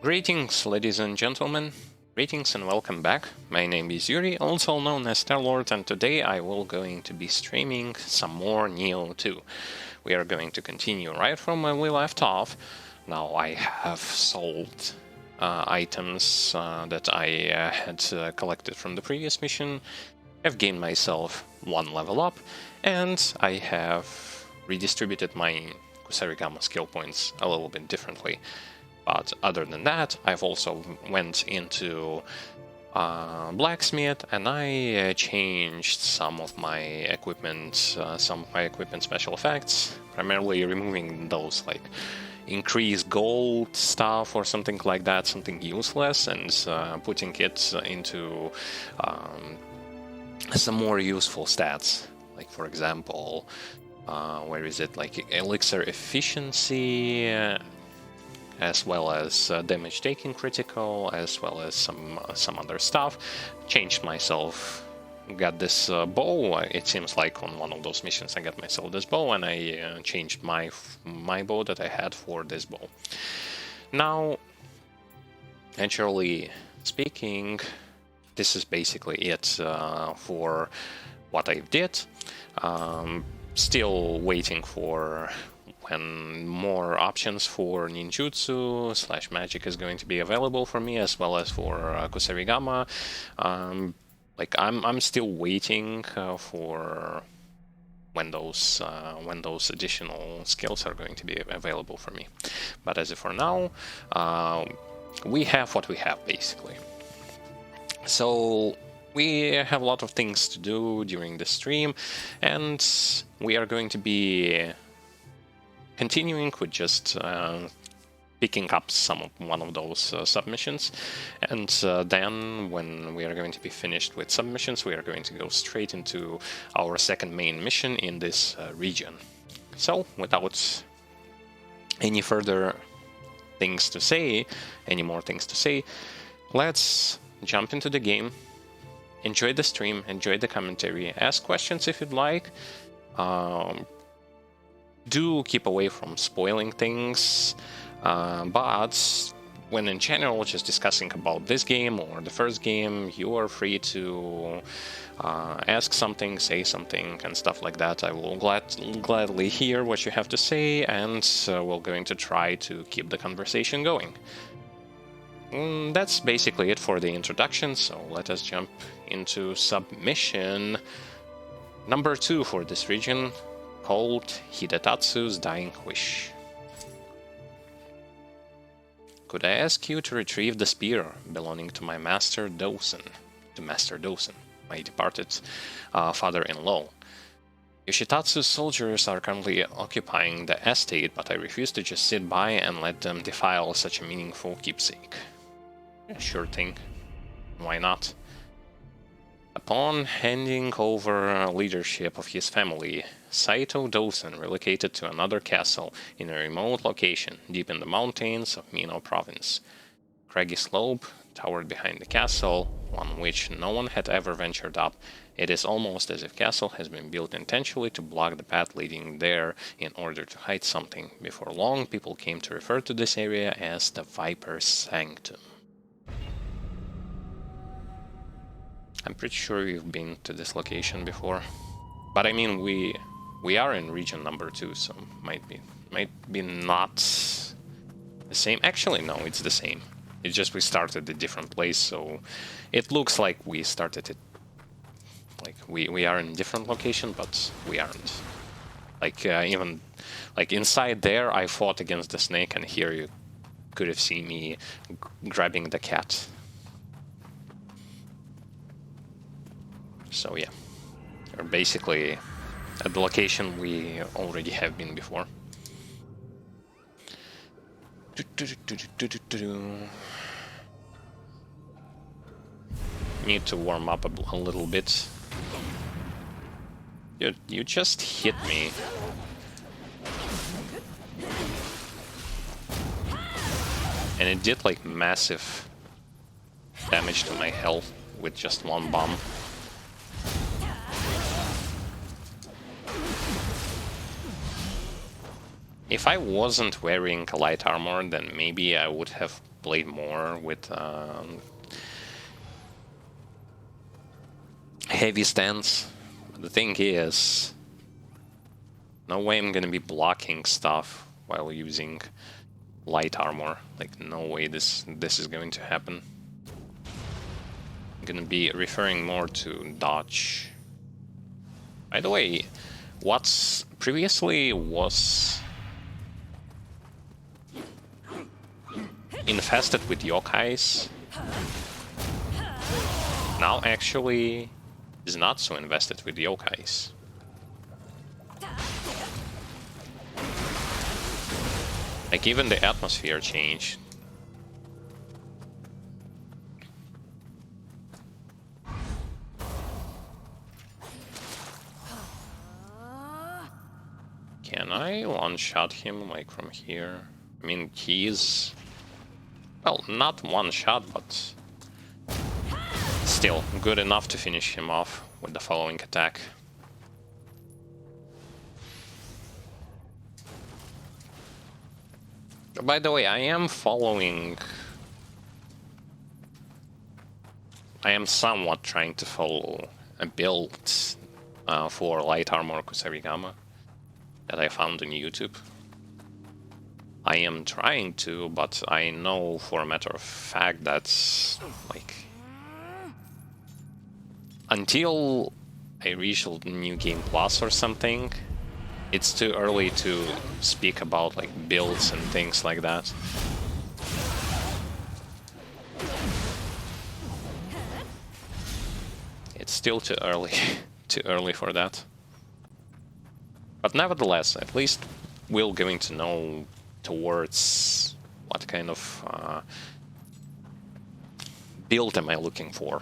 Greetings, ladies and gentlemen. Greetings and welcome back. My name is Yuri, also known as Terlord, and today I will going to be streaming some more Nioh 2. We are going to continue right from where we left off. Now I have sold items that I had collected from the previous mission. I've gained myself one level up, and I have redistributed my Kusarigama skill points a little bit differently. But other than that, I've also went into blacksmith, and I changed some of my equipment special effects, primarily removing those like increased gold stuff or something like that, something useless, and putting it into some more useful stats. Like for example, where is it? Like elixir efficiency. As well as damage taking critical, as well as some other stuff. Changed myself, got this bow. It seems like on one of those missions I got myself this bow, and I changed my bow that I had for this bow. Now, naturally speaking, this is basically it for what I did. Still waiting for when more options for ninjutsu / magic is going to be available for me, as well as for Kusarigama. Like I'm still waiting for when those additional skills are going to be available for me. But as of for now, we have what we have basically. So we have a lot of things to do during the stream, and we are going to be continuing with just picking up one of those submissions, and then when we are going to be finished with submissions, we are going to go straight into our second main mission in this region. So without any further things to say, let's jump into the game. Enjoy the stream, enjoy the commentary, ask questions if you'd like. Do keep away from spoiling things, but when in general just discussing about this game or the first game, you are free to ask something, say something, and stuff like that. I will gladly hear what you have to say, and we're going to try to keep the conversation going. That's basically it for the introduction, so let us jump into submission number 2 for this region, called Hidetatsu's Dying Wish. Could I ask you to retrieve the spear belonging to my Master Dosen, my departed father-in-law? Yoshitatsu's soldiers are currently occupying the estate, but I refuse to just sit by and let them defile such a meaningful keepsake. Sure thing. Why not? Upon handing over leadership of his family, Saito Dosen relocated to another castle in a remote location deep in the mountains of Mino province. Craggy slope towered behind the castle, one which no one had ever ventured up. It is almost as if the castle has been built intentionally to block the path leading there in order to hide something. Before long, people came to refer to this area as the Viper's Sanctum. I'm pretty sure we've been to this location before, but I mean we are in region number 2, so might be not the same. Actually, no, it's the same. It's just we started a different place, so it looks like we started it like we are in a different location, but we aren't. Like even like inside there, I fought against the snake, and here you could have seen me grabbing the cat. So yeah, we're basically at the location we already have been before. Need to warm up a little bit. Dude, you just hit me. And it did like massive damage to my health with just one bomb. If I wasn't wearing light armor, then maybe I would have played more with heavy stance. But the thing is, no way I'm gonna be blocking stuff while using light armor. Like, no way this is going to happen. I'm gonna be referring more to dodge. By the way, what's previously was infested with yokais now actually is not so invested with yokais. Like, even the atmosphere changed. Can I one-shot him, like, from here? I mean, he's... well, not one-shot, but... still, good enough to finish him off with the following attack. By the way, I am somewhat trying to follow a build for light armor Kusarigama that I found on YouTube. I am trying to, but I know for a matter of fact that, like, until I reach New Game Plus or something, it's too early to speak about, like, builds and things like that. It's still too early, too early for that. But nevertheless, at least we're going to know towards what kind of build am I looking for.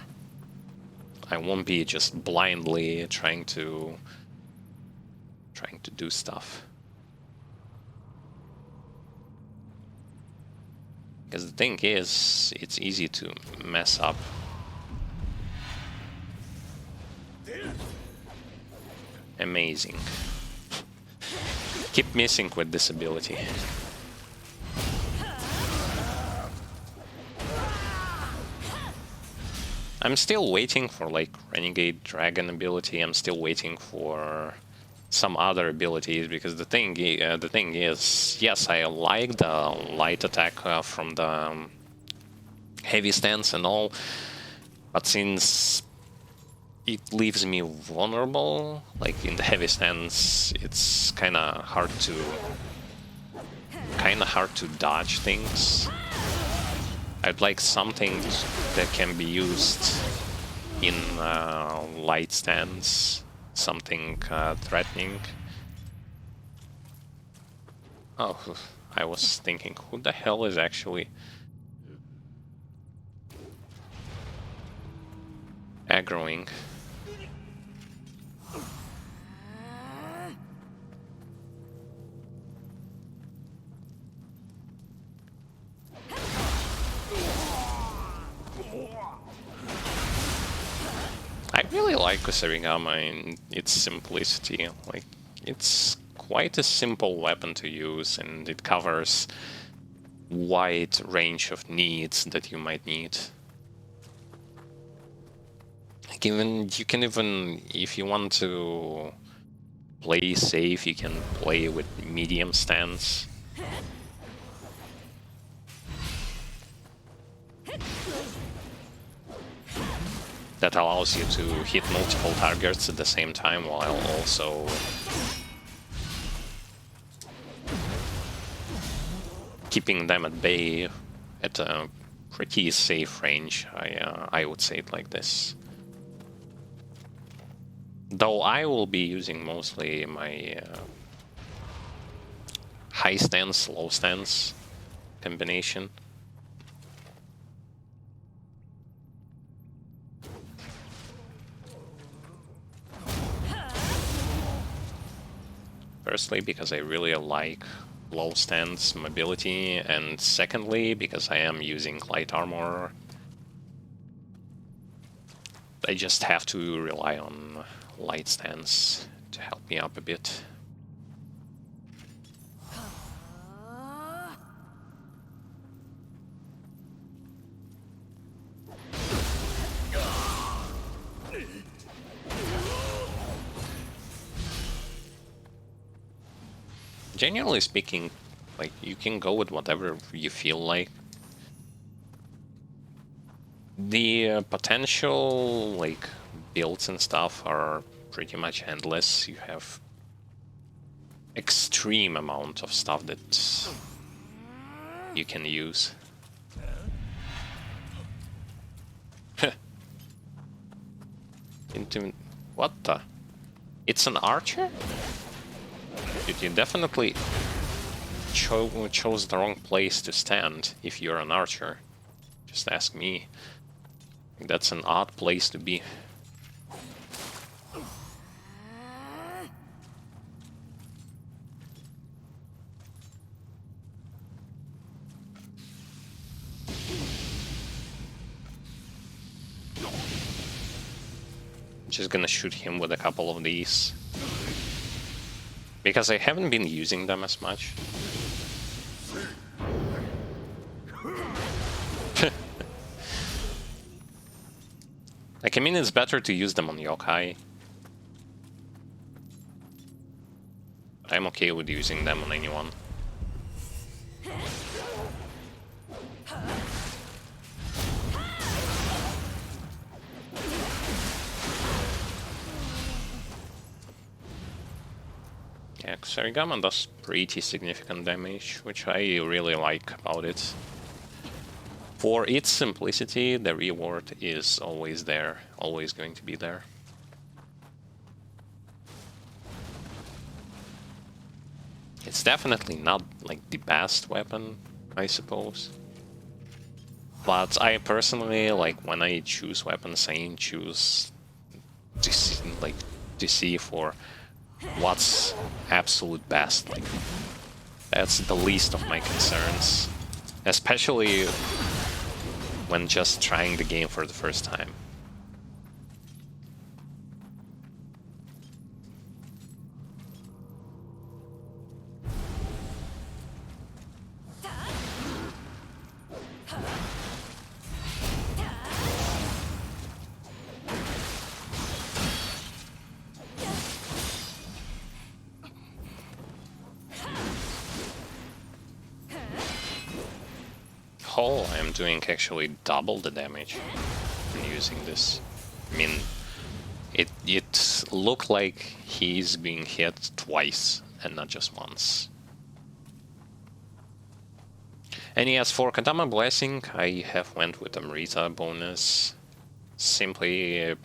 I won't be just blindly trying to do stuff. Because the thing is, it's easy to mess up. Amazing. Keep missing with this ability. I'm still waiting for, like, Renegade Dragon ability. I'm still waiting for some other abilities, because the thing is, yes, I like the light attack from the heavy stance and all, but since it leaves me vulnerable, like in the heavy stance, it's kind of hard to dodge things. I'd like something that can be used in light stance, something threatening. Oh, I was thinking, who the hell is actually aggroing? I really like Kusarigama in its simplicity. Like, it's quite a simple weapon to use, and it covers wide range of needs that you might need. Like, you can even, if you want to play safe, you can play with medium stance. That allows you to hit multiple targets at the same time, while also keeping them at bay at a pretty safe range. I would say it like this. Though I will be using mostly my high stance, low stance combination. Firstly, because I really like low stance mobility, and secondly, because I am using light armor. I just have to rely on light stance to help me up a bit. Generally speaking, like, you can go with whatever you feel like. The potential, like, builds and stuff are pretty much endless. You have extreme amount of stuff that you can use. What the? It's an archer? Dude, you definitely chose the wrong place to stand if you're an archer. Just ask me. That's an odd place to be. Just gonna shoot him with a couple of these. Because I haven't been using them as much. Like, I mean, it's better to use them on yokai. I'm okay with using them on anyone. Yeah, Kusarigama does pretty significant damage, which I really like about it. For its simplicity, the reward is always there, always going to be there. It's definitely not, like, the best weapon, I suppose. But I personally, like, when I choose weapons, I choose to see for what's absolute best. Like, that's the least of my concerns, especially when just trying the game for the first time. Oh, I'm doing actually double the damage when using this. I mean, it looked like he's being hit twice and not just once. And yes, for Kadama Blessing, I have went with Amrita bonus. Simply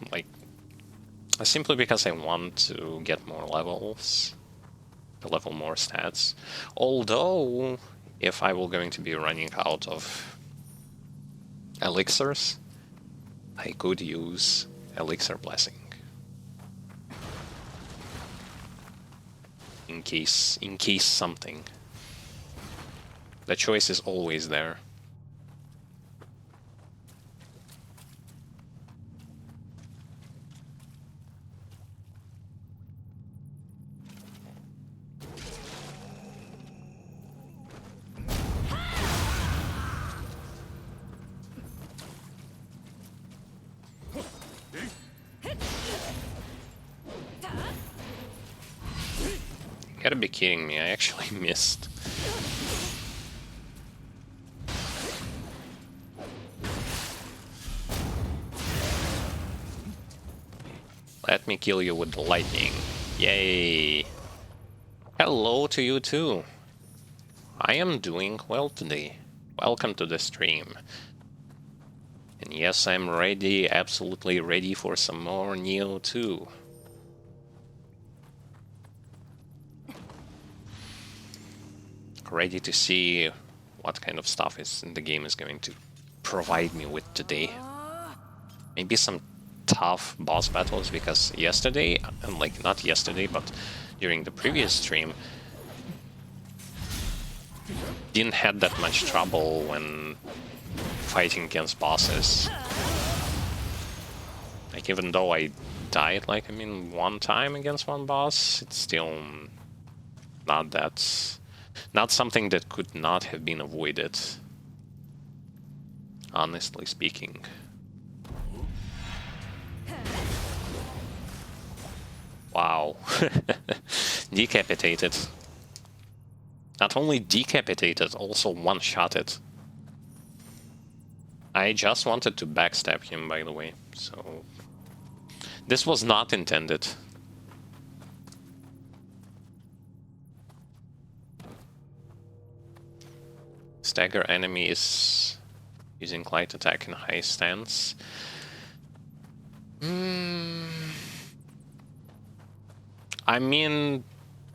because I want to get more levels, to level more stats. Although, if I were going to be running out of elixirs, I could use Elixir Blessing. In case something. The choice is always there. You gotta be kidding me, I actually missed. Let me kill you with lightning. Yay! Hello to you too. I am doing well today. Welcome to the stream. And yes, I'm ready, absolutely ready for some more Nioh too. Ready to see what kind of stuff the game is going to provide me with today. Maybe some tough boss battles, because yesterday, and like not yesterday, but during the previous stream, didn't have that much trouble when fighting against bosses. Like, even though I died, like, I mean, one time against one boss, it's still not something that could not have been avoided, honestly speaking. Wow. Decapitated. Not only decapitated, also one-shotted. I just wanted to backstab him, by the way, so... This was not intended. Stagger enemy is using light attack in high stance. I mean,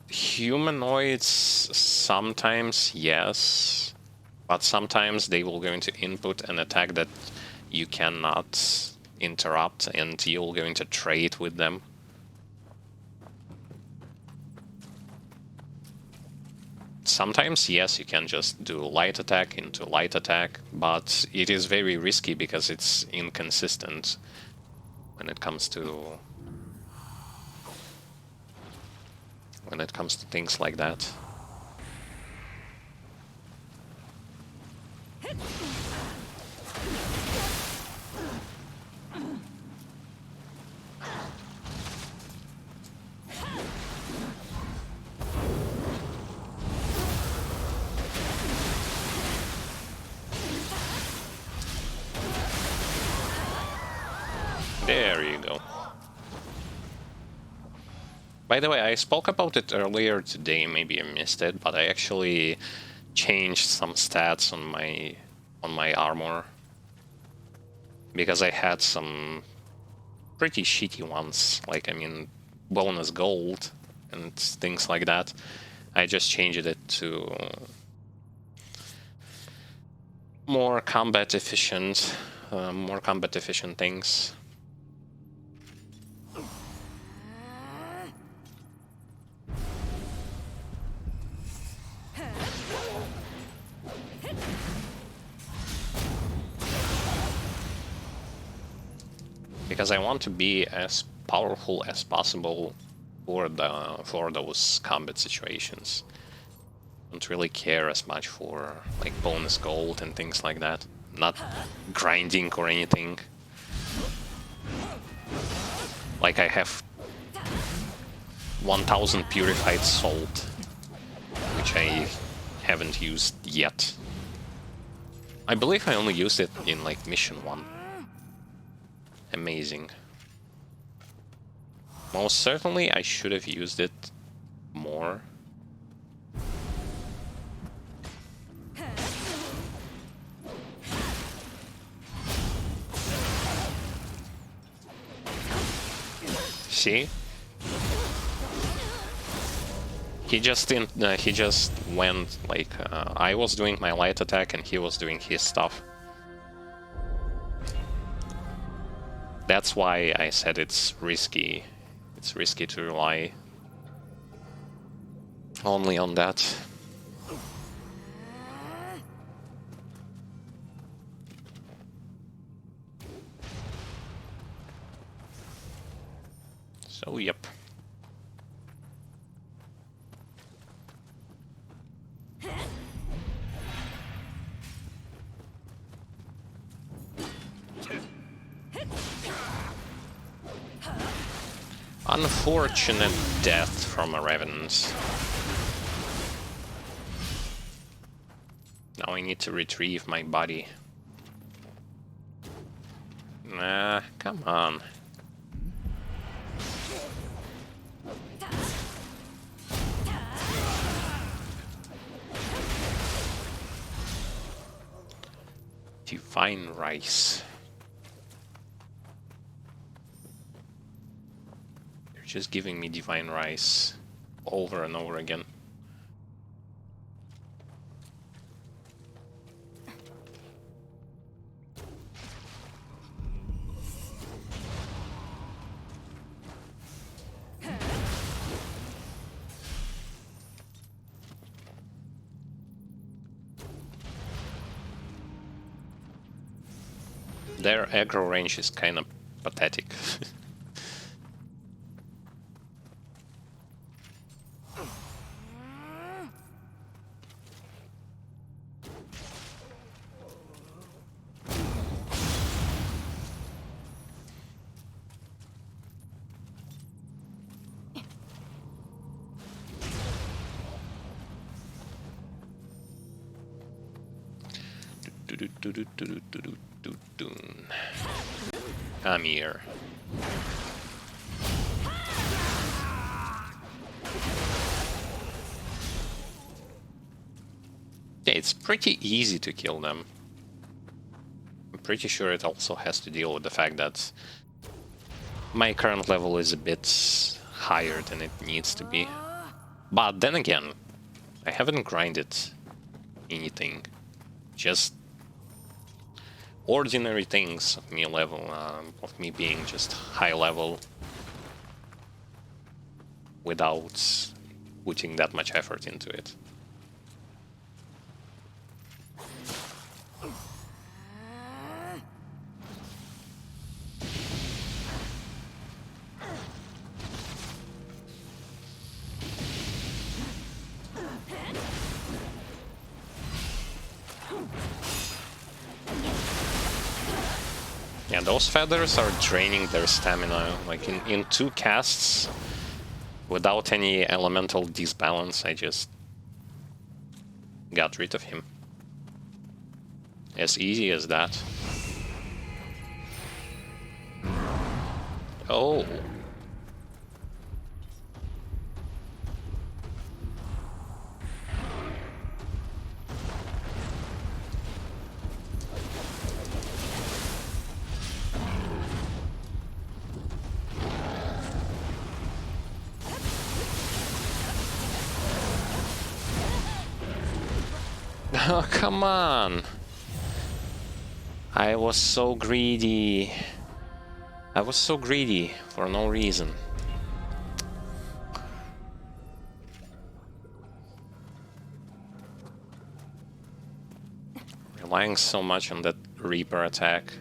humanoids sometimes, yes, but sometimes they will going to input an attack that you cannot interrupt, and you're going to trade with them. Sometimes, yes, you can just do light attack into light attack, but it is very risky because it's inconsistent when it comes to things like that. There you go. By the way, I spoke about it earlier today, maybe I missed it, but I actually changed some stats on my armor. Because I had some pretty shitty ones, like, I mean, bonus gold and things like that. I just changed it to more combat efficient things. Because I want to be as powerful as possible for those combat situations. Don't really care as much for like bonus gold and things like that. Not grinding or anything. Like I have 1000 purified salt, which I haven't used yet. I believe I only used it in like mission 1. Amazing. Most certainly I should have used it more. See? He just didn't. He just went like I was doing my light attack and he was doing his stuff. That's why I said it's risky. It's risky to rely only on that. So, yep. Unfortunate death from a Revenant. Now I need to retrieve my body. Nah, come on. Divine Rice. You're just giving me Divine Rice over and over again. Their aggro range is kind of pathetic. Come here. Yeah, it's pretty easy to kill them. I'm pretty sure it also has to deal with the fact that my current level is a bit higher than it needs to be. But then again, I haven't grinded anything. Just ordinary things of me level, of me being just high level without putting that much effort into it. Yeah, those feathers are draining their stamina. Like in 2 casts, without any elemental disbalance, I just got rid of him. As easy as that. Oh. Oh, come on! I was so greedy. I was so greedy for no reason. Relying so much on that Reaper attack.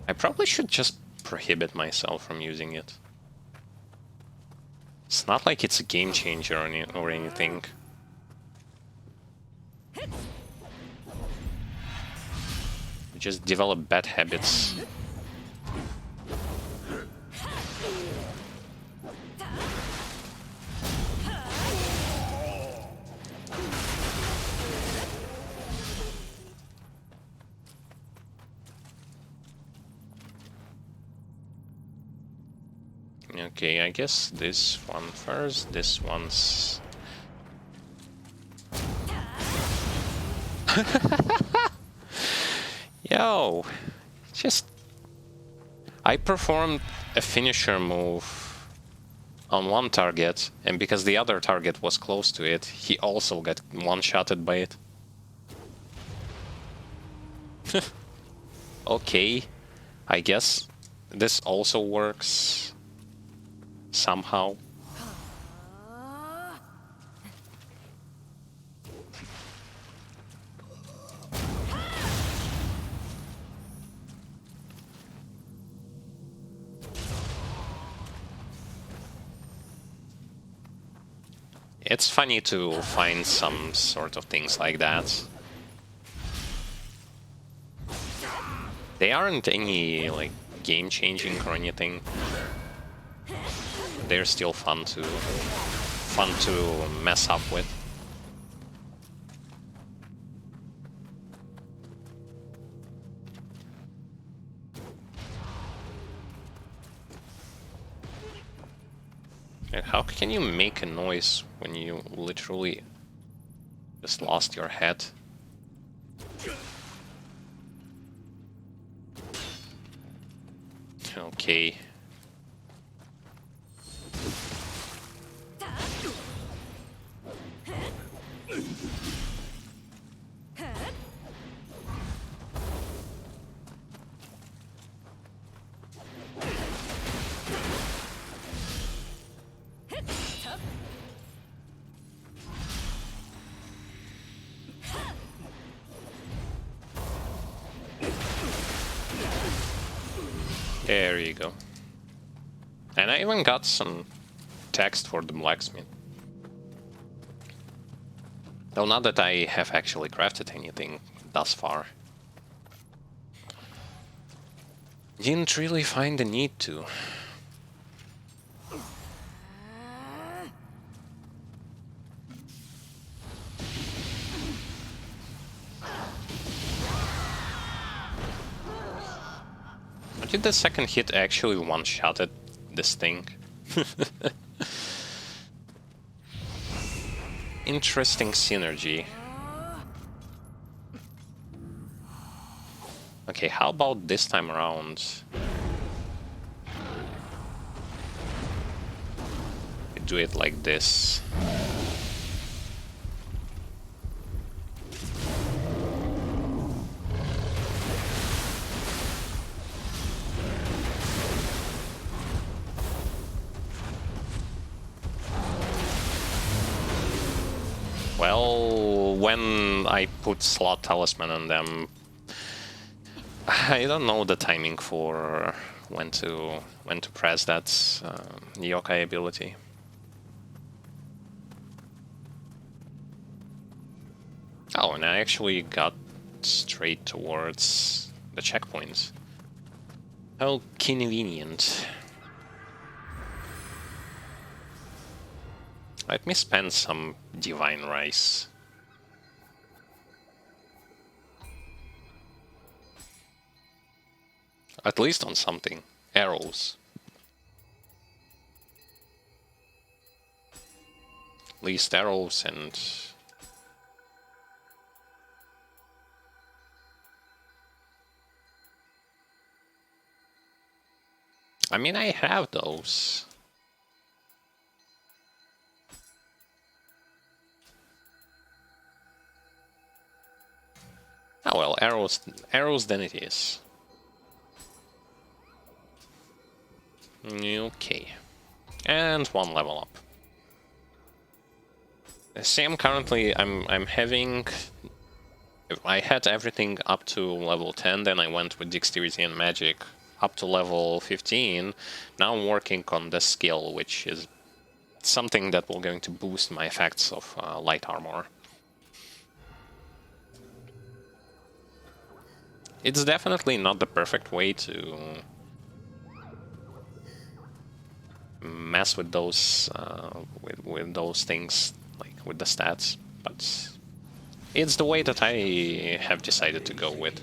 I probably should just prohibit myself from using it. It's not like it's a game changer or anything. You just develop bad habits. Okay, I guess this one first, this one's... Yo! Just... I performed a finisher move on one target, and because the other target was close to it, he also got one-shotted by it. Okay, I guess this also works somehow. It's funny to find some sort of things like that. They aren't any, like, game-changing or anything. They're still fun to mess up with. And how can you make a noise when you literally just lost your head? Okay. There you go. And I even got some text for the blacksmith. Though not that I have actually crafted anything thus far. Didn't really find the need to. Did the second hit actually one-shotted this thing? Interesting synergy. Okay, how about this time around? We do it like this. Well, when I put slot talisman on them, I don't know the timing for when to press that yokai ability. Oh, and I actually got straight towards the checkpoint. How convenient. Let me spend some divine rice. At least on something. Arrows. At least arrows and... I mean, I have those. Oh well, arrows then it is. Okay. And one level up. Same currently I'm having... I had everything up to level 10, then I went with Dexterity and Magic up to level 15. Now I'm working on the skill, which is something that will going to boost my effects of light armor. It's definitely not the perfect way to mess with those with those things, like with the stats, but it's the way that I have decided to go with.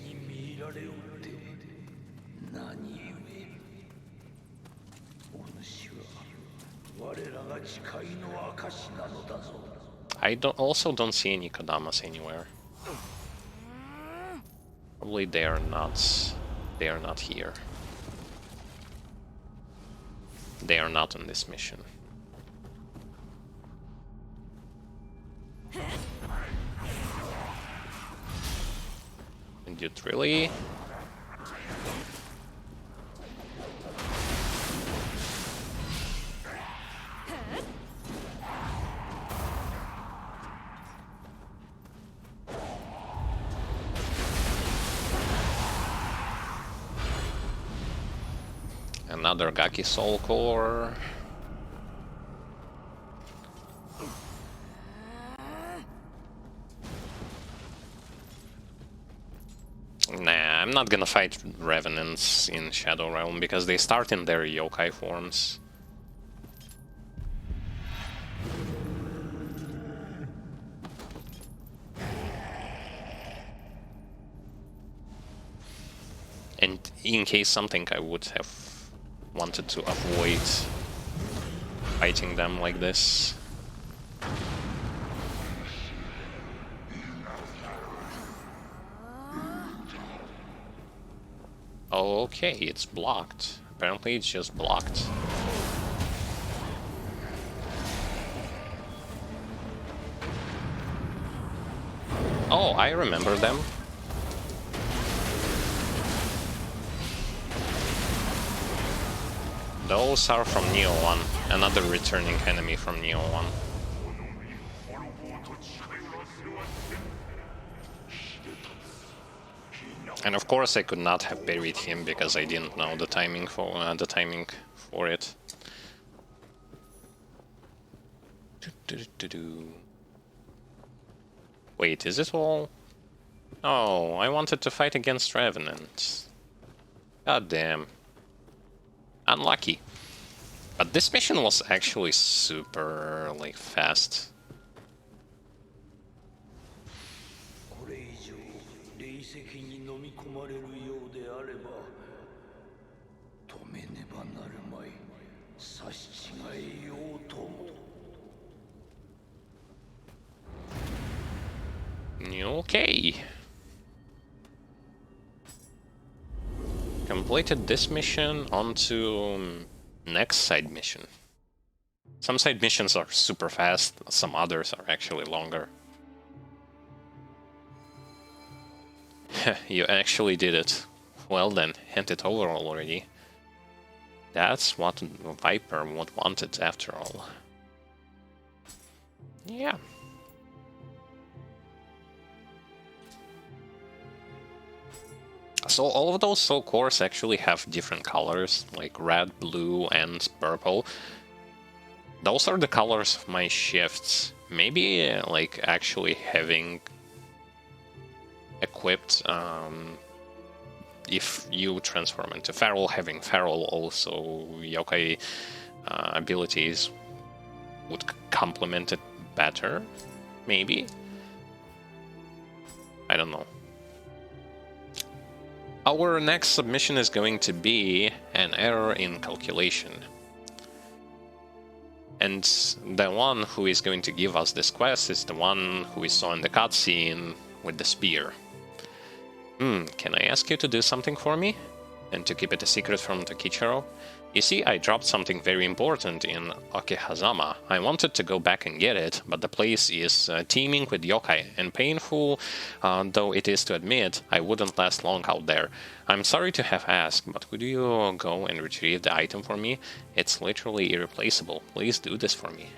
I also don't see any Kodamas anywhere. Probably they are not here. They are not on this mission. And you really? Another Gaki Soul Core. Nah, I'm not gonna fight Revenants in Shadow Realm because they start in their yokai forms. And in case something, I would have wanted to avoid fighting them like this. Oh, okay, it's blocked. Apparently it's just blocked. Oh, I remember them. Those are from Nioh 1, another returning enemy from Nioh 1. And of course I could not have buried him because I didn't know the timing for it. Wait, is it all? Oh, I wanted to fight against Revenants. God damn. Unlucky. But this mission was actually super, like, fast. Okay. Completed this mission, on to next side mission. Some side missions are super fast, some others are actually longer. You actually did it. Well then, hand it over already. That's what Viper wanted after all. Yeah. So all of those soul cores actually have different colors, like red, blue, and purple. Those are the colors of my shifts. Maybe like actually having equipped, if you transform into Feral, having Feral also yokai abilities would complement it better, maybe? I don't know. Our next submission is going to be an error in calculation. And the one who is going to give us this quest is the one who we saw in the cutscene with the spear. Can I ask you to do something for me? And to keep it a secret from Tokichiro? You see, I dropped something very important in Okehazama. I wanted to go back and get it, but the place is teeming with yokai, and painful though it is to admit, I wouldn't last long out there. I'm sorry to have asked, but could you go and retrieve the item for me? It's literally irreplaceable. Please do this for me.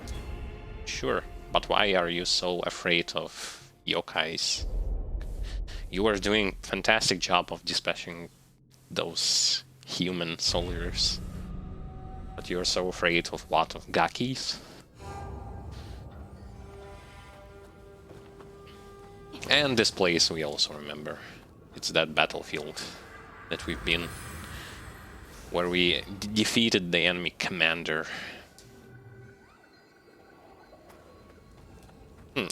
Sure, but why are you so afraid of yokais? You are doing a fantastic job of dispatching those human soldiers. But you're so afraid of what? Of gakis? And this place we also remember. It's that battlefield that we've been, where we defeated the enemy commander.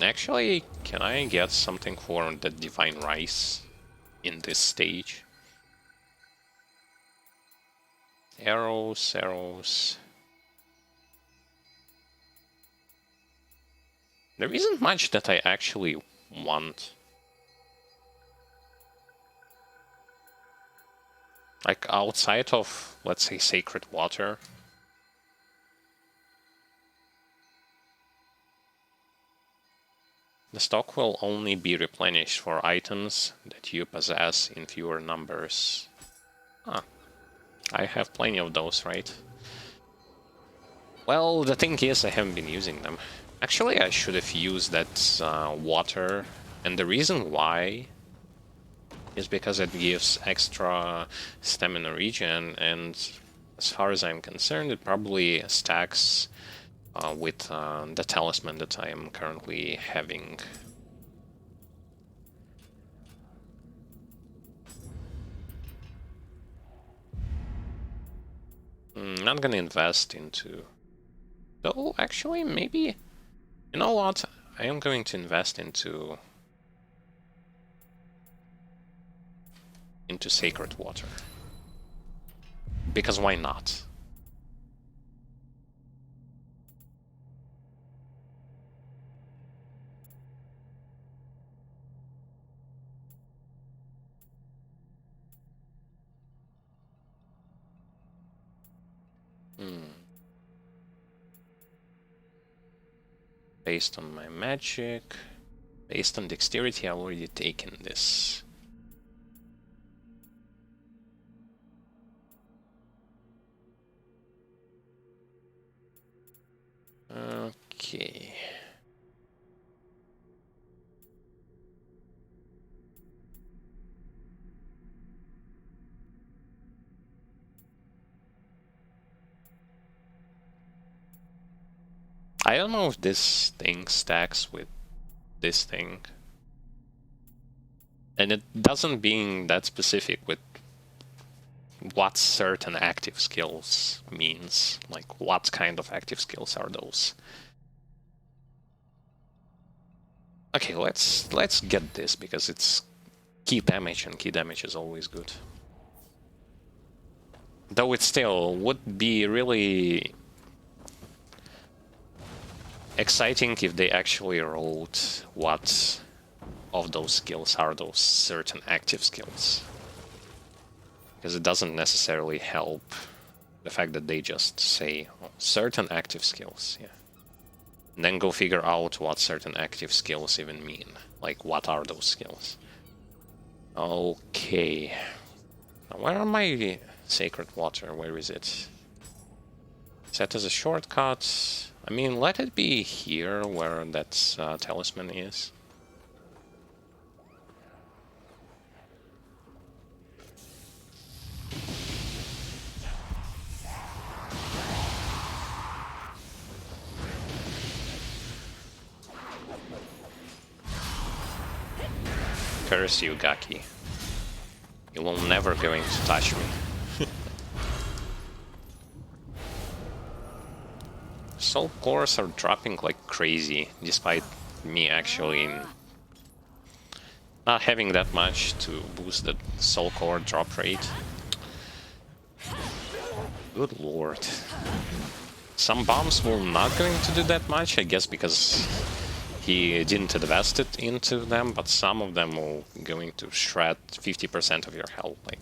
Actually, can I get something for the Divine Rice in this stage? Arrows, arrows. There isn't much that I actually want. Like outside of, let's say, sacred water. The stock will only be replenished for items that you possess in fewer numbers. I have plenty of those, right? Well, the thing is, I haven't been using them. Actually, I should have used that water, and the reason why is because it gives extra stamina regen, and as far as I'm concerned, it probably stacks with the talisman that I am currently having. Not gonna invest into... Though, actually, maybe... You know what? I am going to invest into sacred water. Because why not? Based on my magic, based on dexterity, I've already taken this. Okay. I don't know if this thing stacks with this thing. And it doesn't being that specific with what certain active skills means. Like, what kind of active skills are those? Okay, let's get this, because it's key damage, and key damage is always good. Though it still would be really exciting if they actually wrote what of those skills are those certain active skills. Because it doesn't necessarily help the fact that they just say certain active skills, yeah. And then go figure out what certain active skills even mean. Like, what are those skills? Okay. Now, where are my sacred water? Where is it? Set as a shortcut. I mean, let it be here where that talisman is. Curse you, Gaki. You will never going to touch me. Soul cores are dropping like crazy, despite me actually not having that much to boost the soul core drop rate. Good lord. Some bombs were not going to do that much, I guess because he didn't invest it into them, but some of them were going to shred 50% of your health, like,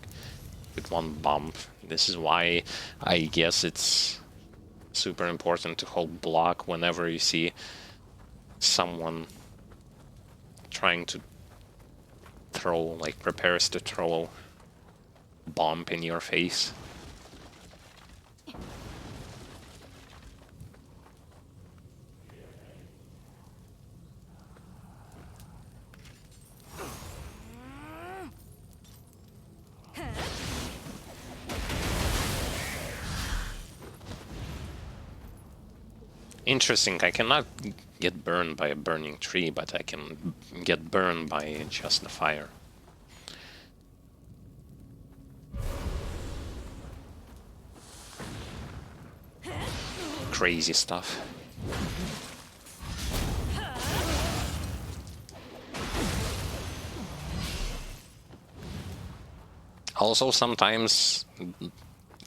with one bomb. This is why I guess it's super important to hold block whenever you see someone trying to throw, like, prepares to throw a bomb in your face. Interesting, I cannot get burned by a burning tree, but I can get burned by just the fire. Crazy stuff. Also, sometimes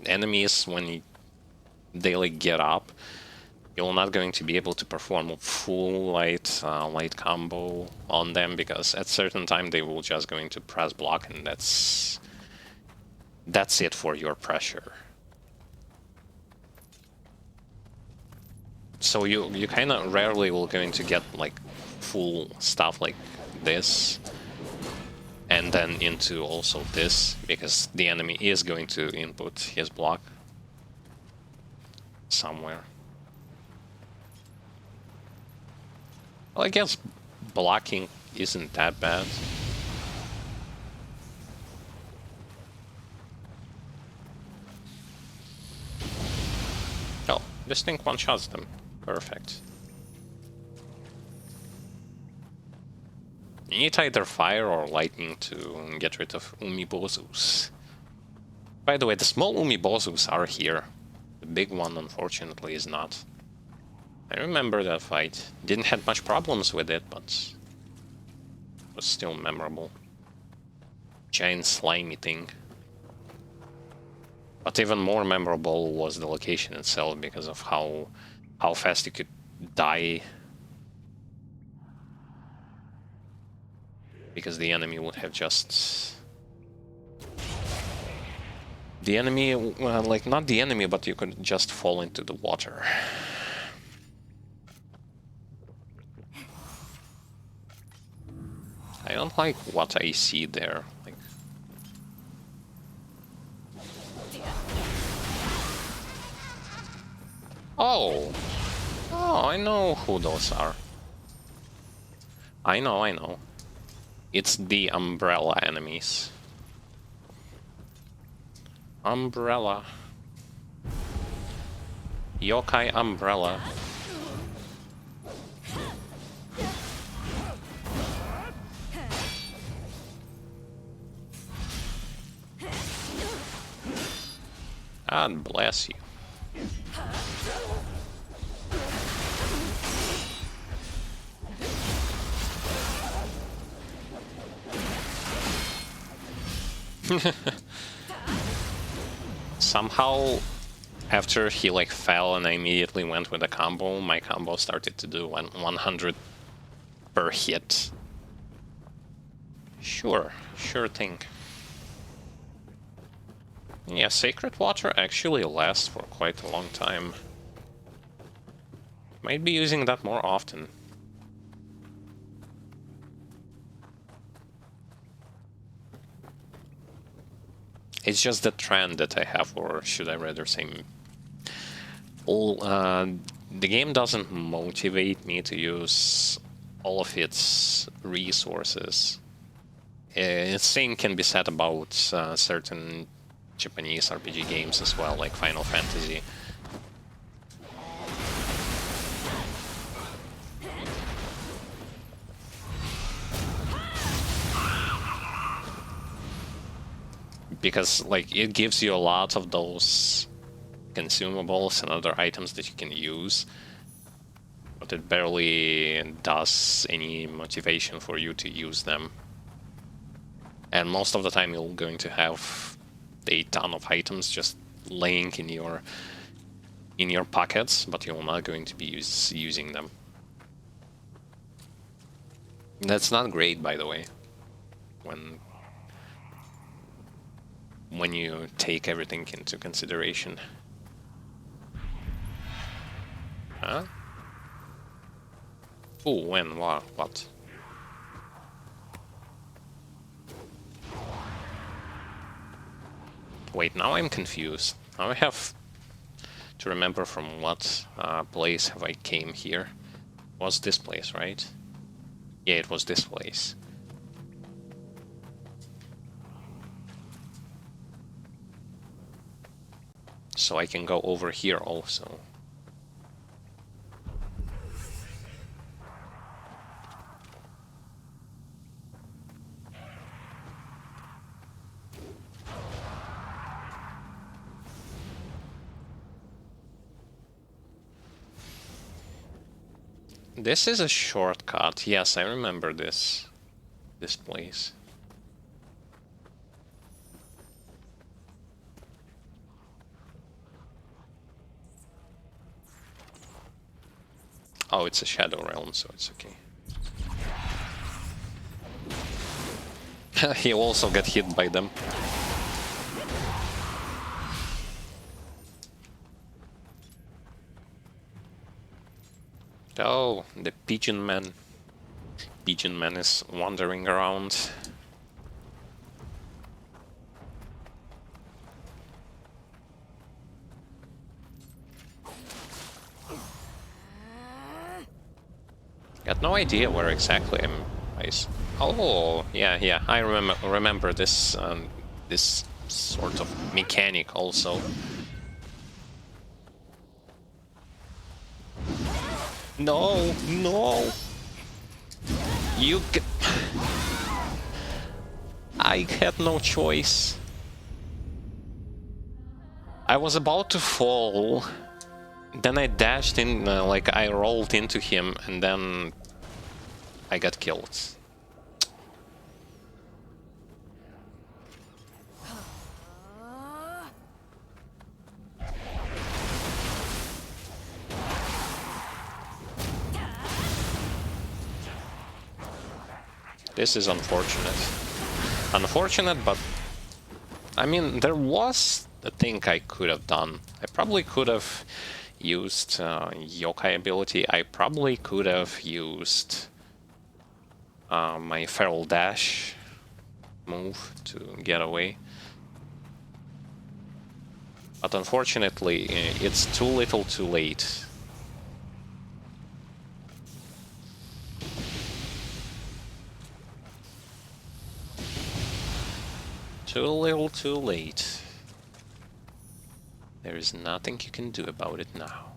enemies, when they like get up, you're not going to be able to perform a full light combo on them, because at certain time they will just going to press block, and that's it for your pressure. So you kind of rarely will going to get like full stuff like this, and then into also this, because the enemy is going to input his block somewhere. Well, I guess blocking isn't that bad. Oh, this thing one-shots them. Perfect. You need either fire or lightning to get rid of Umibozus. By the way, the small Umibozus are here. The big one, unfortunately, is not. I remember that fight. Didn't have much problems with it, but it was still memorable. Giant slimy thing. But even more memorable was the location itself, because of how fast you could die. Because the enemy would have just... The enemy, well, like, not the enemy, but you could just fall into the water. I don't like what I see there. Like... Oh! Oh, I know who those are. I know. It's the umbrella enemies. Umbrella. Yokai umbrella. God bless you. Somehow, after he like fell and I immediately went with a combo, my combo started to do 100 per hit. Sure thing. Yeah, Sacred Water actually lasts for quite a long time. Might be using that more often. It's just the trend that I have, or should I rather say, the game doesn't motivate me to use all of its resources. Same can be said about certain Japanese RPG games as well, like Final Fantasy. Because, like, it gives you a lot of those consumables and other items that you can use, but it barely does any motivation for you to use them. And most of the time you're going to have a ton of items just laying in your pockets, but you're not going to be using them. That's not great, by the way, when you take everything into consideration. Huh? Oh, when? What? Wait, now I'm confused. Now I have to remember from what place have I came here. It was this place, right? Yeah, it was this place. So I can go over here also. This is a shortcut. Yes, I remember this place. Oh, it's a Shadow Realm, so it's okay. He also got hit by them. Oh, the Pigeon Man. Pigeon Man is wandering around. Got no idea where exactly Oh, yeah. I remember this this sort of mechanic also. No. You get... I had no choice. I was about to fall. Then I dashed in, like I rolled into him, and then I got killed. This is unfortunate. But I mean, there was a thing I could have done. I probably could have used yokai ability. I probably could have used my feral dash move to get away. But unfortunately, it's too little too late. Too little too late. There is nothing you can do about it now.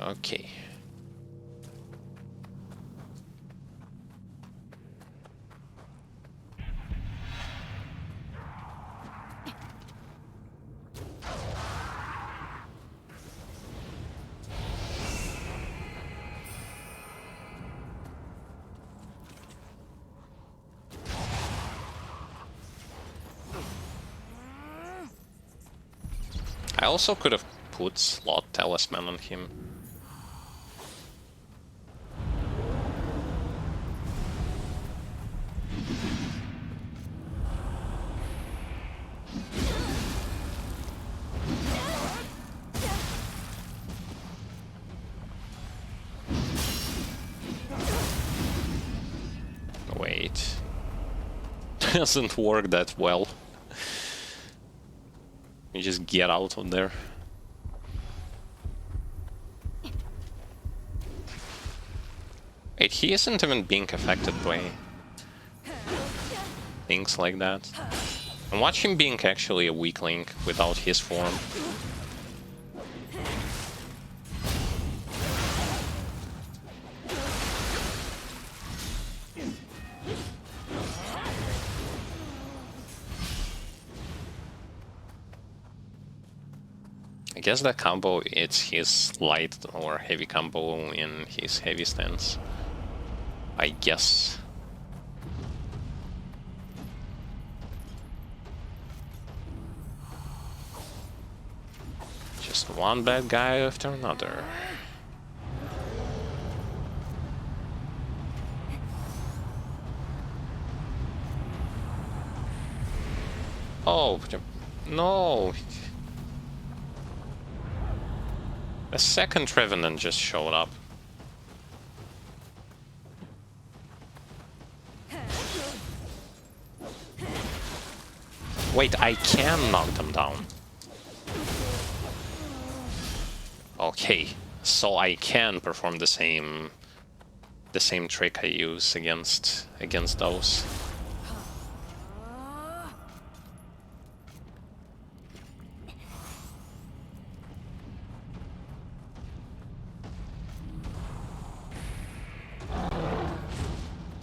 Okay. I also could have put slot talisman on him. Wait. Doesn't work that well. You just get out of there. Wait, he isn't even being affected by things like that. And watch him being actually a weak link without his form. I guess that combo, it's his light or heavy combo in his heavy stance. I guess. Just one bad guy after another. Oh, no! A second Revenant just showed up. Wait, I can knock them down. Okay, so I can perform the same trick I use against those.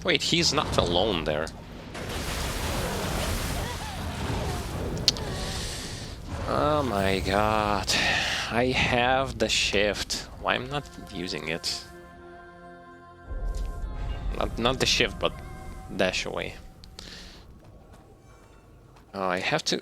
Wait, he's not alone there. Oh my god. I have the shift. Why I'm not using it? Not the shift, but dash away. Oh, I have to...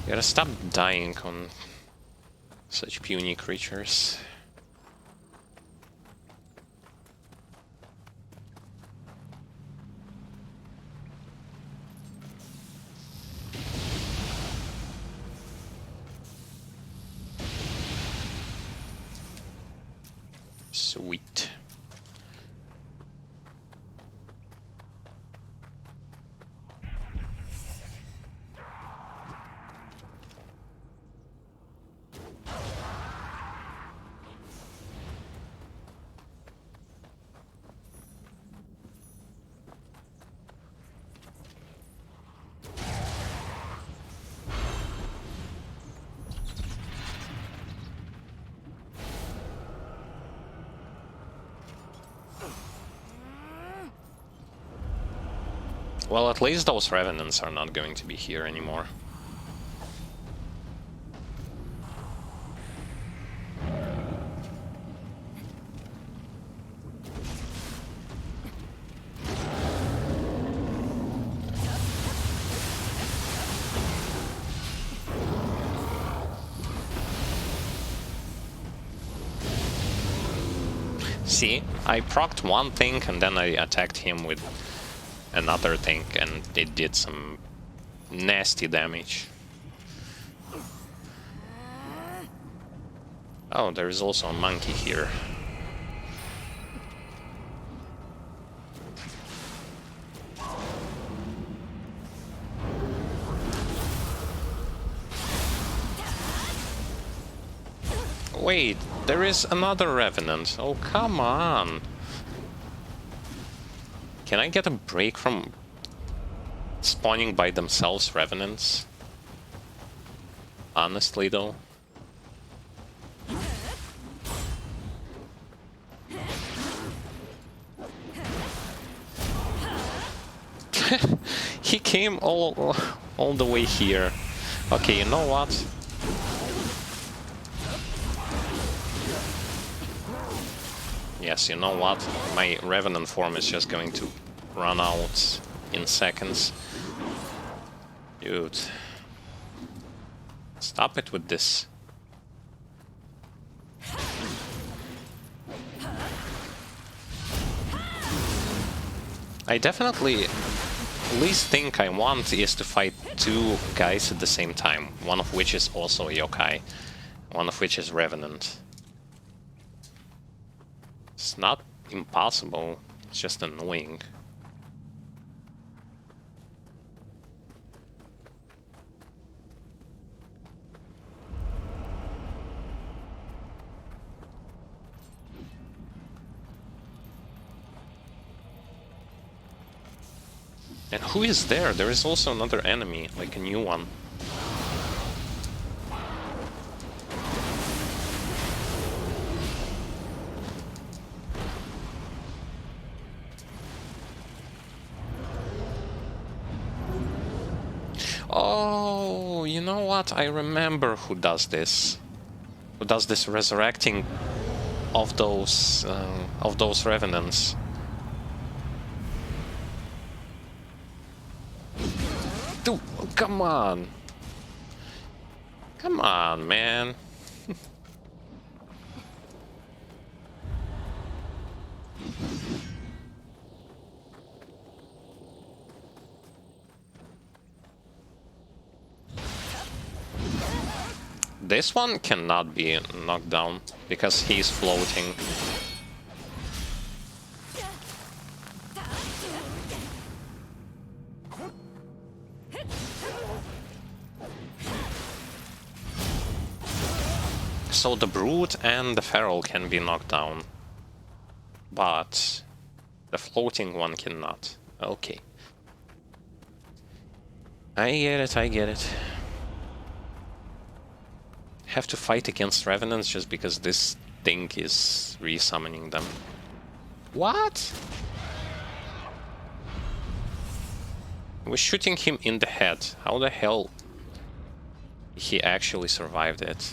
You gotta stop dying on such puny creatures. Sweet. Well, at least those Revenants are not going to be here anymore. See, I procced one thing and then I attacked him with another thing and it did some nasty damage. Oh, there is also a monkey here. Wait, there is another Revenant. Oh, come on. Can I get a break from spawning by themselves Revenants? Honestly, though. he came all the way here. Okay, you know what? Yes, you know what? My Revenant form is just going to run out in seconds. Dude. Stop it with this. I definitely... least thing I want is to fight two guys at the same time, one of which is also a yokai, one of which is Revenant. It's not impossible, it's just annoying. And who is there? There is also another enemy, like a new one. Oh, you know what? I remember who does this. Who does this resurrecting of those revenants. Dude, come on. Come on, man. This one cannot be knocked down because he's floating. So the Brute and the Feral can be knocked down, but the floating one cannot. Okay. I get it, I get it. Have to fight against Revenants just because this thing is resummoning them. What? I was shooting him in the head. How the hell he actually survived it?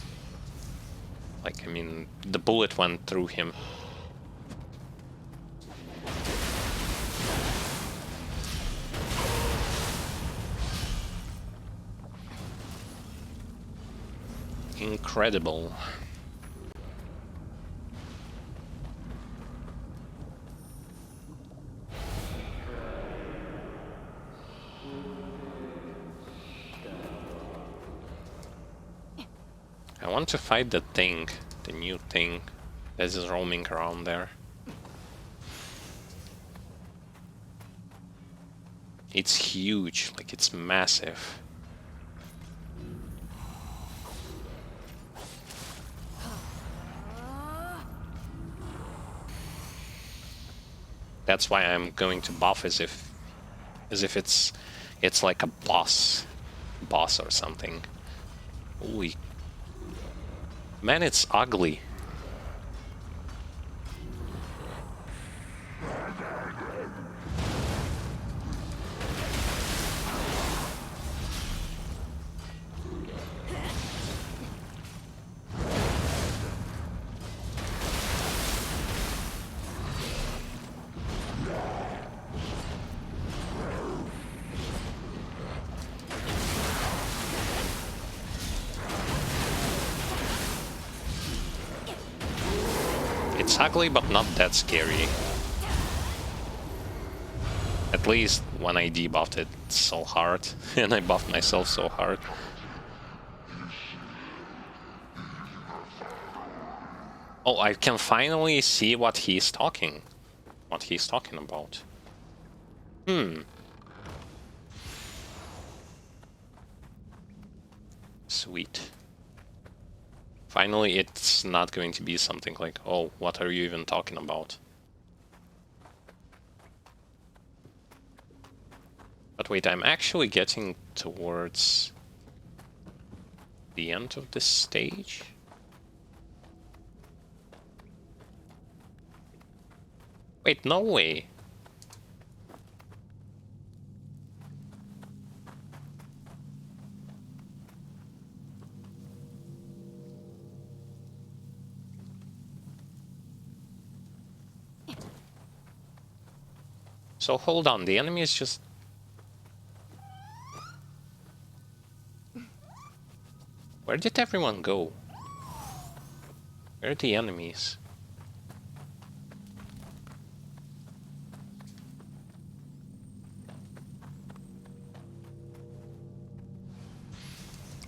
Like, I mean, the bullet went through him. Incredible. I want to fight the thing, the new thing that is roaming around there. It's huge, like it's massive. That's why I'm going to buff as if it's like a boss or something. Holy man, it's ugly. It's ugly, but not that scary. At least when I debuffed it so hard, and I buffed myself so hard. Oh, I can finally see what he's talking about. Sweet. Finally, it's not going to be something like, oh, what are you even talking about? But wait, I'm actually getting towards the end of this stage? Wait, no way. So hold on, the enemy is just... Where did everyone go? Where are the enemies?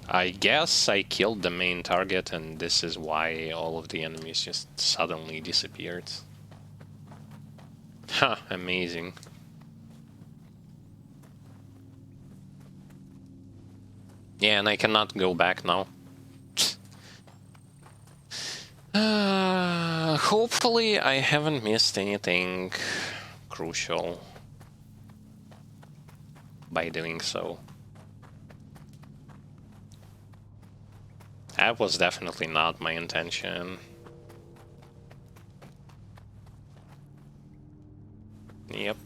I guess I killed the main target and this is why all of the enemies just suddenly disappeared. Ha, amazing. Yeah, and I cannot go back now. Hopefully I haven't missed anything crucial by doing so. That was definitely not my intention. Yep.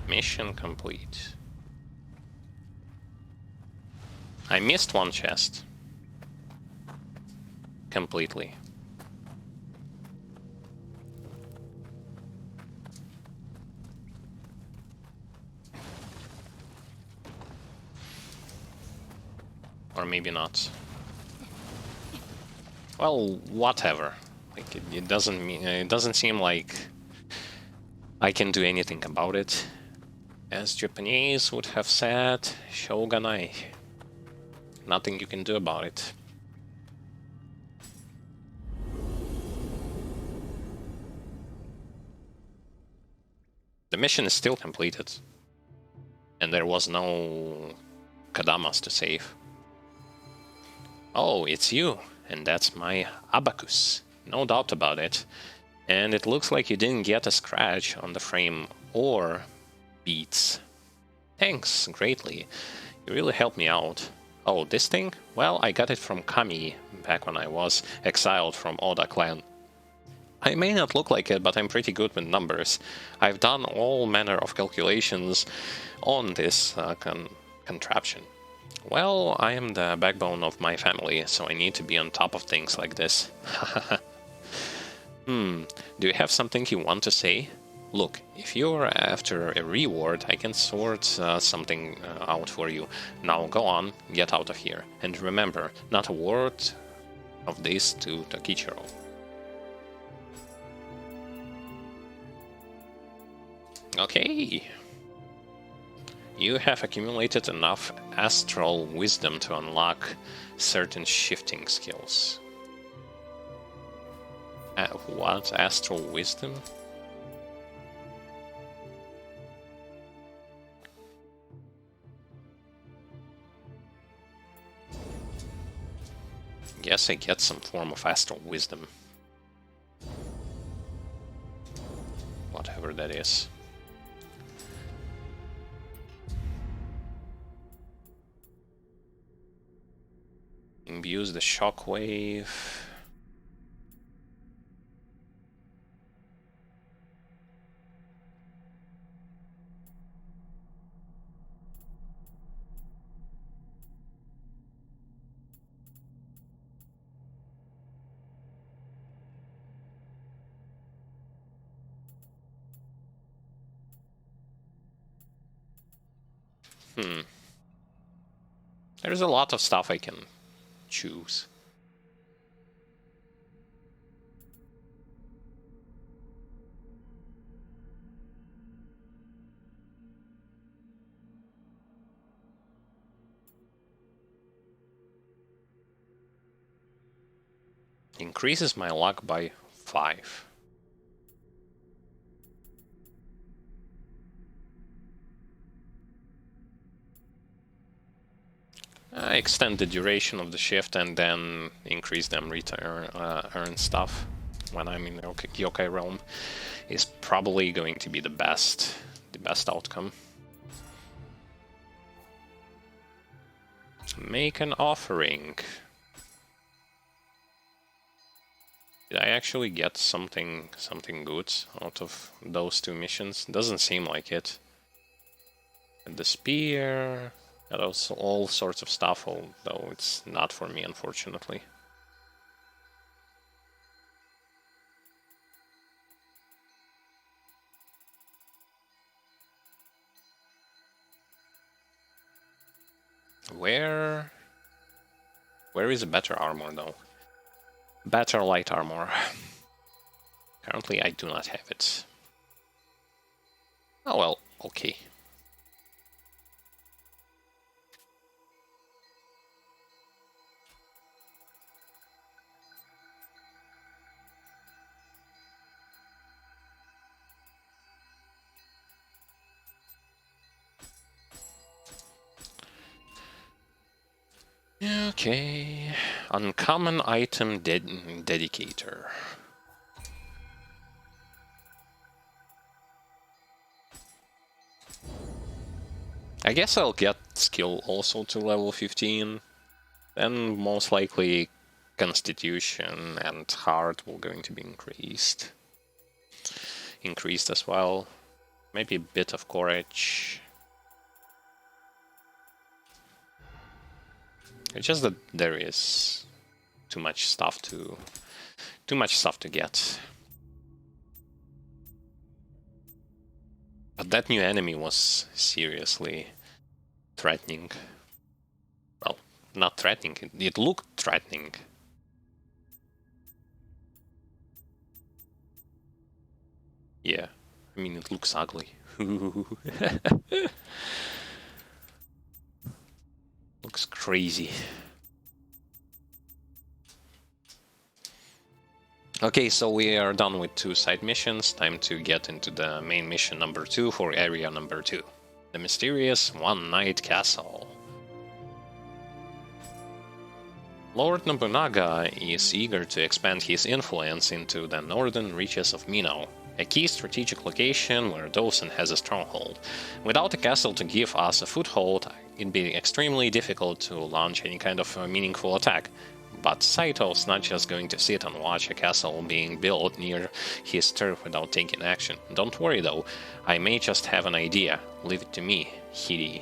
Mission complete. I missed one chest. Completely. Or maybe not. Well, whatever. Like it doesn't mean it doesn't seem like I can do anything about it. As Japanese would have said, shogunai. Nothing you can do about it. The mission is still completed. And there was no Kadamas to save. Oh, it's you. And that's my abacus. No doubt about it. And it looks like you didn't get a scratch on the frame or beats. Thanks, greatly. You really helped me out. Oh, this thing? Well, I got it from Kami back when I was exiled from Oda clan. I may not look like it, but I'm pretty good with numbers. I've done all manner of calculations on this contraption. Well, I am the backbone of my family, so I need to be on top of things like this. Do you have something you want to say? Look, if you're after a reward, I can sort something out for you. Now go on, get out of here. And remember, not a word of this to Takichiro. Okay. You have accumulated enough astral wisdom to unlock certain shifting skills. What? Astral wisdom? Guess I get some form of astral wisdom. Whatever that is. Imbues the shockwave. There's a lot of stuff I can choose. Increases my luck by 5. Extend the duration of the shift and then increase them return earn stuff when I'm in the yokai realm is probably going to be the best outcome. Make an offering. Did I actually get something good out of those two missions? Doesn't seem like it. And the spear, got also all sorts of stuff, although it's not for me, unfortunately. Where is a better armor, though? Better light armor. Currently, I do not have it. Oh well, okay. Okay, uncommon item dedicator. I guess I'll get skill also to level 15, then most likely constitution and heart will going to be increased as well. Maybe a bit of courage. It's just that there is too much stuff to get. But that new enemy was seriously threatening. Well, not threatening, it looked threatening. Yeah, I mean, it looks ugly. Looks crazy. Okay, so we are done with 2 side missions. Time to get into the main mission number 2 for area number 2. The mysterious one-night castle. Lord Nobunaga is eager to expand his influence into the northern reaches of Mino, a key strategic location where Dosen has a stronghold. Without a castle to give us a foothold, it'd be extremely difficult to launch any kind of meaningful attack. But Saito's not just going to sit and watch a castle being built near his turf without taking action. Don't worry though, I may just have an idea. Leave it to me, Hiri.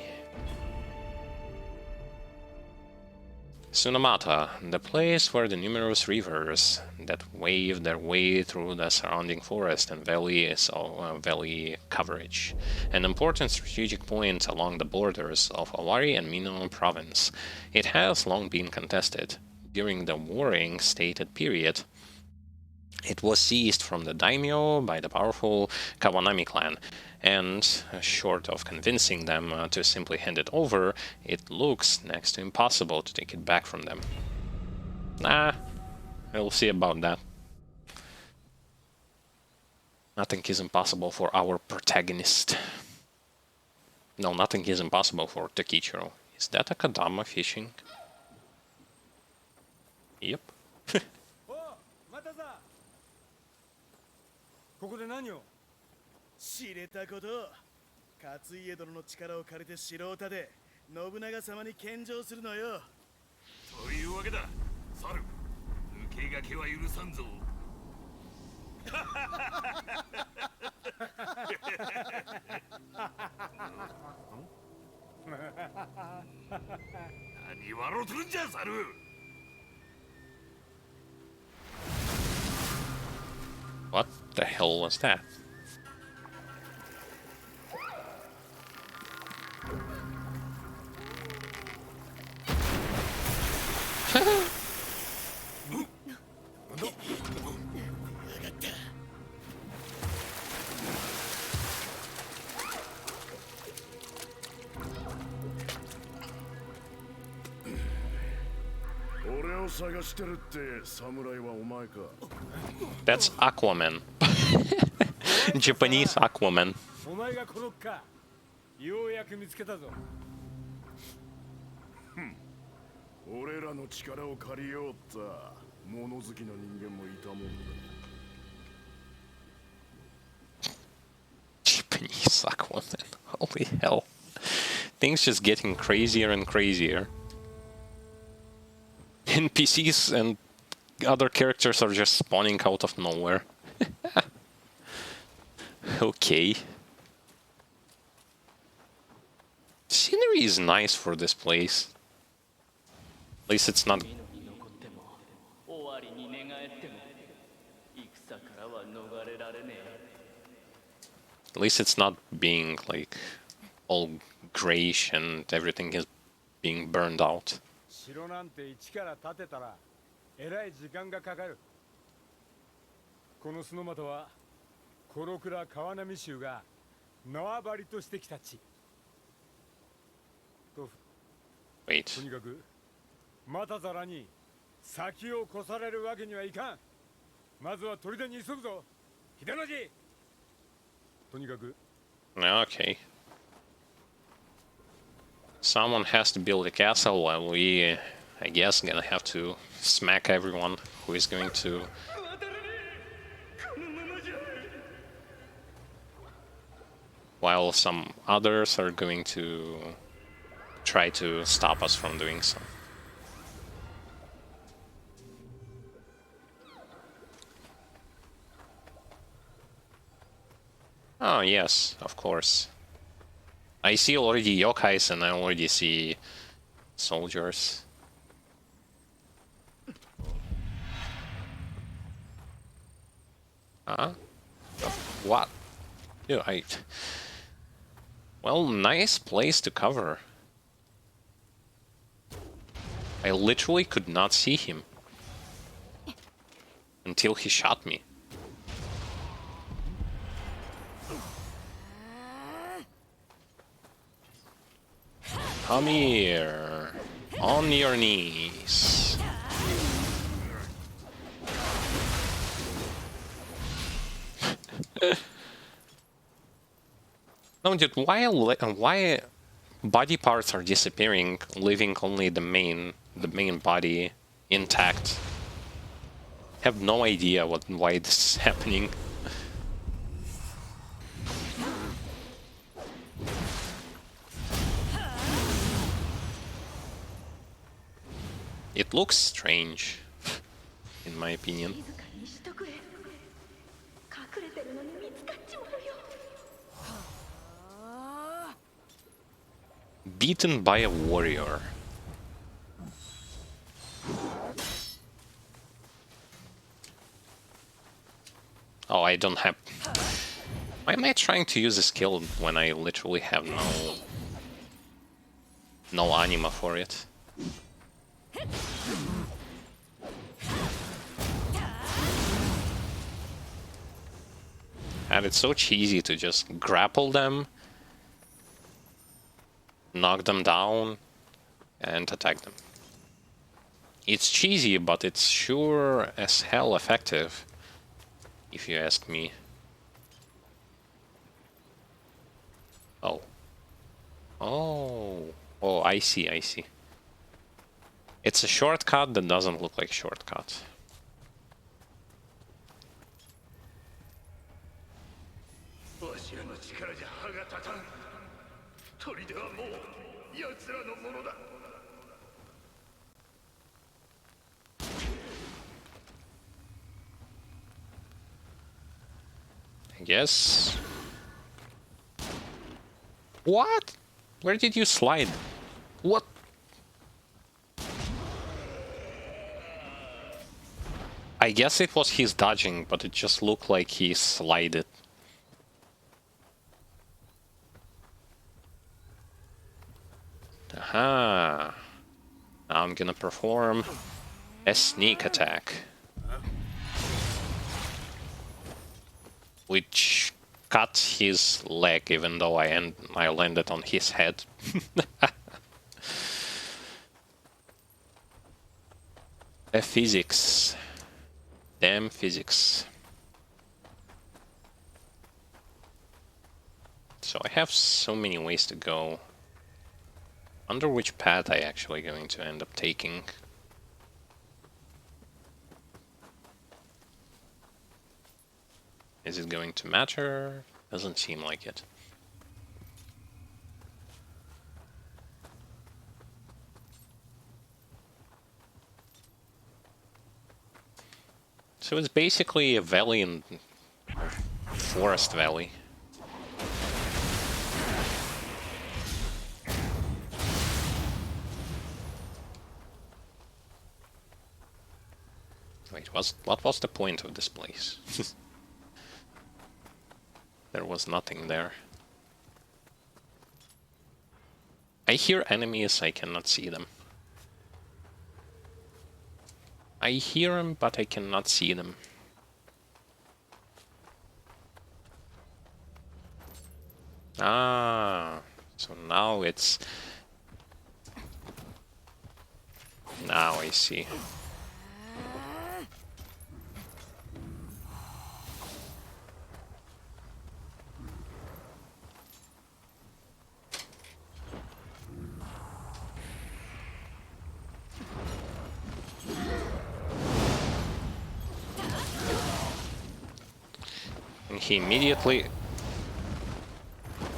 Tsunamata, the place where the numerous rivers that wave their way through the surrounding forest and valley valley coverage. An important strategic point along the borders of Owari and Mino province. It has long been contested. During the warring stated period, it was seized from the daimyo by the powerful Kawanami clan, and short of convincing them to simply hand it over, it looks next to impossible to take it back from them. Nah, we'll see about that. Nothing is impossible for our protagonist. No, nothing is impossible for Takichiro. Is that a Kadama fishing? Yep. ここで何を知れたこと。勝家殿の力を借りて城を建て、信長様に献上するのよ。というわけだ、猿。抜け駆けは許さんぞ。何笑うとるんじゃ、猿。What the hell was that? That's Aquaman. Japanese Aquaman. お前がこのか。ようやく見つけたぞ。俺らの力を借りようった物好きの人間もいたもんだ。Japanese Aquaman. Holy hell. Things just getting crazier and crazier. NPCs and other characters are just spawning out of nowhere. Okay. Scenery is nice for this place. At least it's not... At least it's not being, like, all grayish and everything is being burned out. 城なんて一から建てたらえらい時間がかかる。このスノマトはコロクラ川波衆が縄張りとしてきた地。と Wait. とにかくまたざらに先を越されるわけにはいかん。まずは砦に急ぐぞ。秀の字。とにかく。Okay. Someone has to build a castle while we, I guess, gonna have to smack everyone who is going to... While some others are going to try to stop us from doing so. Oh, yes, of course. I see already yokais and I already see soldiers. Huh? What? Dude, well, nice place to cover. I literally could not see him until he shot me. Come here. On your knees. No, dude, why body parts are disappearing, leaving only the main body intact? Have no idea why this is happening. It looks strange, in my opinion. Beaten by a warrior. Oh, I don't have... Why am I trying to use a skill when I literally have no anima for it? And it's so cheesy to just grapple them, knock them down, and attack them. It's cheesy, but it's sure as hell effective, if you ask me. Oh. Oh. Oh, I see, I see. It's a shortcut that doesn't look like a shortcut. I guess. What? Where did you slide? What? I guess it was his dodging, but it just looked like he slided. Aha. Now I'm gonna perform a sneak attack. Which cut his leg, even though I landed on his head. The physics. Damn physics. So I have so many ways to go. Wonder which path I actually going to end up taking. Is it going to matter? Doesn't seem like it. So it's basically a valley in forest valley. Wait, what was the point of this place? There was nothing there. I hear enemies, I cannot see them. I hear them, but I cannot see them. Ah, so now it's... Now I see. And he immediately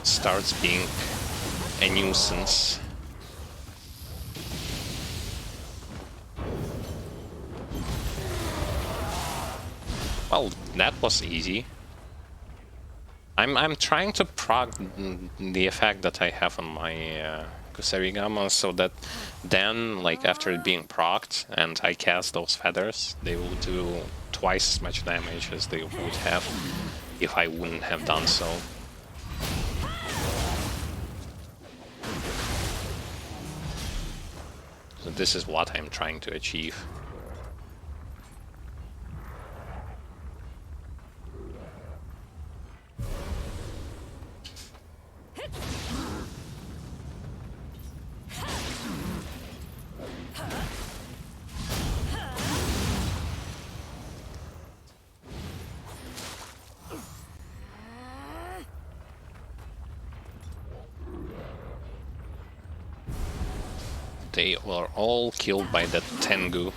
starts being a nuisance. Well, that was easy. I'm trying to proc the effect that I have on my Kusarigama so that then, like, after it being procced and I cast those feathers, they will do twice as much damage as they would have if I wouldn't have done so. So this is what I'm trying to achieve. They were all killed by that Tengu.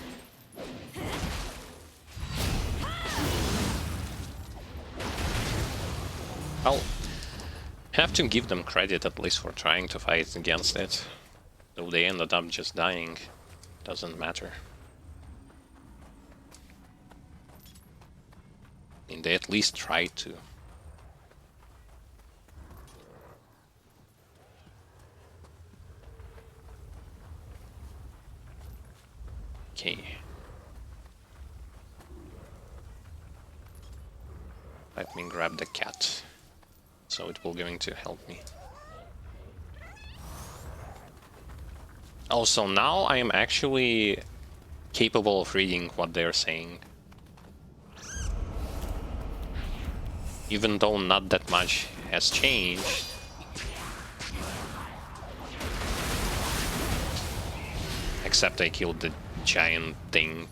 I'll have to give them credit at least for trying to fight against it. Though they ended up just dying, doesn't matter. I mean, they at least tried to. Okay. Let me grab the cat, so it will going to help me. Also, now I am actually capable of reading what they're saying. Even though not that much has changed. Except I killed the giant thing.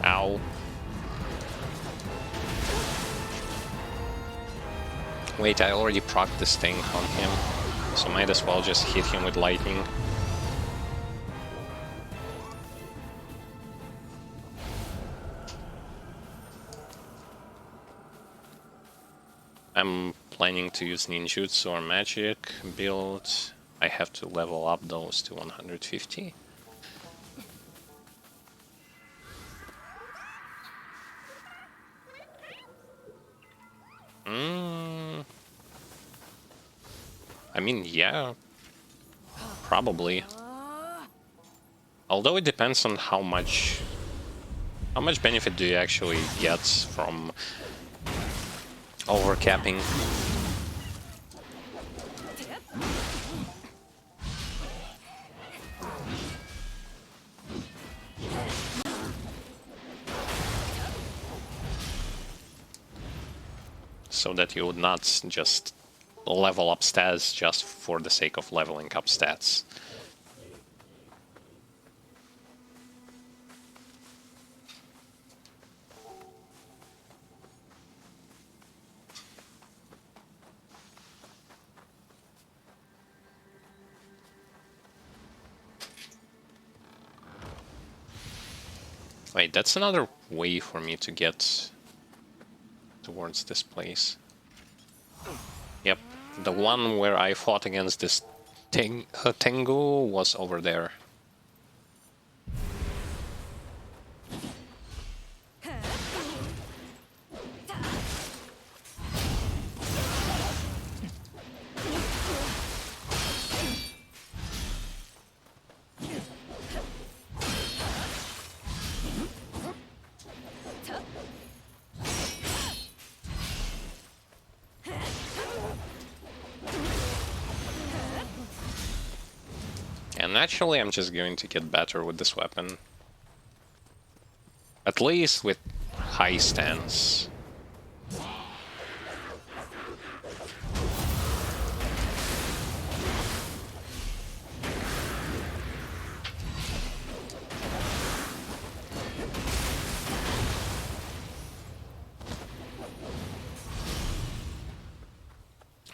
Ow. Wait, I already procced this thing on him, so might as well just hit him with lightning. I'm planning to use ninjutsu or magic build. I have to level up those to 150. I mean, yeah, probably. Although it depends on how much benefit do you actually get from overcapping. So that you would not just level up stats just for the sake of leveling up stats. Wait, that's another way for me to get towards this place. Yep, the one where I fought against this Tengu was over there. And naturally, I'm just going to get better with this weapon. At least with high stance.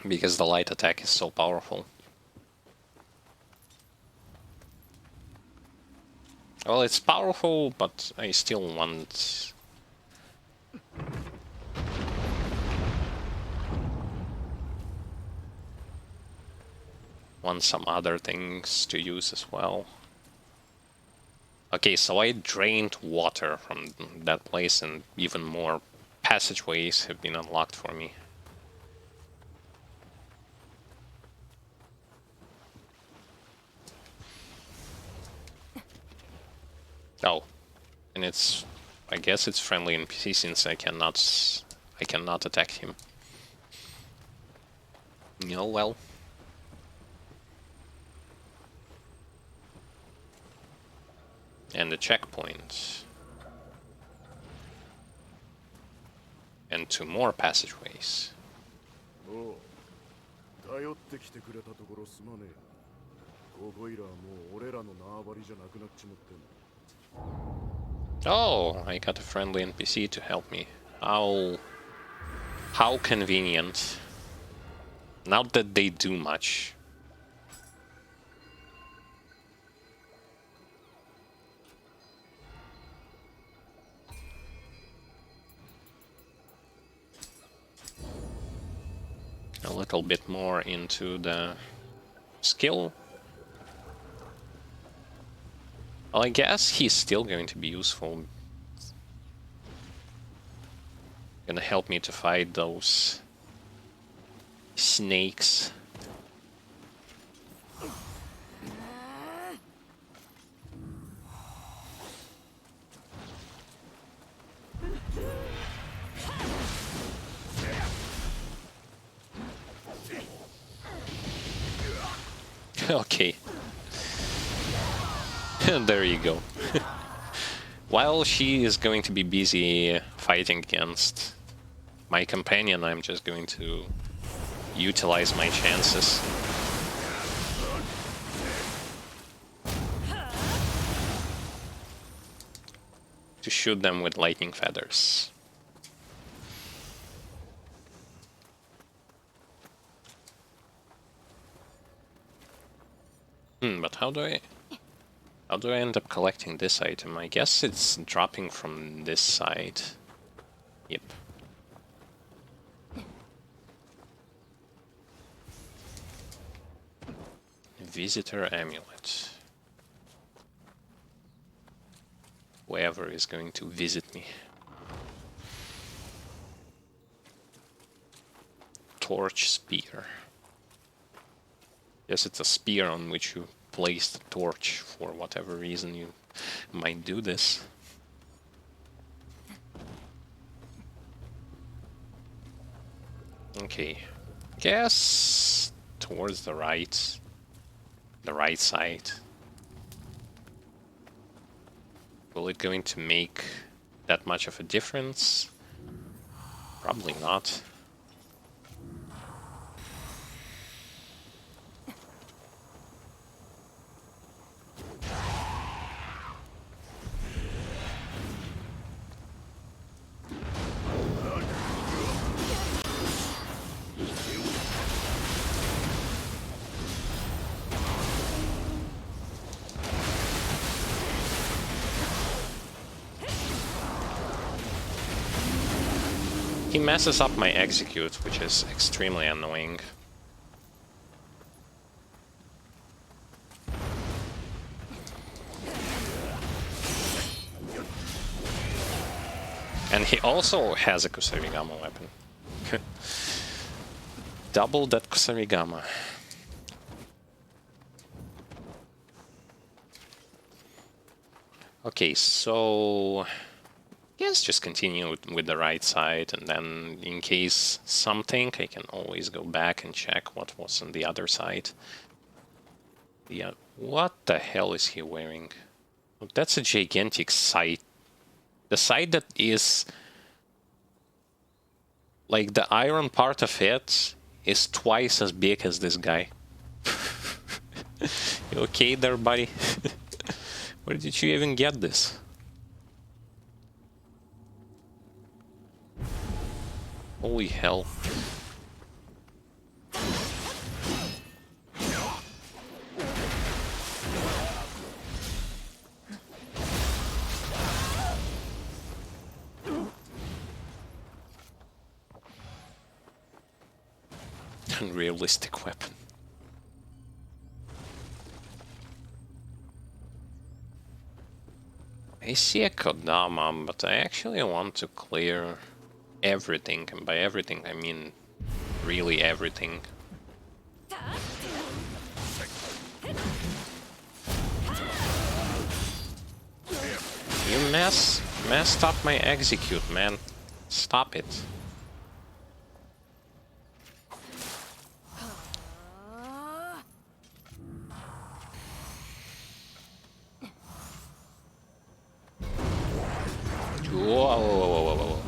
Because the light attack is so powerful. Well, it's powerful, but I still want some other things to use as well. Okay, so I drained water from that place, and even more passageways have been unlocked for me. Oh, and it's, I guess it's friendly NPC since I cannot attack him. Oh well. And the checkpoint. And 2 more passageways. おう、頼ってきてくれたところすまねえ。ここいらはもう俺らの縄張りじゃなくなっちまってんだ。Oh, I got a friendly NPC to help me. How convenient. Not that they do much. A little bit more into the skill. Well, I guess he's still going to be useful. Gonna help me to fight those snakes. Okay. There you go. While she is going to be busy fighting against my companion, I'm just going to utilize my chances. To shoot them with lightning feathers. But how do I end up collecting this item? I guess it's dropping from this side. Yep. Visitor amulet. Whoever is going to visit me. Torch spear. Yes, it's a spear on which you place the torch for whatever reason you might do this. Okay, guess towards the right side. Will it going to make that much of a difference? Probably not. he messes up my execute, which is extremely annoying. And he also has a Kusarigama weapon. Double that Kusarigama. Okay, so yes, just continue with the right side, and then in case something, I can always go back and check what was on the other side. Yeah, what the hell is he wearing? Oh, that's a gigantic sight. The side that is like the iron part of it is twice as big as this guy. You okay there, buddy? Where did you even get this? Holy hell. Unrealistic weapon. I see a Kodama, but I actually want to clear everything, and by everything I mean really everything. You messed up my execute, man. Stop it. Whoa, whoa, whoa, whoa, whoa.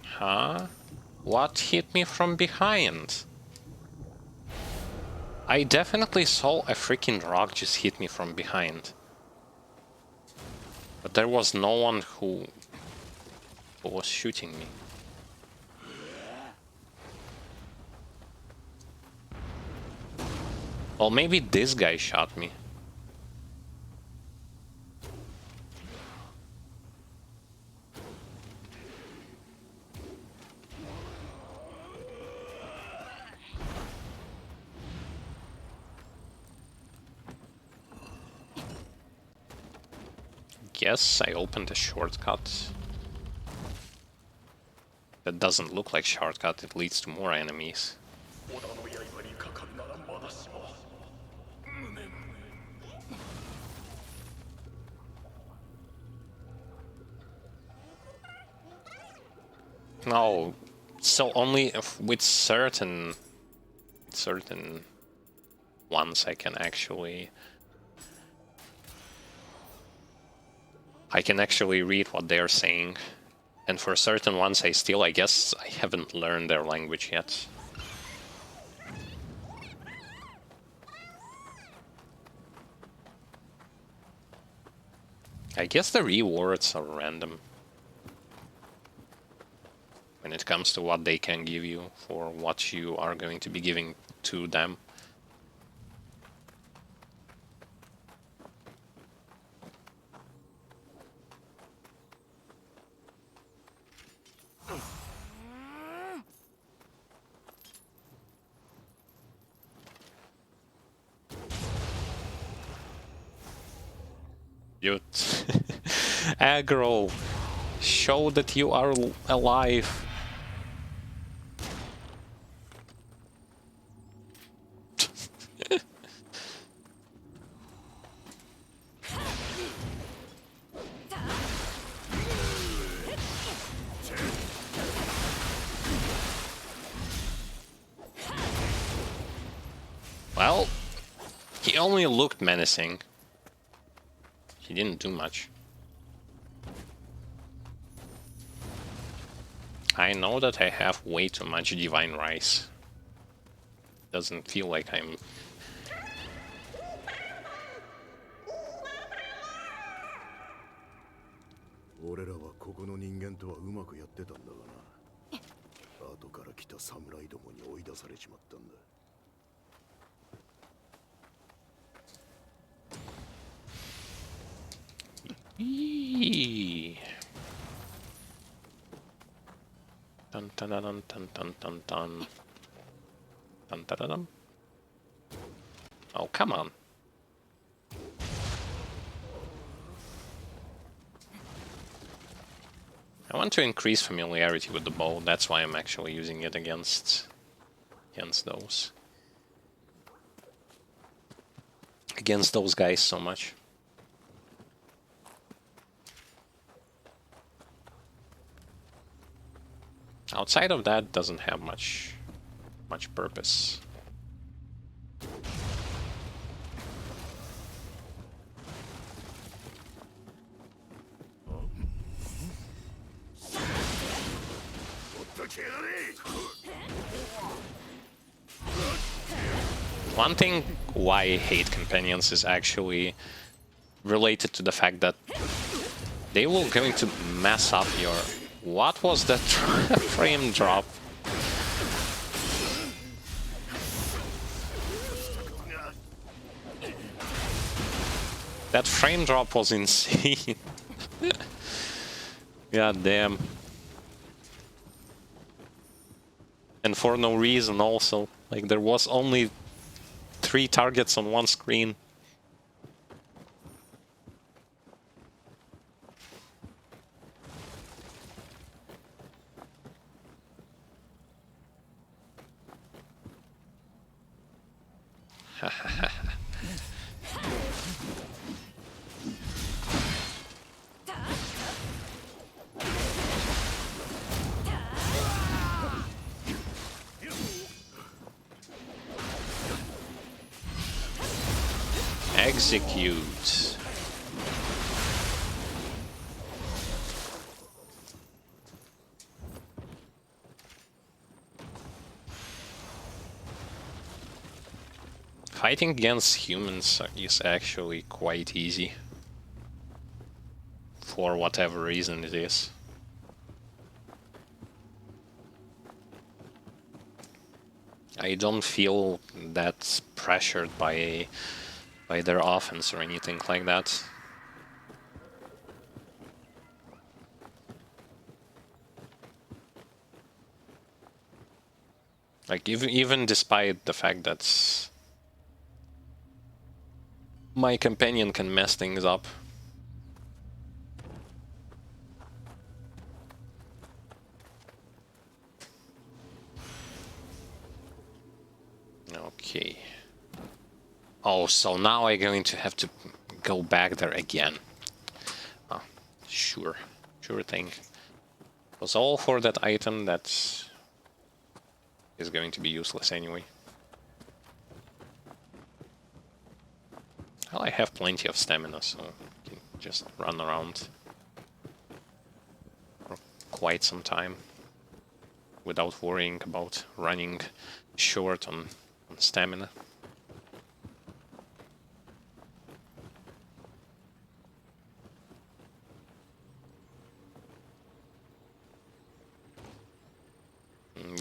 Huh? What hit me from behind? I definitely saw a freaking rock just hit me from behind. But there was no one who was shooting me. Well, maybe this guy shot me. Guess I opened a shortcut. That doesn't look like shortcut, it leads to more enemies. No, so only if with certain ones I can actually read what they're saying. And for certain ones I guess I haven't learned their language yet. I guess the rewards are random when it comes to what they can give you for what you are going to be giving to them. Dude. Aggro. Show that you are alive. Well, he only looked menacing. He didn't do much. I know that I have way too much divine rice. Doesn't feel like I'm... 俺らはここの人間とはうまくやってたんだがな。後から来た侍どもに追い出されちまったんだ。Dun dun dun dun dun dun dun dun. Dun dun dun dun. Oh, come on. I want to increase familiarity with the bow, that's why I'm actually using it against those. Against those guys so much. Outside of that, doesn't have much purpose. One thing why I hate companions is actually related to the fact that they will going to mess up your... What was that frame drop? That frame drop was insane. God damn. And for no reason also. Like, there was only 3 targets on one screen. Execute. Fighting against humans is actually quite easy. For whatever reason it is. I don't feel that pressured by their offense or anything like that. Like, even despite the fact that my companion can mess things up. Okay. Oh, so now I'm going to have to go back there again. Oh, sure. Sure thing. It was all for that item that is going to be useless anyway. Well, I have plenty of stamina, so I can just run around for quite some time without worrying about running short on stamina.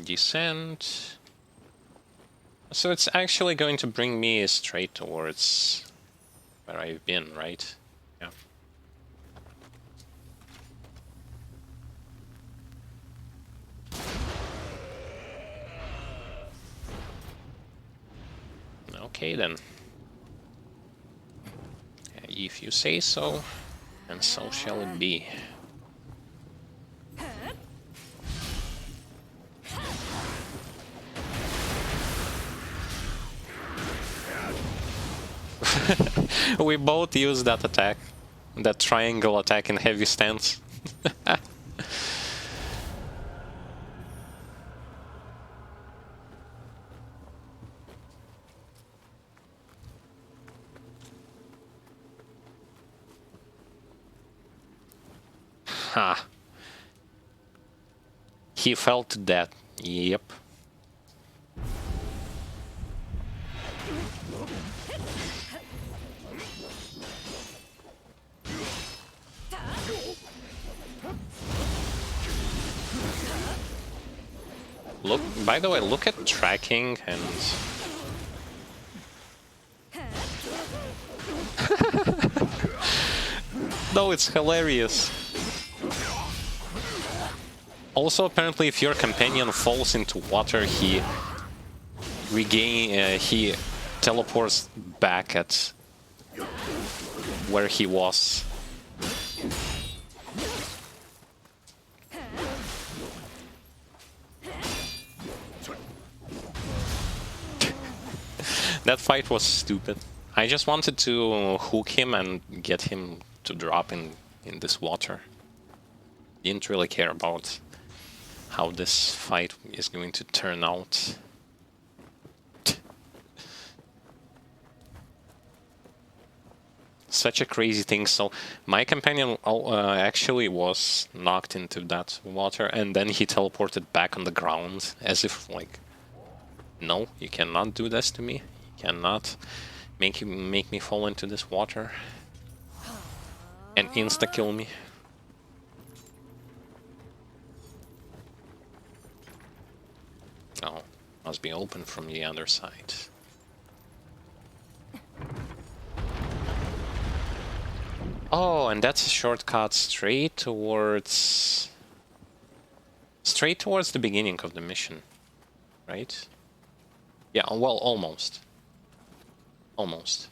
Descent. So it's actually going to bring me straight towards where I've been, right? Yeah. Okay then. If you say so, and so shall it be. We both use that attack. That triangle attack in heavy stance. Ha. He felt that. Yep. Look, by the way, look at tracking and... No, it's hilarious. Also, apparently, if your companion falls into water, he teleports back at where he was. That fight was stupid. I just wanted to hook him and get him to drop in this water. Didn't really care about how this fight is going to turn out. Such a crazy thing. So my companion actually was knocked into that water, and then he teleported back on the ground as if like, no, you cannot do this to me. You cannot make me fall into this water and insta kill me. Oh, must be open from the other side. Oh, and that's a shortcut straight towards the beginning of the mission, right? Yeah, well, almost. Almost.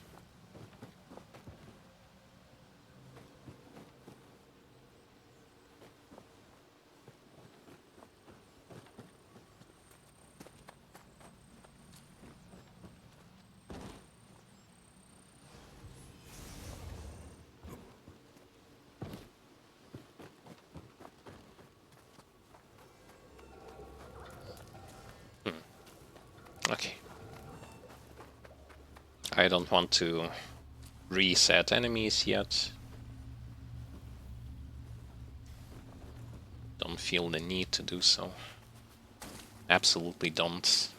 Okay. I don't want to reset enemies yet. Don't feel the need to do so. Absolutely don't.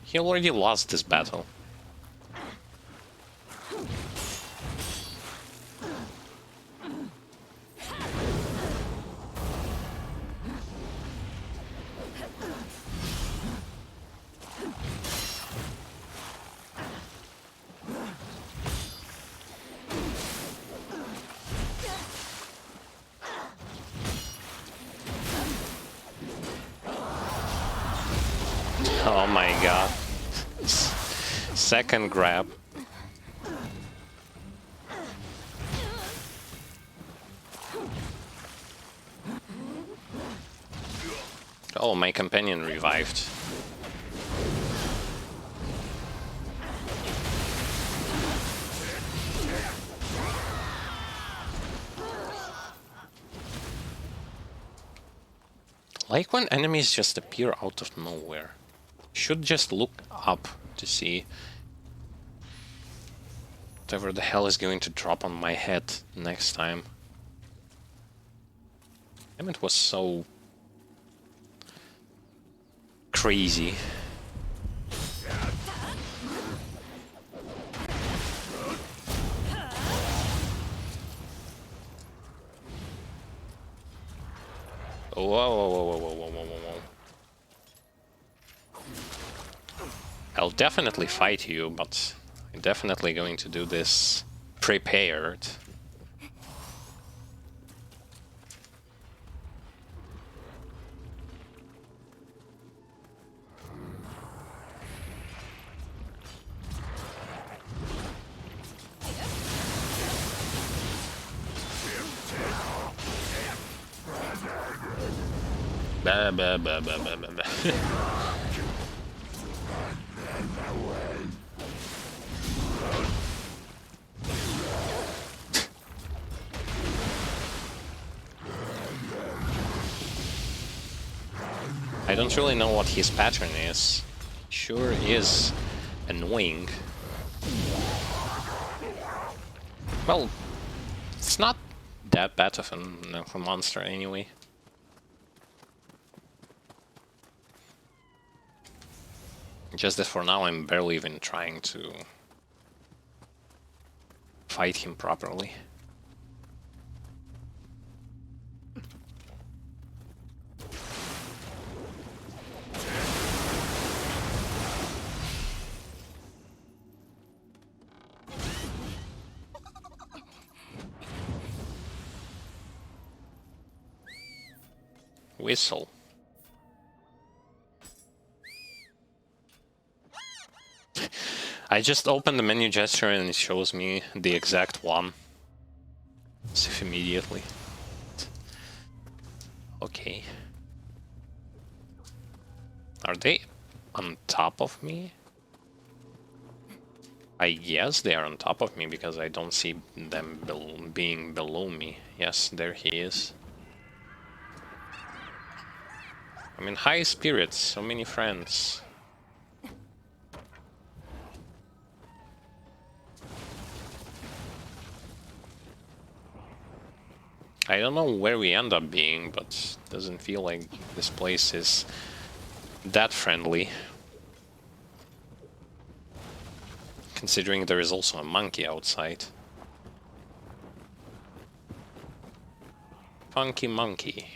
He already lost this battle. Oh my god. Second grab. Oh, my companion revived. Like when enemies just appear out of nowhere. Should just look up to see whatever the hell is going to drop on my head next time. And it was so crazy. Whoa, whoa, whoa, whoa, whoa, whoa, whoa, whoa. I'll definitely fight you, but I'm definitely going to do this prepared. Bah, bah, bah, bah, bah, bah, bah. I don't really know what his pattern is. Sure is annoying. Well, it's not that bad of a monster anyway. Just that for now I'm barely even trying to fight him properly. Whistle. I just opened the menu gesture and it shows me the exact one. Save immediately. Okay. Are they on top of me? I guess they are on top of me because I don't see them being below me. Yes, there he is. I'm in high spirits, so many friends. I don't know where we end up being, but it doesn't feel like this place is that friendly. Considering there is also a monkey outside. Funky monkey.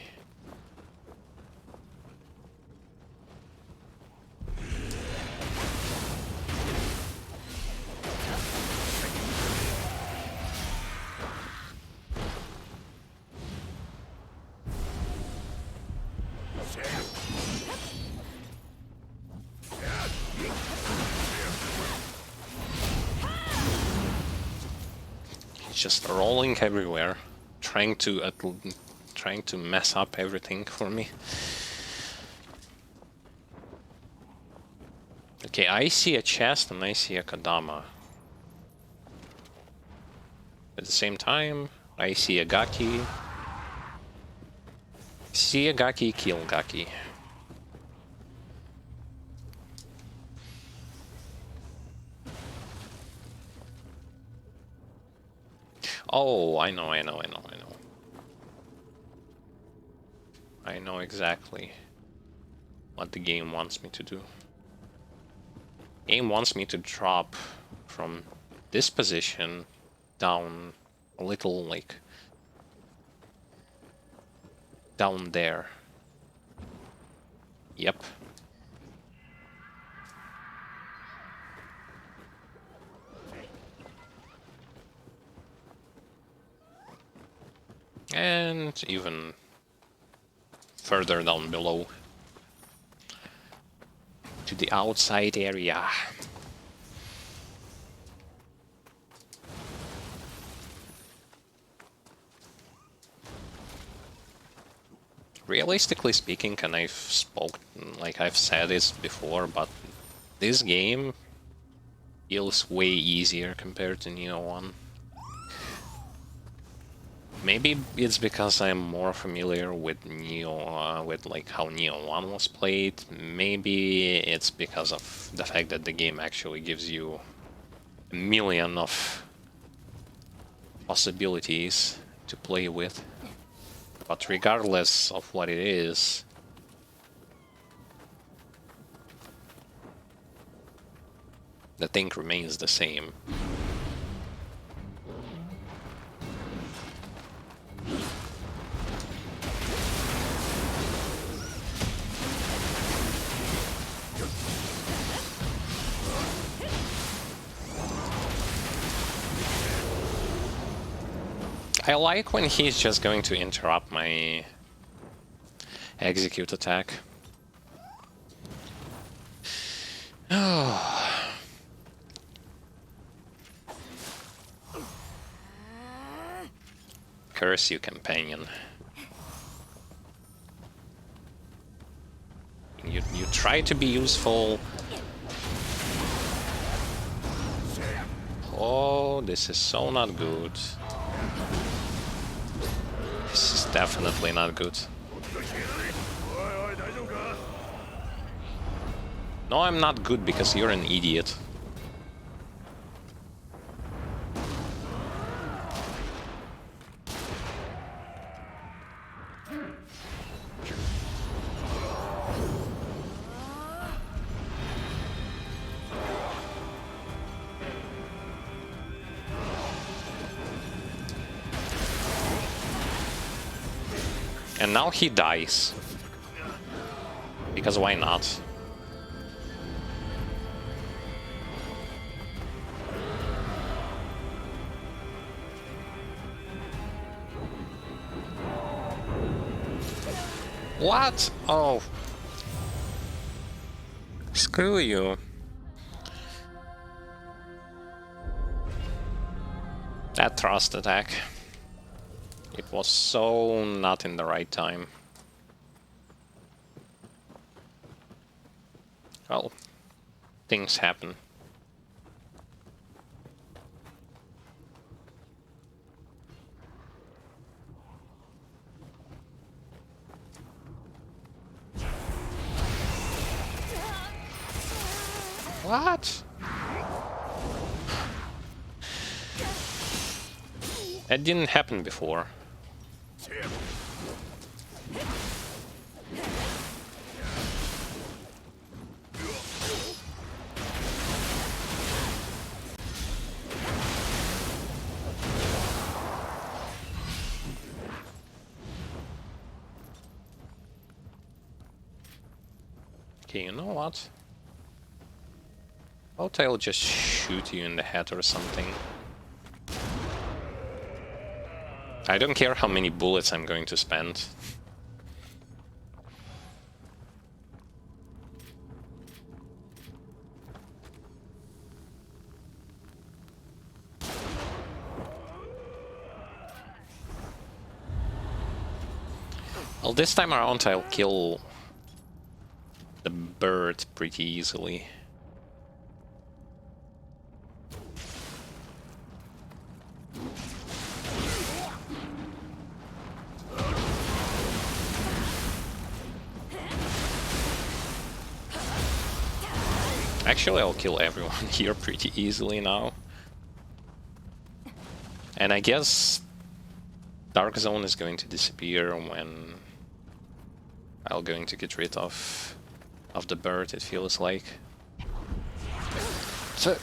Just rolling everywhere, trying to mess up everything for me. Okay, I see a chest and I see a Kadama. At the same time, I see a Gaki. See a Gaki, kill Gaki. Oh, I know. I know exactly what the game wants me to do. Game wants me to drop from this position down a little, like, down there. Yep. And even further down below to the outside area. Realistically speaking, and I've said this before, but this game feels way easier compared to Nioh 1. Maybe it's because I'm more familiar with Nioh, with like how Nioh 1 was played. Maybe it's because of the fact that the game actually gives you a million of possibilities to play with. But regardless of what it is, the thing remains the same. I like when he's just going to interrupt my execute attack. Curse you, companion. You try to be useful. Oh, this is so not good. This is definitely not good. No, I'm not good because you're an idiot. And now he dies. Because why not? What? Oh. Screw you. That thrust attack. It was so not in the right time. Well, things happen. What? That didn't happen before. Okay, you know what? I'll just shoot you in the head or something. I don't care how many bullets I'm going to spend. Well, this time around I'll kill the bird pretty easily. Actually, I'll kill everyone here pretty easily now. And I guess Dark Zone is going to disappear when I'm going to get rid of the bird, it feels like. So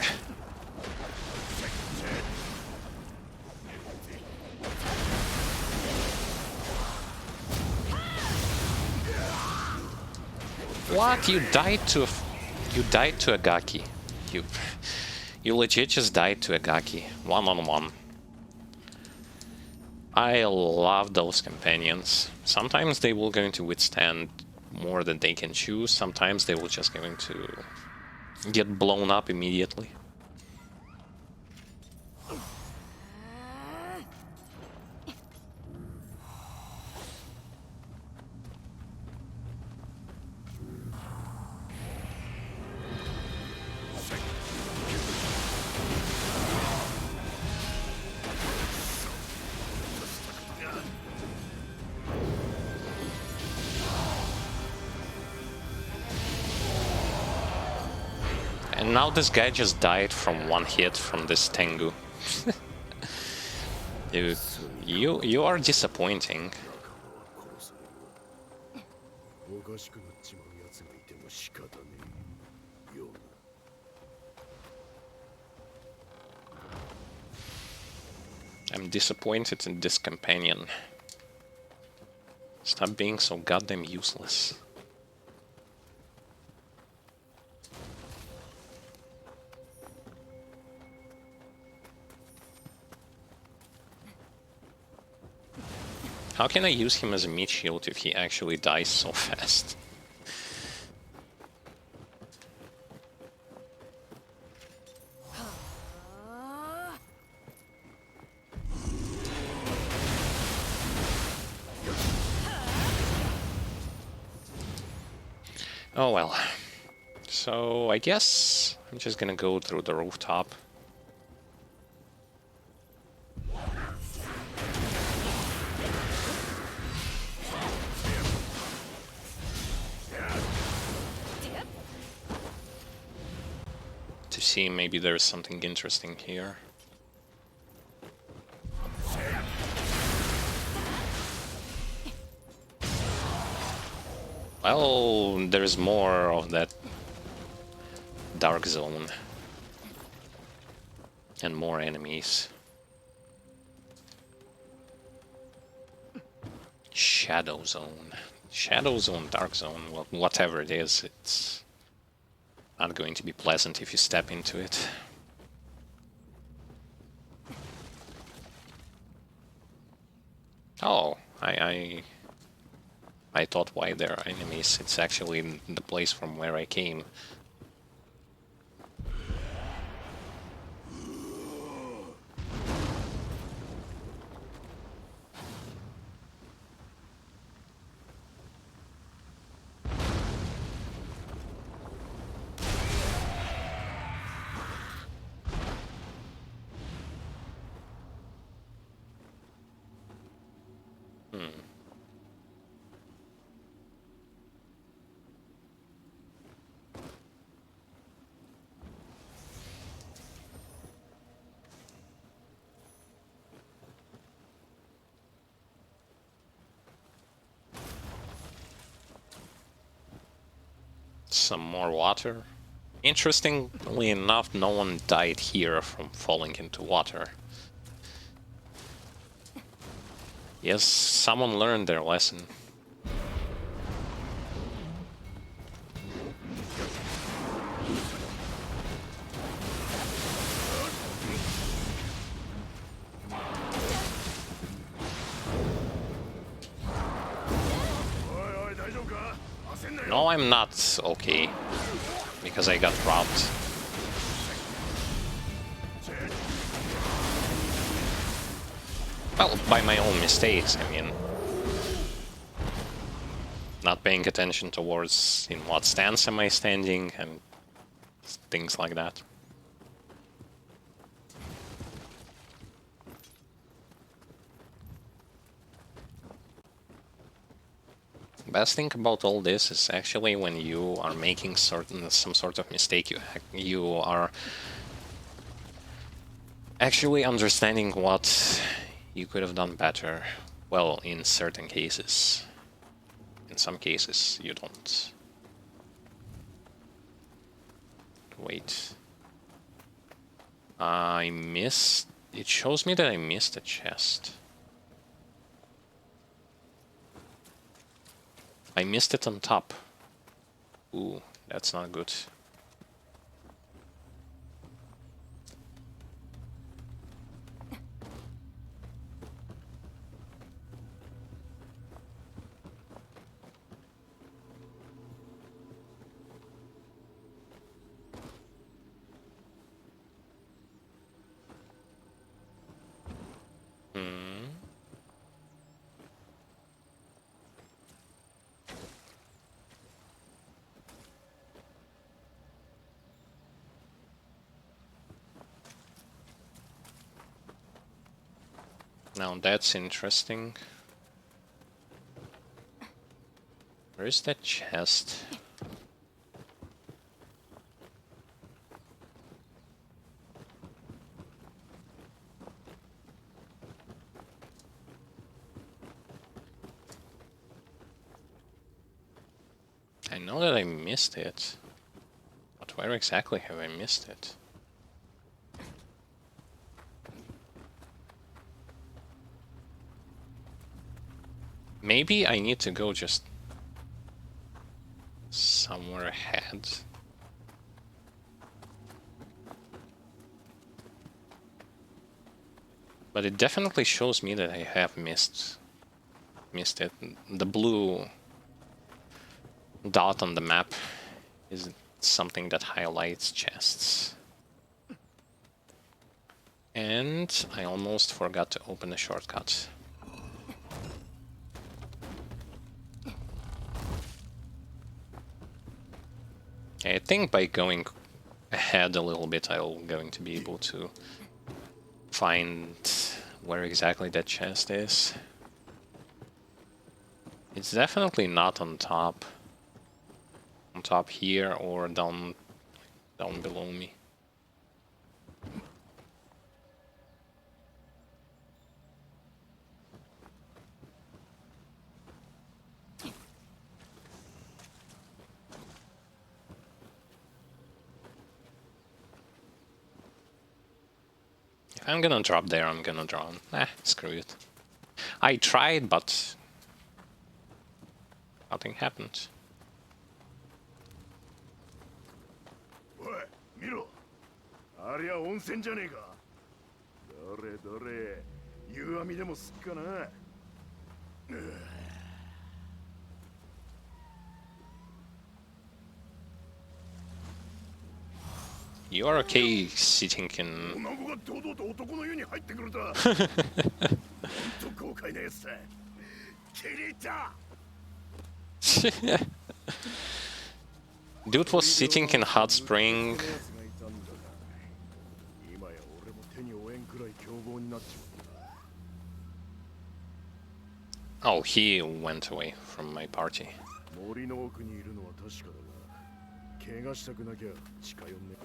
what? You died to a Gaki. You legit just died to a Gaki. One-on-one. I love those companions. Sometimes they will going to withstand more than they can choose. Sometimes they will just going to get blown up immediately. And now this guy just died from one hit from this Tengu. Dude, you are disappointing. I'm disappointed in this companion. Stop being so goddamn useless. How can I use him as a meat shield if he actually dies so fast? Oh well. So I guess I'm just gonna go through the rooftop. To see maybe there's something interesting here. Well, there's more of that Dark Zone. And more enemies. Shit. Shadow Zone. Shadow Zone, Dark Zone, well, whatever it is, it's not going to be pleasant if you step into it. Oh, I thought why there are enemies. It's actually the place from where I came. Some more water. Interestingly enough, no one died here from falling into water. Yes, someone learned their lesson. No, I'm not okay, because I got robbed. Well, by my own mistakes, I mean. Not paying attention towards in what stance am I standing, and things like that. Best thing about all this is actually when you are making some sort of mistake, you are actually understanding what you could have done better. Well, in certain cases. In some cases, you don't. Wait. I missed... It shows me that I missed a chest. I missed it on top. Ooh, that's not good. Now that's interesting. Where is that chest? I know that I missed it, but where exactly have I missed it? Maybe I need to go just somewhere ahead. But it definitely shows me that I have missed it. The blue dot on the map is something that highlights chests. And I almost forgot to open the shortcut. I think by going ahead a little bit, I'm going to be able to find where exactly that chest is. It's definitely not on top. On top here or down below me. If I'm gonna drop there, I'm gonna drop. Screw it. I tried, but Nothing happened. おい見ろ、ありゃ温泉じゃねえか。どれどれ、湯あみでもすっかな。You are okay sitting in. 女子が堂々と男の湯に入ってくるとは。と豪快なやつだ。気に入った。 Dude was sitting in a hot spring. 今や俺も手に負えんくらい凶暴になっちまった。 Oh, he went away from my party. 森の奥にいるのは確かだが、怪我したくなきゃ近寄んね。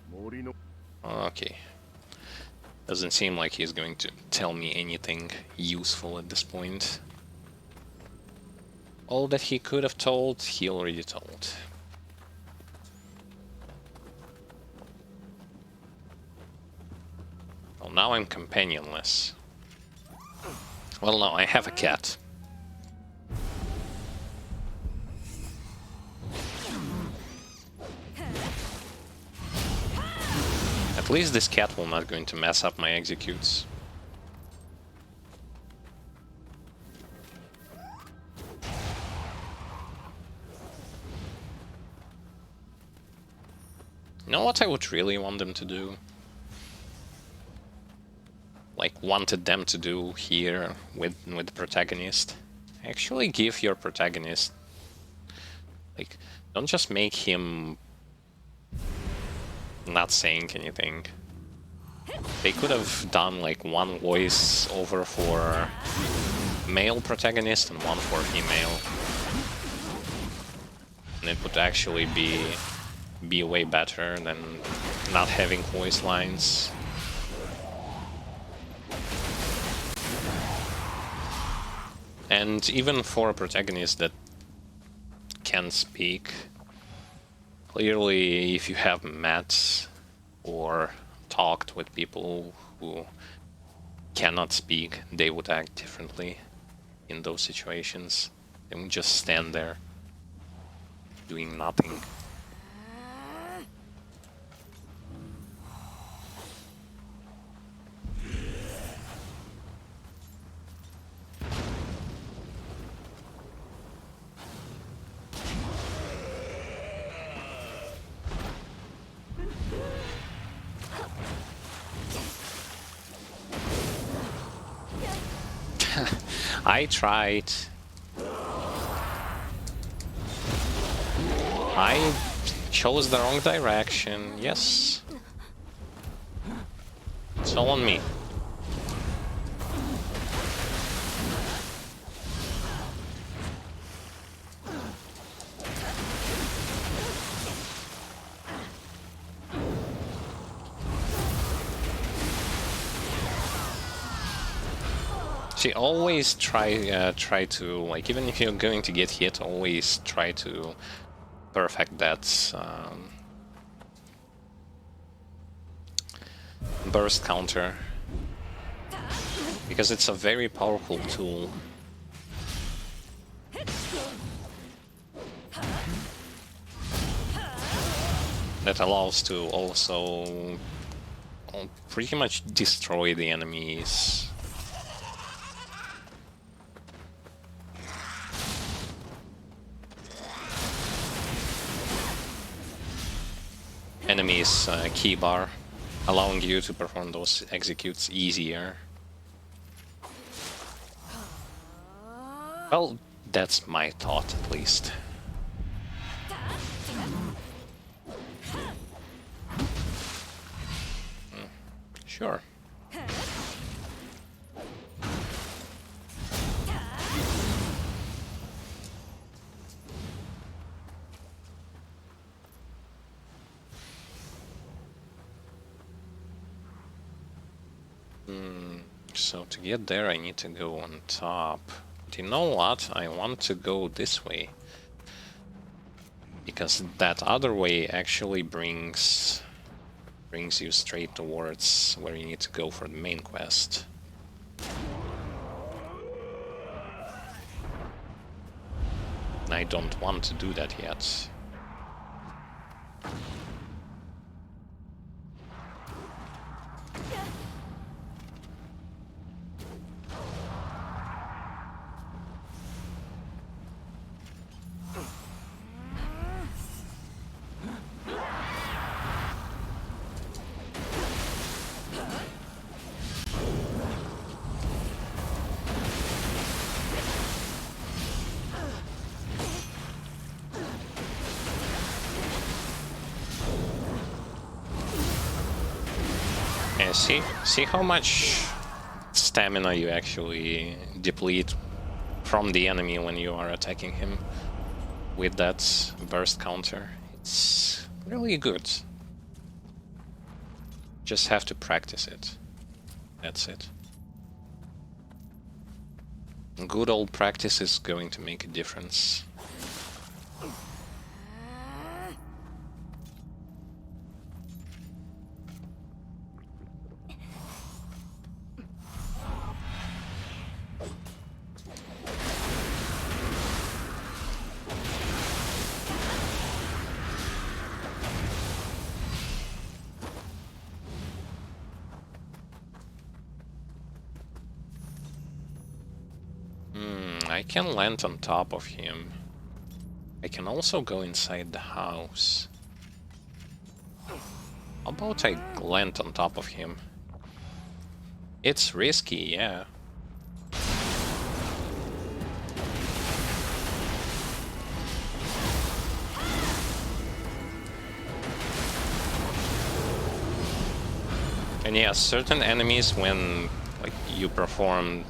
森の Okay. Doesn't seem like he's going to tell me anything useful at this point. All that he could have told, he already told. Well, now I'm companionless. Well, no, I have a cat. At least this cat will not going to mess up my executes. You know what I would really want them to do? Like, wanted them to do here with the protagonist? Actually give your protagonist... Like, don't just make him... not saying anything. They could have done like one voice over for male protagonist and one for female. And it would actually be way better than not having voice lines. And even for a protagonist that can speak, clearly if you have met or talked with people who cannot speak, they would act differently in those situations. They would just stand there doing nothing. I tried. I chose the wrong direction, yes. It's all on me. See, always try to, like, even if you're going to get hit, always try to perfect that burst counter, because it's a very powerful tool. That allows to also pretty much destroy the enemies. Enemies key bar, allowing you to perform those executes easier. Well, that's my thought at least. Sure. So to get there I need to go on top. But you know what? I want to go this way. Because that other way actually brings you straight towards where you need to go for the main quest. I don't want to do that yet. And see how much stamina you actually deplete from the enemy when you are attacking him with that burst counter. It's really good. Just have to practice it. That's it. Good old practice is going to make a difference. I can land on top of him. I can also go inside the house. How about I land on top of him? It's risky, yeah. And yeah, certain enemies, when like you perform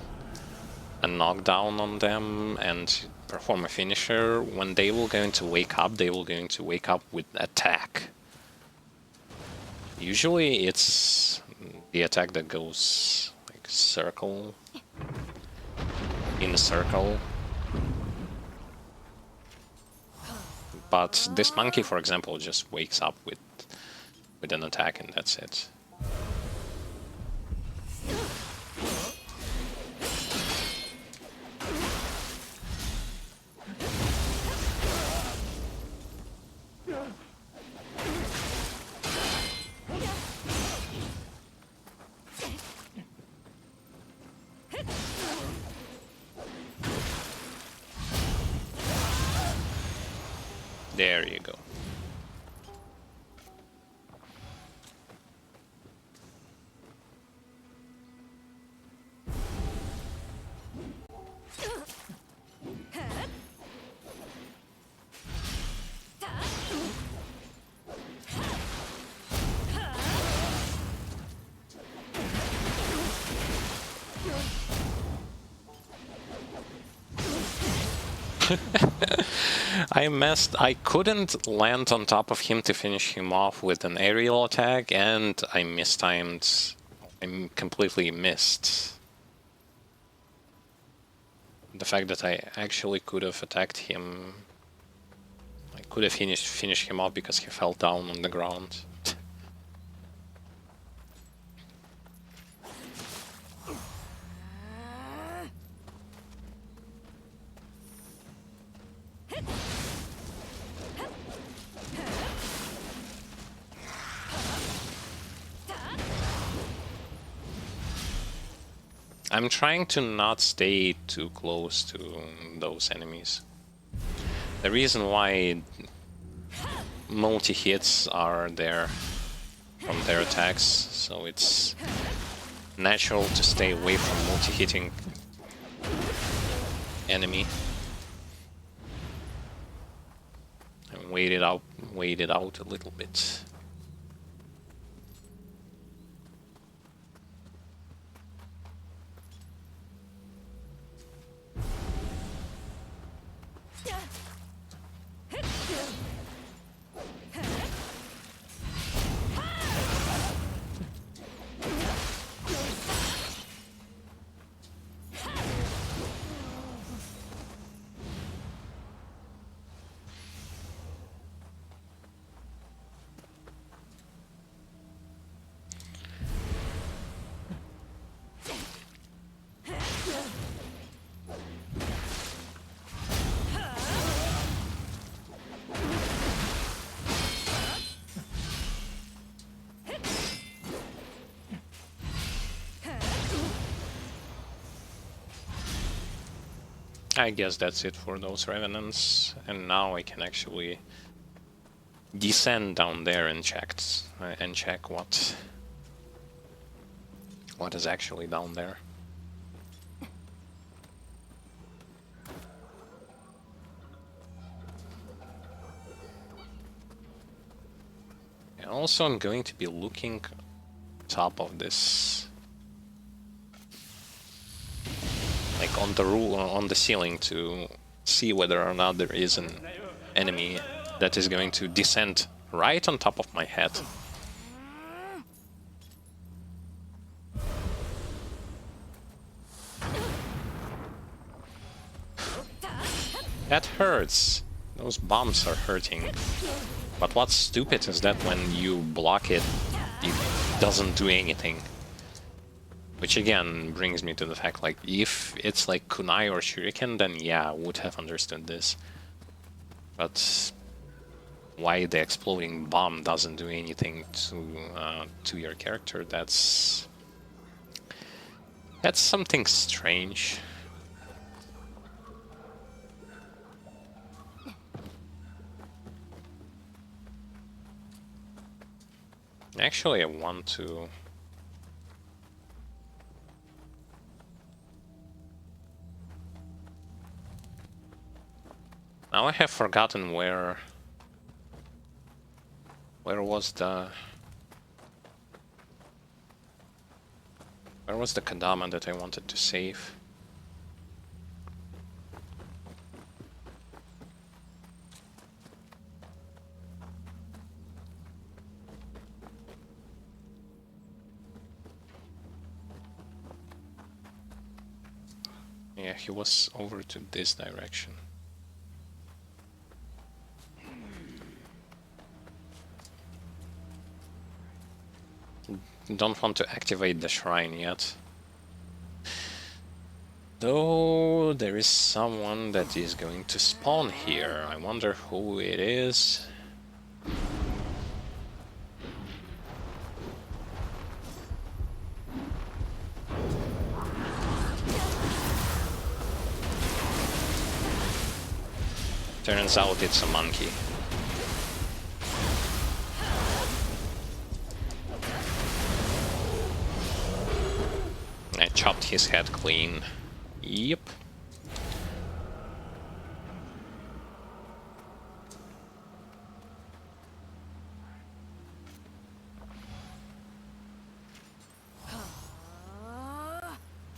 a knockdown on them and perform a finisher, when they will going to wake up, they will going to wake up with attack. Usually it's the attack that goes like circle, in a circle. But this monkey, for example, just wakes up with an attack and that's it. There you go. I couldn't land on top of him to finish him off with an aerial attack, and I mistimed. I completely missed. The fact that I actually could have attacked him, I could have finished him off because he fell down on the ground. I'm trying to not stay too close to those enemies. The reason why multi-hits are there from their attacks, so it's natural to stay away from multi-hitting enemy. And wait it out a little bit. I guess that's it for those revenants, and now I can actually descend down there and check what is actually down there. And also, I'm going to be looking top of this, like on the ceiling, to see whether or not there is an enemy that is going to descend right on top of my head. That hurts. Those bombs are hurting. But what's stupid is that when you block it, it doesn't do anything. Which again brings me to the fact, like, if it's like kunai or shuriken, then yeah, I would have understood this. But why the exploding bomb doesn't do anything to your character, that's something strange. Actually, I want to... Now I have forgotten where was the... Where was the Kadama that I wanted to save? Yeah, he was over to this direction. Don't want to activate the shrine yet. Though there is someone that is going to spawn here. I wonder who it is. Turns out it's a monkey. I chopped his head clean. Yep.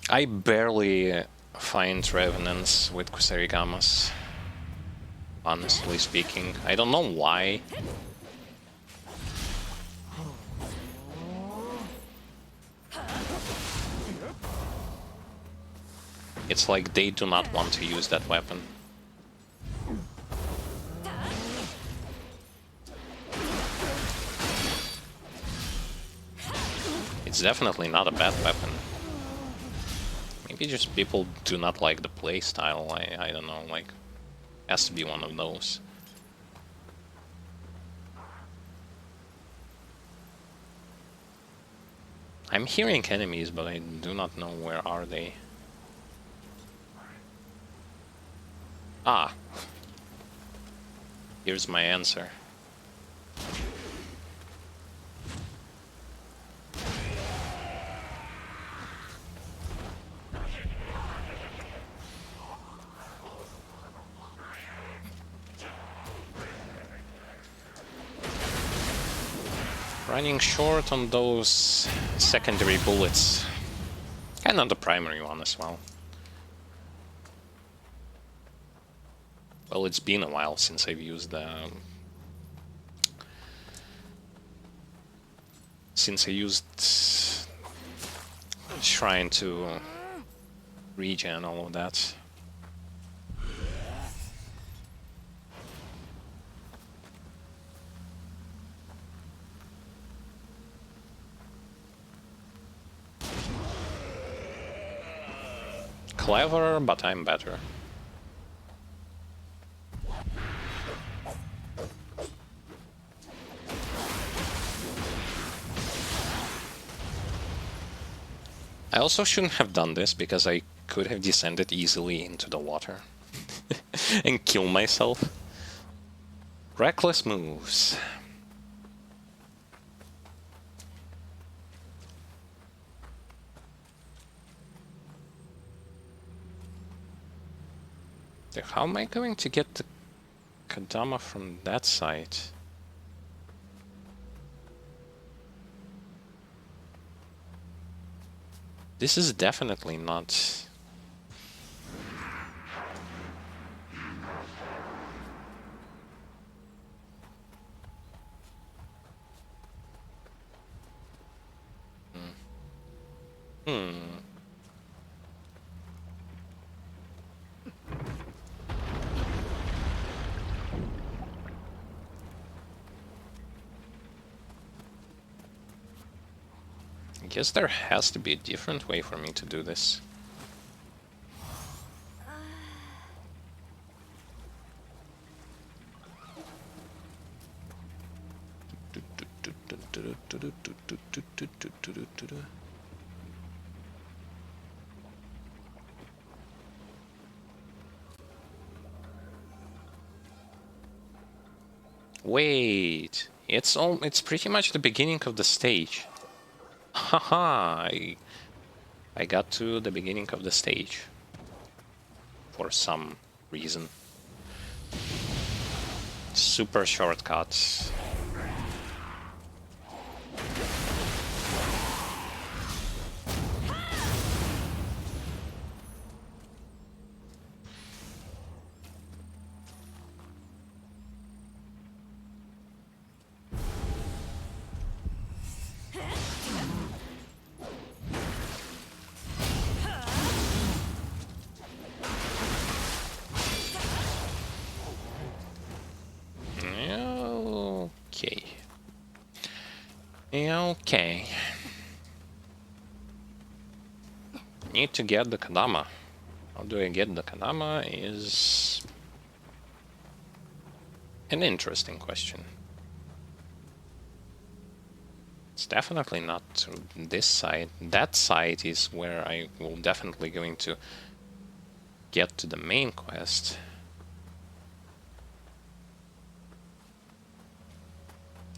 I barely find revenants with Kusarigamas, honestly speaking. I don't know why. It's like they do not want to use that weapon. It's definitely not a bad weapon. Maybe just people do not like the playstyle. I don't know, like, has to be one of those. I'm hearing enemies, but I do not know where are they. Ah. Here's my answer. Running short on those secondary bullets. And on the primary one as well. Well, it's been a while since I've used the... Since I used Shrine to regen all of that. Clever, but I'm better. I also shouldn't have done this because I could have descended easily into the water and kill myself. Reckless moves. So how am I going to get the Kadama from that side? This is definitely not... I guess there has to be a different way for me to do this. Wait, it's pretty much the beginning of the stage. Haha, I got to the beginning of the stage for some reason. Super shortcuts. Okay. Okay. Need to get the Kadama. How do I get the Kadama is an interesting question. It's definitely not through this side. That side is where I will definitely going to get to the main quest.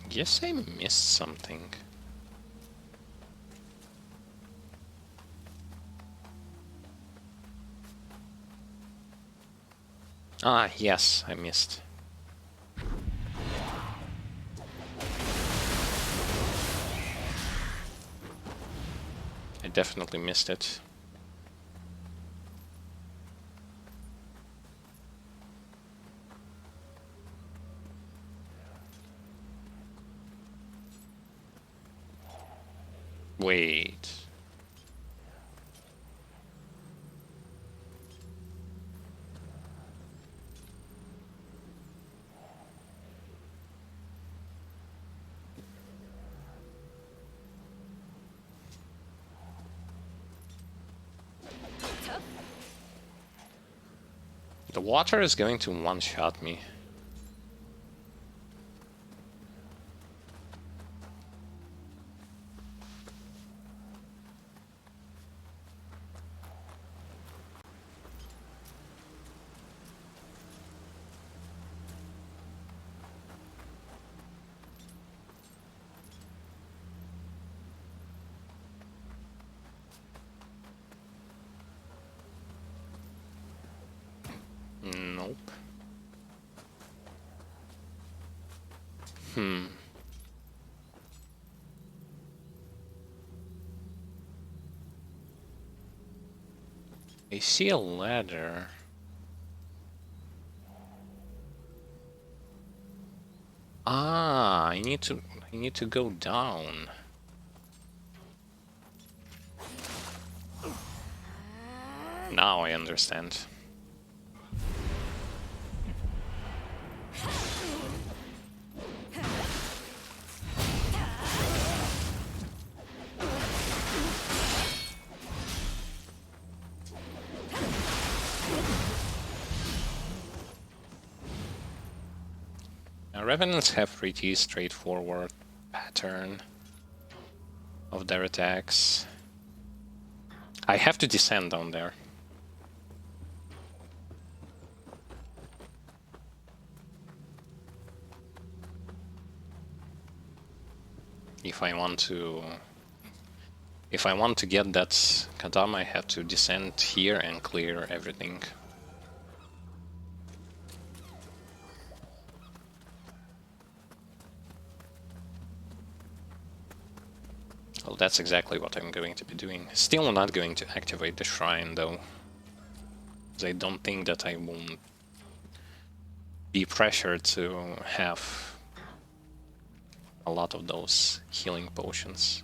Guess I missed something. Ah, yes, I missed. I definitely missed it. Wait. The water is going to one-shot me. Nope. I see a ladder. Ah, I need to go down. Now I understand. Now, Revenants have pretty straightforward pattern of their attacks. I have to descend down there. if I want to... If I want to get that Kadama, I have to descend here and clear everything. Well, that's exactly what I'm going to be doing. Still not going to activate the shrine, though. I don't think that I won't be pressured to have a lot of those healing potions.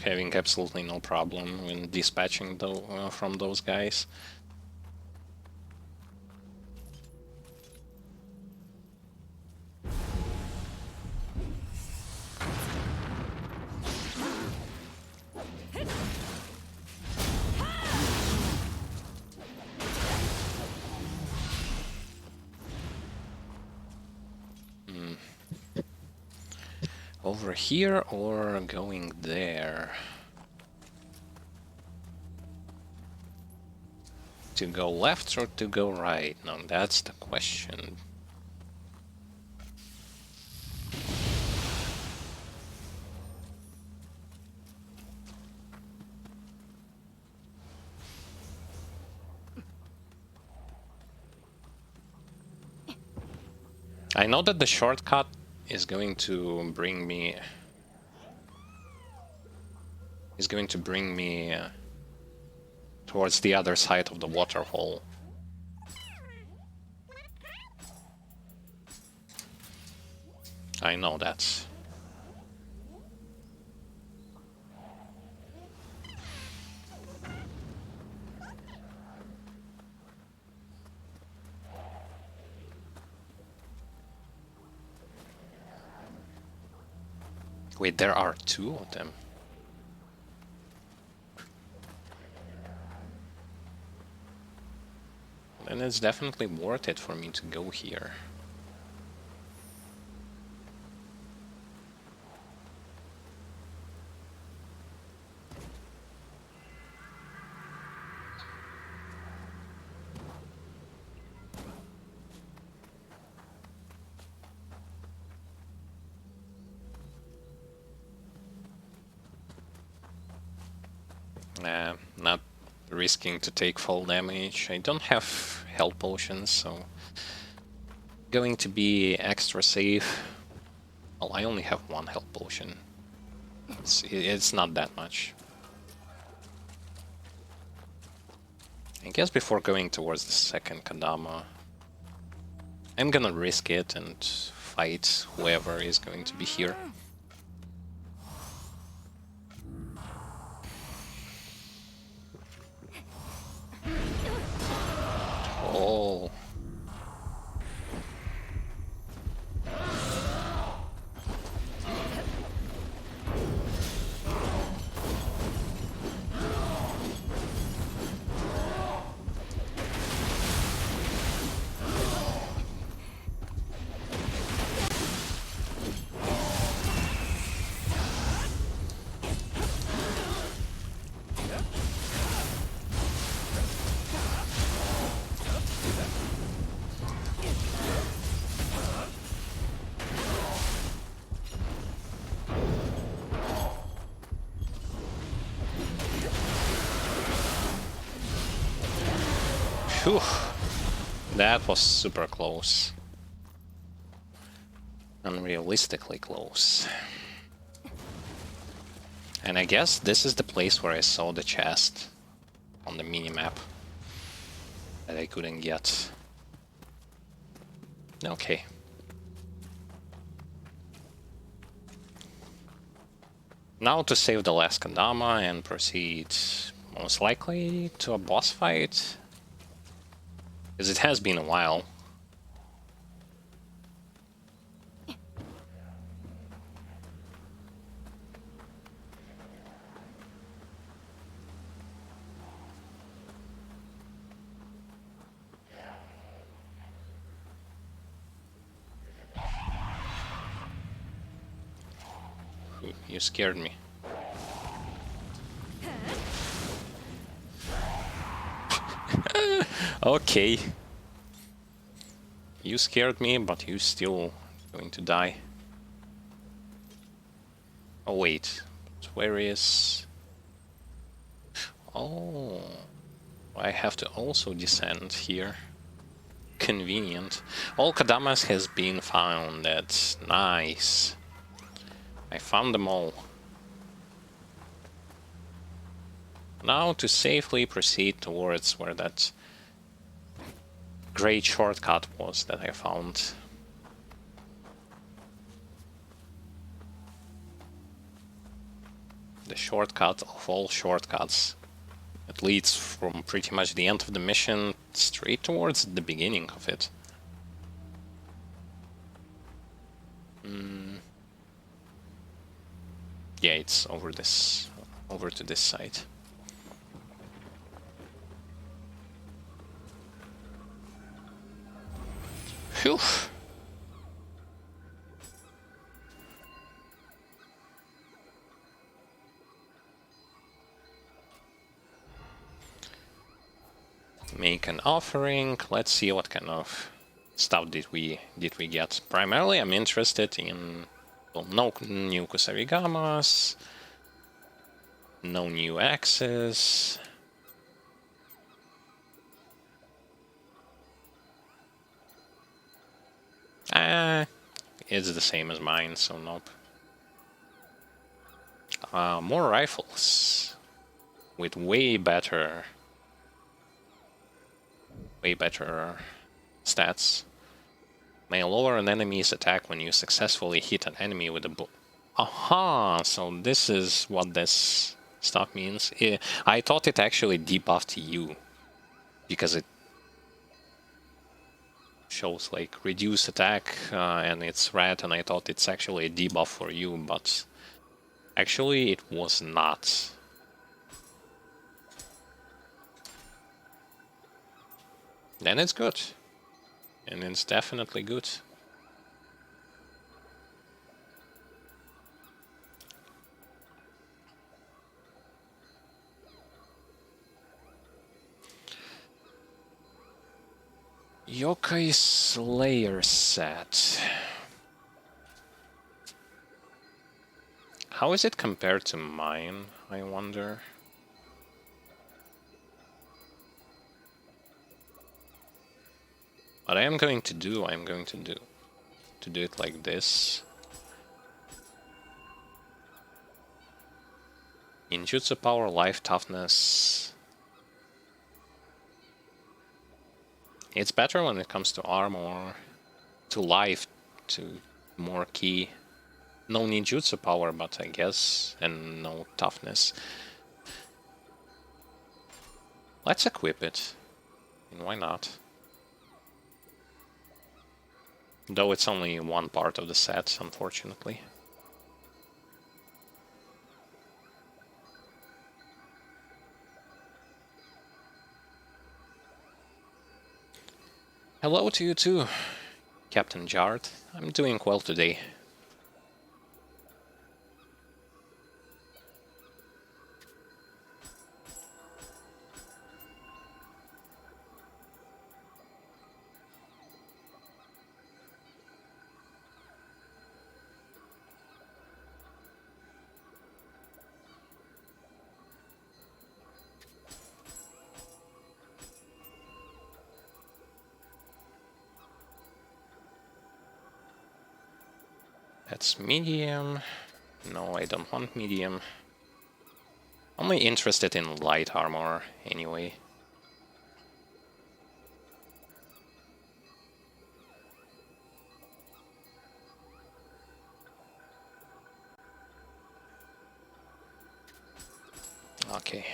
Having absolutely no problem when dispatching from those guys. Over here or going there? To go left or to go right? No, that's the question. I know that the shortcut is going to bring me... towards the other side of the waterhole. I know that. Wait, there are two of them. And it's definitely worth it for me to go here. Not risking to take fall damage. I don't have health potions, so going to be extra safe. Well, I only have one health potion. It's not that much. I guess before going towards the second Kadama, I'm gonna risk it and fight whoever is going to be here. Oh. Phew. That was super close. Unrealistically close. And I guess this is the place where I saw the chest on the minimap that I couldn't get. Okay. Now to save the last Kadama and proceed most likely to a boss fight. Because it has been a while. You scared me. Okay. You scared me, but you still going to die. Oh wait, where is... Oh, I have to also descend here. Convenient. All Kadamas has been found. That's nice. I found them all. Now to safely proceed towards where that great shortcut was that I found. The shortcut of all shortcuts. It leads from pretty much the end of the mission straight towards the beginning of it. Yeah, it's over to this side. Phew. Make an offering. Let's see what kind of stuff did we get. Primarily, I'm interested in, well, no new Kusarigamas, no new axes. It's the same as mine, so nope. More rifles with way better stats. May lower an enemy's attack when you successfully hit an enemy with a bow. Aha! So this is what this stuff means. I thought it actually debuffed you, because it shows like reduce attack and it's red, and I thought it's actually a debuff for you, but actually it was not. Then it's good. And it's definitely good. Yokai Slayer set. How is it compared to mine, I wonder? What I am going to do, to do it like this. Ninjutsu power, life, toughness. It's better when it comes to armor, to life, to more key. No ninjutsu power, but I guess, and no toughness. Let's equip it. And why not? Though it's only one part of the set, unfortunately. Hello to you too, Captain Jard. I'm doing well today. That's medium. No, I don't want medium. Only interested in light armor, anyway. Okay.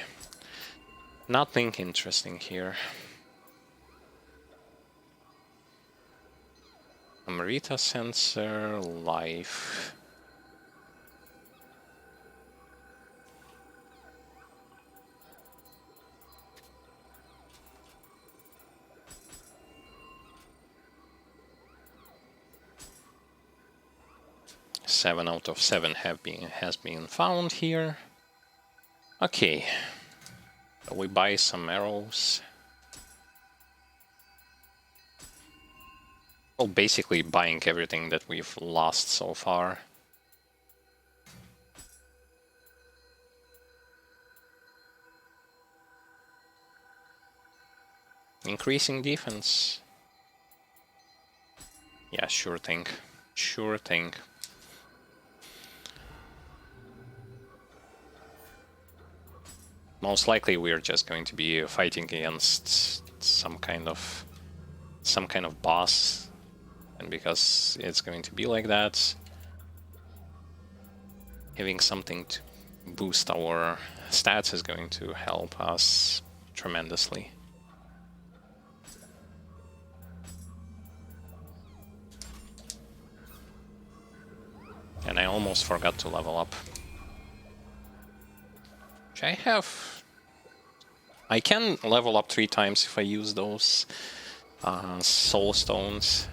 Nothing interesting here. Amarita sensor, life. 7 out of 7 has been found here. Okay, so we buy some arrows. Well, basically buying everything that we've lost so far. Increasing defense. Yeah, sure thing. Sure thing. Most likely we're just going to be fighting against some kind of boss, and because it's going to be like that, having something to boost our stats is going to help us tremendously. And I almost forgot to level up. I can level up 3 times if I use those soul stones.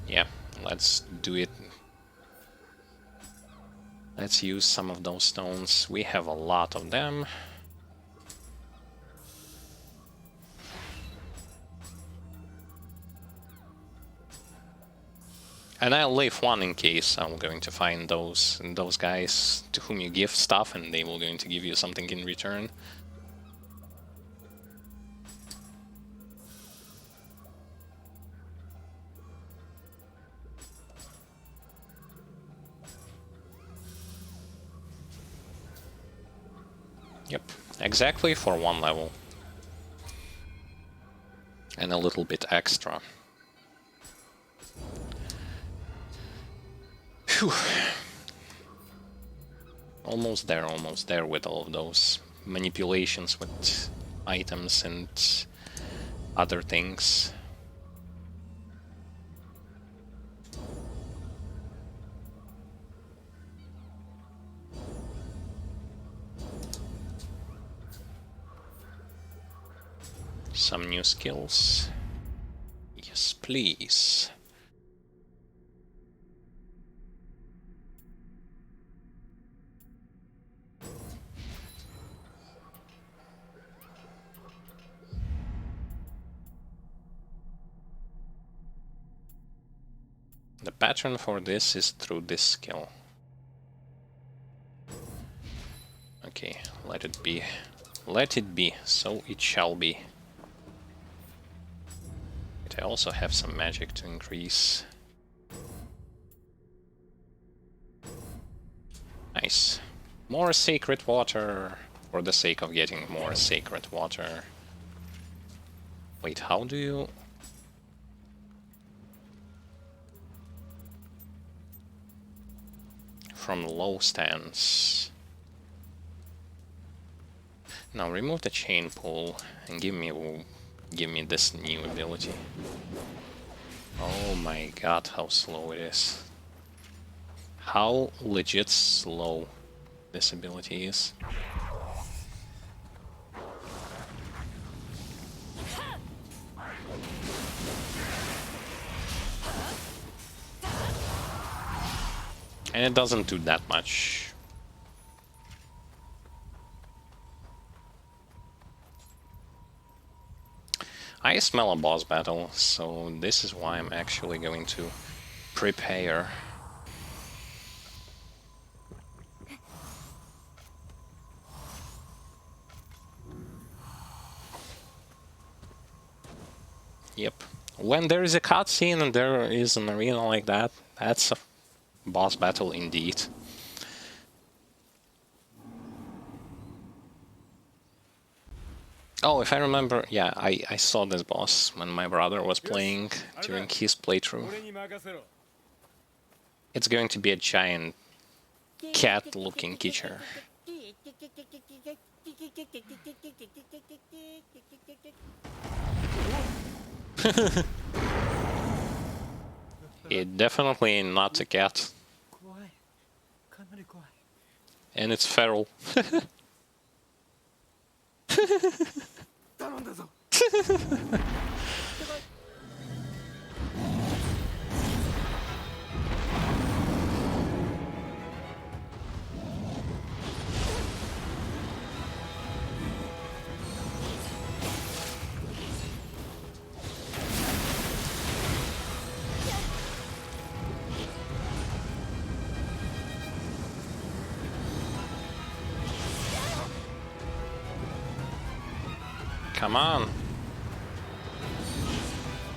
Yeah, let's do it. Let's use some of those stones. We have a lot of them. And I'll leave one in case I'm going to find those guys to whom you give stuff and they will going to give you something in return. Yep, exactly for 1 level. And a little bit extra. Phew. Almost there with all of those manipulations with items and other things. Some new skills. Yes, please. The pattern for this is through this skill. Okay, let it be. Let it be, so it shall be. But I also have some magic to increase. Nice. More sacred water, for the sake of getting more sacred water. Wait, how do you... From low stance. Now remove the chain pull and give me this new ability. Oh my god, how slow it is. How legit slow this ability is. And it doesn't do that much. I smell a boss battle, so this is why I'm actually going to prepare. Yep. When there is a cutscene and there is an arena like that, that's a boss battle indeed. Oh, if I remember, yeah, I saw this boss when my brother was playing during his playthrough. It's going to be a giant cat-looking creature. It definitely not a cat. And it's feral. Come on.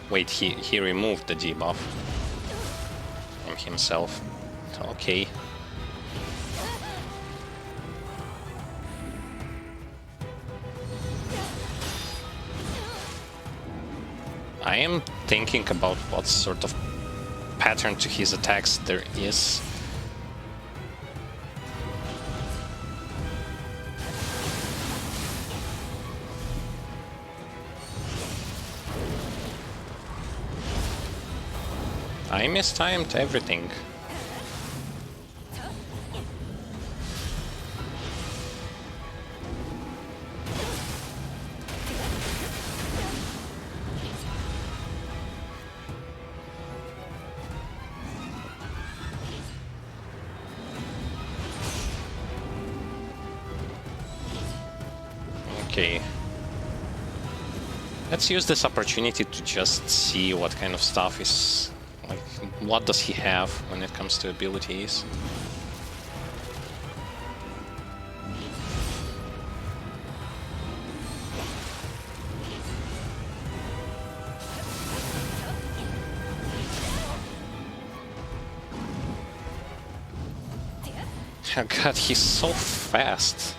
Wait, he removed the debuff from himself. Okay. I am thinking about what sort of pattern to his attacks there is. I mistimed everything. Okay. Let's use this opportunity to just see what kind of stuff is... like, what does he have when it comes to abilities? Oh god, he's so fast.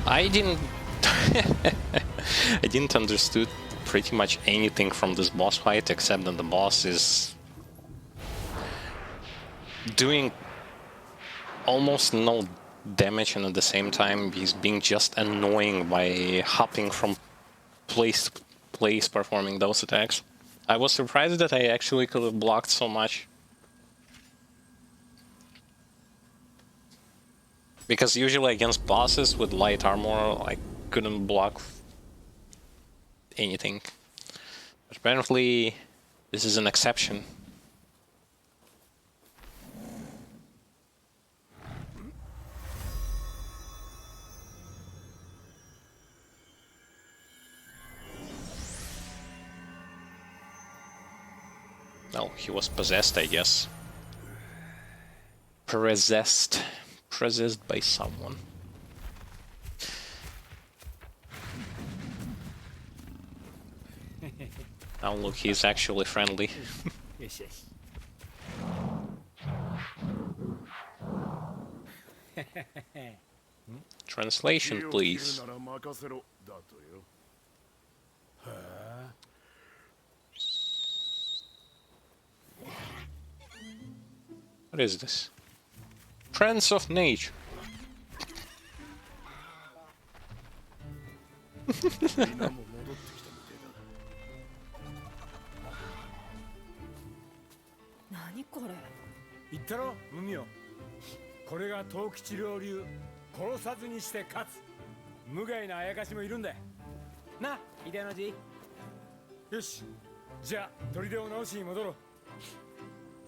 I didn't... I didn't understood pretty much anything from this boss fight, except that the boss is doing almost no damage, and at the same time he's being just annoying by hopping from place to place performing those attacks. I was surprised that I actually could have blocked so much. Because usually against bosses with light armor, I couldn't block anything. But apparently, this is an exception. Well, he was possessed, I guess. Possessed by someone. Oh look, he's actually friendly. Translation, please. What is this? Friends of Nature. これ。言ったろムミオ。これが藤吉郎流、殺さずにして勝つ。無害なあやかしもいるんだな、秀の字。よし、じゃあ砦を直しに戻ろう。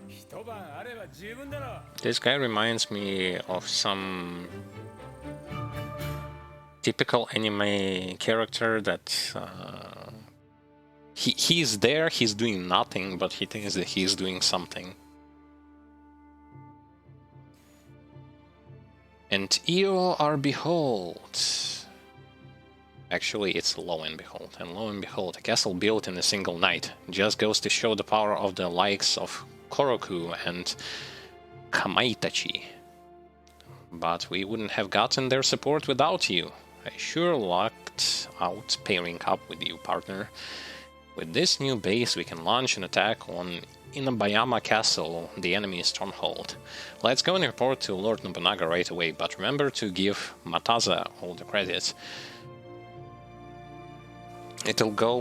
一晩あれば十分だろう。 This guy reminds me of some typical anime character that he's there, he's doing nothing, but he thinks that he's doing something. And Io are behold. Actually, it's lo and behold. And lo and behold, a castle built in a single night. Just goes to show the power of the likes of Koroku and Kamaitachi. But we wouldn't have gotten their support without you. I sure lucked out pairing up with you, partner. With this new base, we can launch an attack on Inabayama Castle, the enemy's stronghold. Let's go and report to Lord Nobunaga right away, but remember to give Mataza all the credit. It'll go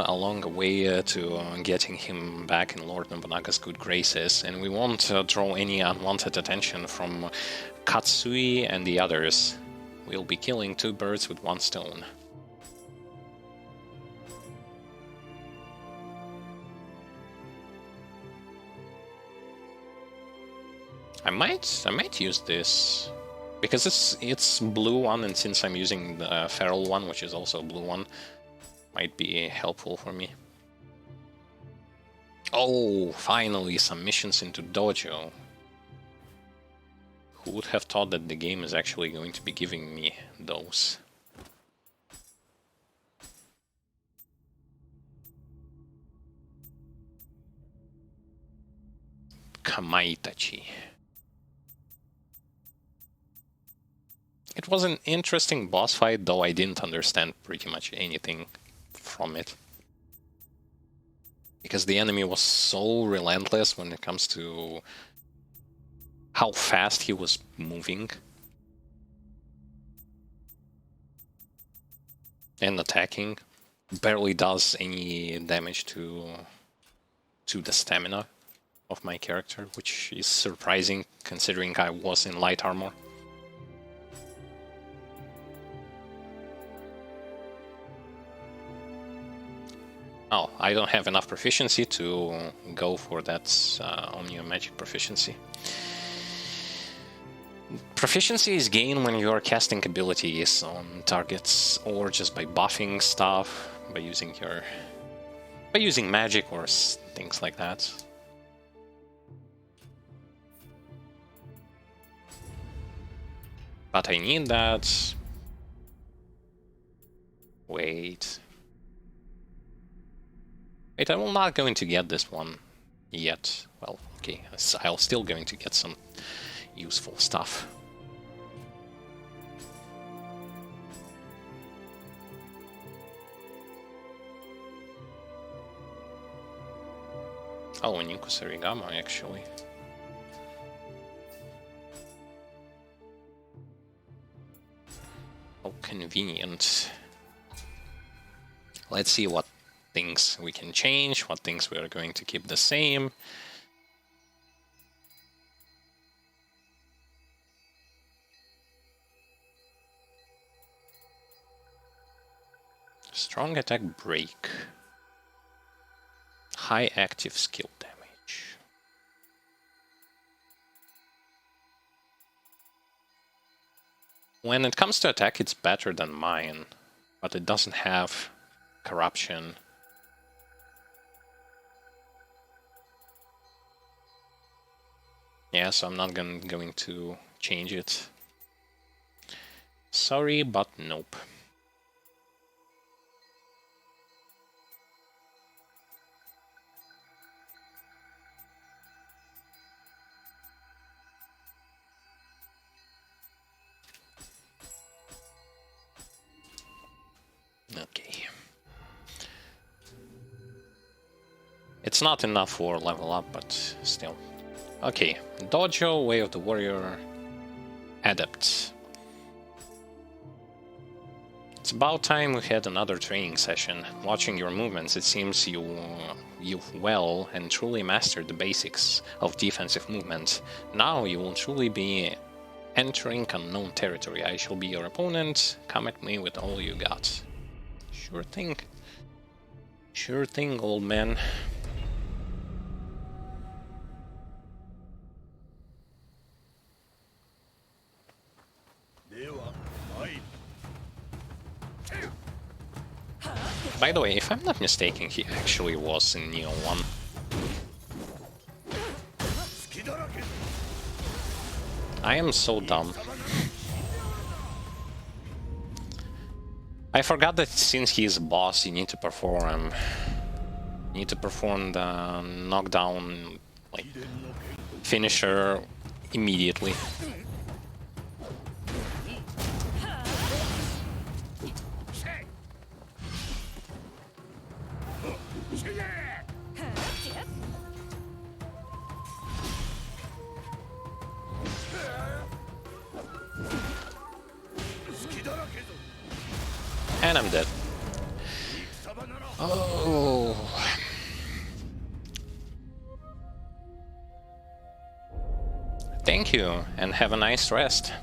a long way to getting him back in Lord Nobunaga's good graces, and we won't draw any unwanted attention from Katsui and the others. We'll be killing two birds with one stone. I might use this because it's blue one, and since I'm using the feral one, which is also a blue one, might be helpful for me. Oh, finally some missions into dojo. Who would have thought that the game is actually going to be giving me those? Kamaitachi. It was an interesting boss fight, though I didn't understand pretty much anything from it. Because the enemy was so relentless when it comes to how fast he was moving and attacking. Barely does any damage to the stamina of my character, which is surprising considering I was in light armor. Oh, I don't have enough proficiency to go for that Omnia Magic proficiency. Proficiency is gained when you are casting abilities on targets, or just by buffing stuff, by using magic or things like that. But I need that. Wait, I'm not going to get this one yet. Well, okay, I'm still going to get some useful stuff. Oh, a new Kusarigama, actually. How convenient. Let's see what things we can change, what things we are going to keep the same. Strong attack break. High active skill damage. When it comes to attack, it's better than mine, but it doesn't have corruption. Yeah, so I'm not going to change it. Sorry, but nope. Okay. It's not enough for level up, but still. Okay, Dojo, Way of the Warrior, Adept. It's about time we had another training session. Watching your movements, it seems you've well and truly mastered the basics of defensive movement. Now you will truly be entering unknown territory. I shall be your opponent. Come at me with all you got. Sure thing. Sure thing, old man. By the way, if I'm not mistaken, he actually was in Nioh 1. I am so dumb. I forgot that since he's a boss, you need to perform the knockdown, like, finisher immediately. And I'm dead. Oh. Thank you, and have a nice rest.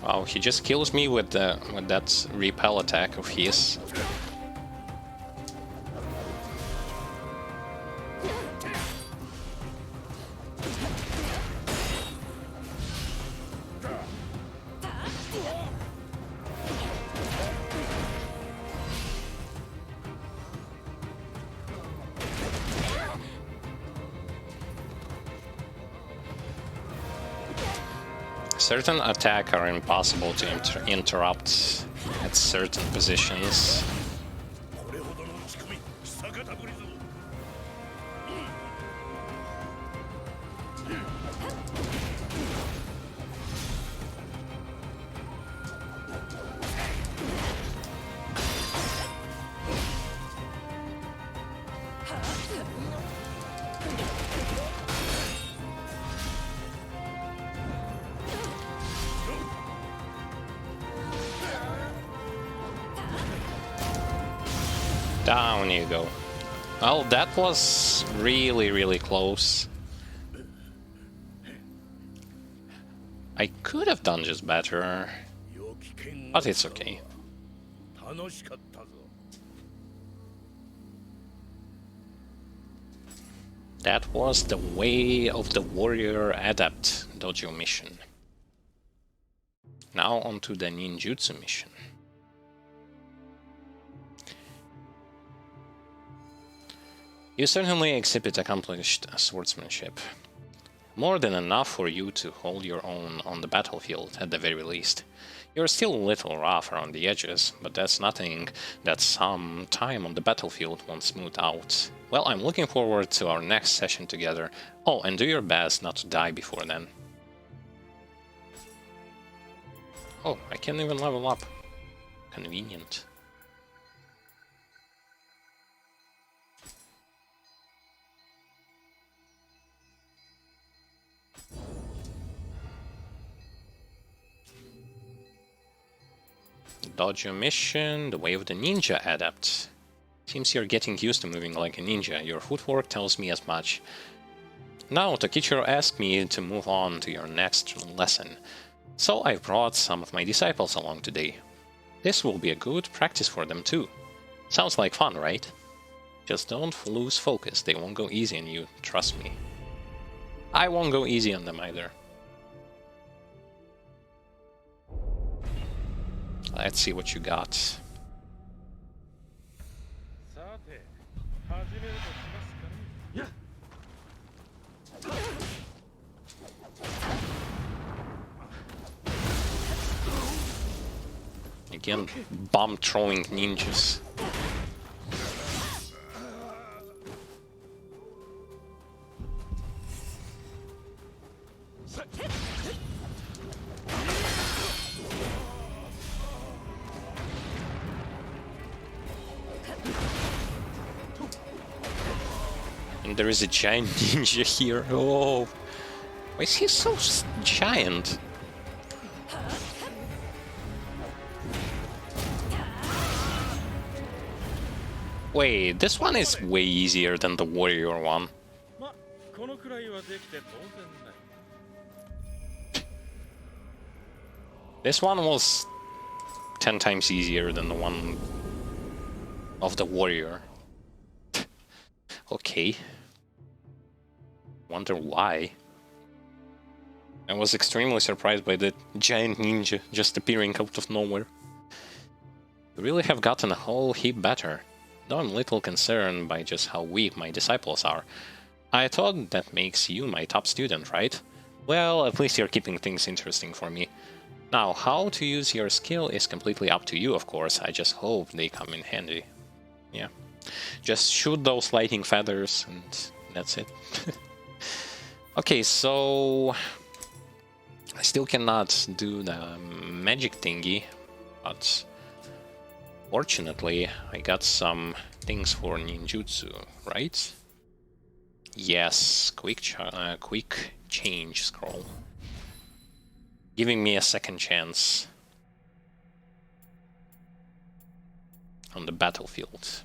Wow, he just kills me with that repel attack of his. Certain attacks are impossible to interrupt at certain positions. Down you go. Well, that was really close. I could have done just better, but it's okay. That was the Way of the Warrior Adept Dojo mission. Now on to the Ninjutsu mission. You certainly exhibit accomplished swordsmanship. More than enough for you to hold your own on the battlefield, at the very least. You're still a little rough around the edges, but that's nothing that some time on the battlefield won't smooth out. Well, I'm looking forward to our next session together. Oh, and do your best not to die before then. Oh, I can't even level up. Convenient. Dojo mission, the Way of the Ninja Adept. Seems you're getting used to moving like a ninja. Your footwork tells me as much. Now, Tokichiro asked me to move on to your next lesson, so I brought some of my disciples along today. This will be a good practice for them too. Sounds like fun, right? Just don't lose focus, they won't go easy on you, trust me. I won't go easy on them either. Let's see what you got. Again, bomb-throwing ninjas. And there is a giant ninja here. Oh, why is he so giant? Wait, this one is way easier than the warrior one. This one was 10 times easier than the one of the warrior. Okay. Wonder why. I was extremely surprised by the giant ninja just appearing out of nowhere. You really have gotten a whole heap better, though I'm little concerned by just how weak my disciples are. I thought that makes you my top student, right? Well, at least you're keeping things interesting for me. Now, how to use your skill is completely up to you, of course. I just hope they come in handy. Yeah. Just shoot those lightning feathers, and that's it. Okay, so... I still cannot do the magic thingy, but... Fortunately, I got some things for ninjutsu, right? Yes, quick change scroll. Giving me a second chance on the battlefield.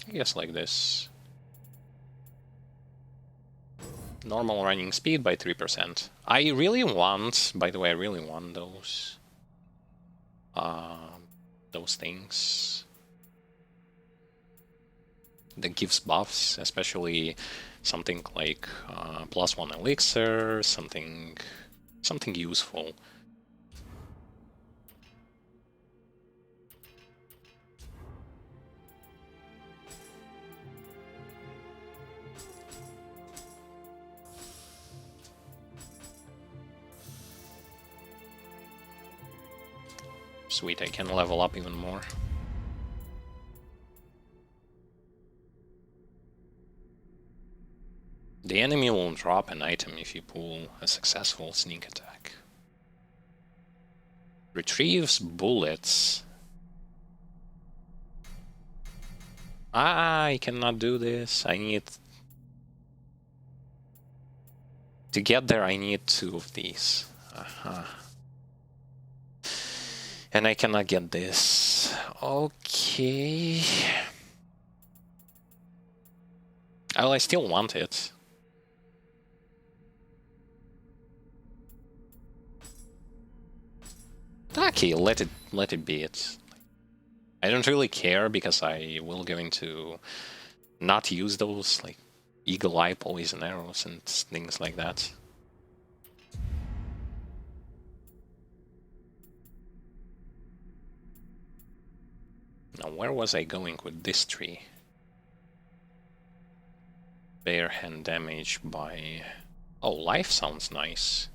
I guess like this. Normal running speed by 3%. I really want, by the way, I really want those things that gives buffs, especially something like +1 elixir, something useful. Sweet, I can level up even more. The enemy will drop an item if you pull a successful sneak attack. Retrieves bullets. I cannot do this. I need... To get there, I need 2 of these. And I cannot get this. Okay. Well, I still want it. Okay, let it be it. I don't really care because I will going to not use those like eagle eye poison arrows and things like that. Now, where was I going with this tree? Bare hand damage by... Oh, life sounds nice.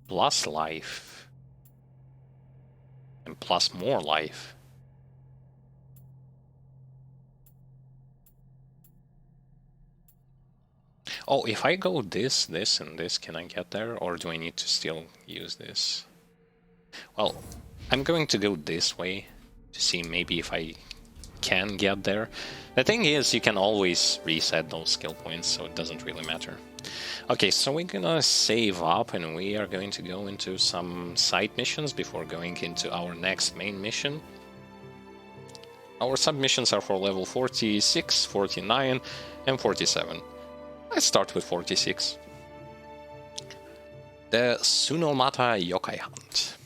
Plus life. And plus more life. Oh, if I go this, and this, can I get there? Or do I need to still use this? Well, I'm going to go this way to see maybe if I can get there. The thing is, you can always reset those skill points, so it doesn't really matter. Okay, so we're gonna save up and we are going to go into some side missions before going into our next main mission. Our submissions are for level 46, 49, and 47. Let's start with 46. The Tsunomata Yokai Hunt.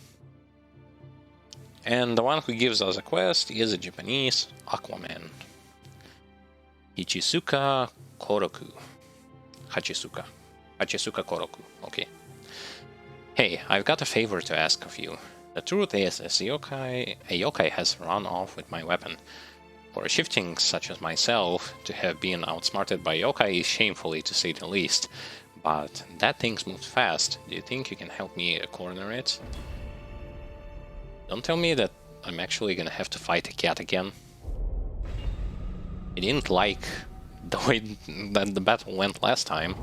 And the one who gives us a quest is a Japanese Aquaman. Hachisuka Koroku. Hachisuka Koroku, okay. Hey, I've got a favor to ask of you. The truth is, a yokai has run off with my weapon. For a shifting such as myself to have been outsmarted by yokai is shamefully to say the least. But that thing's moved fast. Do you think you can help me corner it? Don't tell me that I'm actually gonna have to fight a cat again. I didn't like the way that the battle went last time.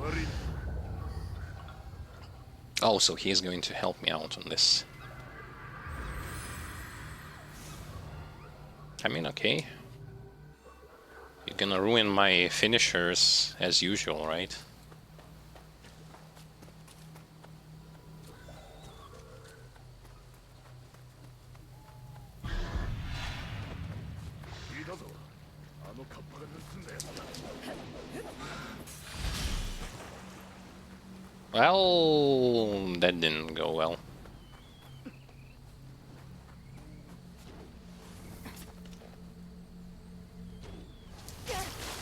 Oh, so he is going to help me out on this. I mean, okay. You're gonna ruin my finishers as usual, right? Well, that didn't go well.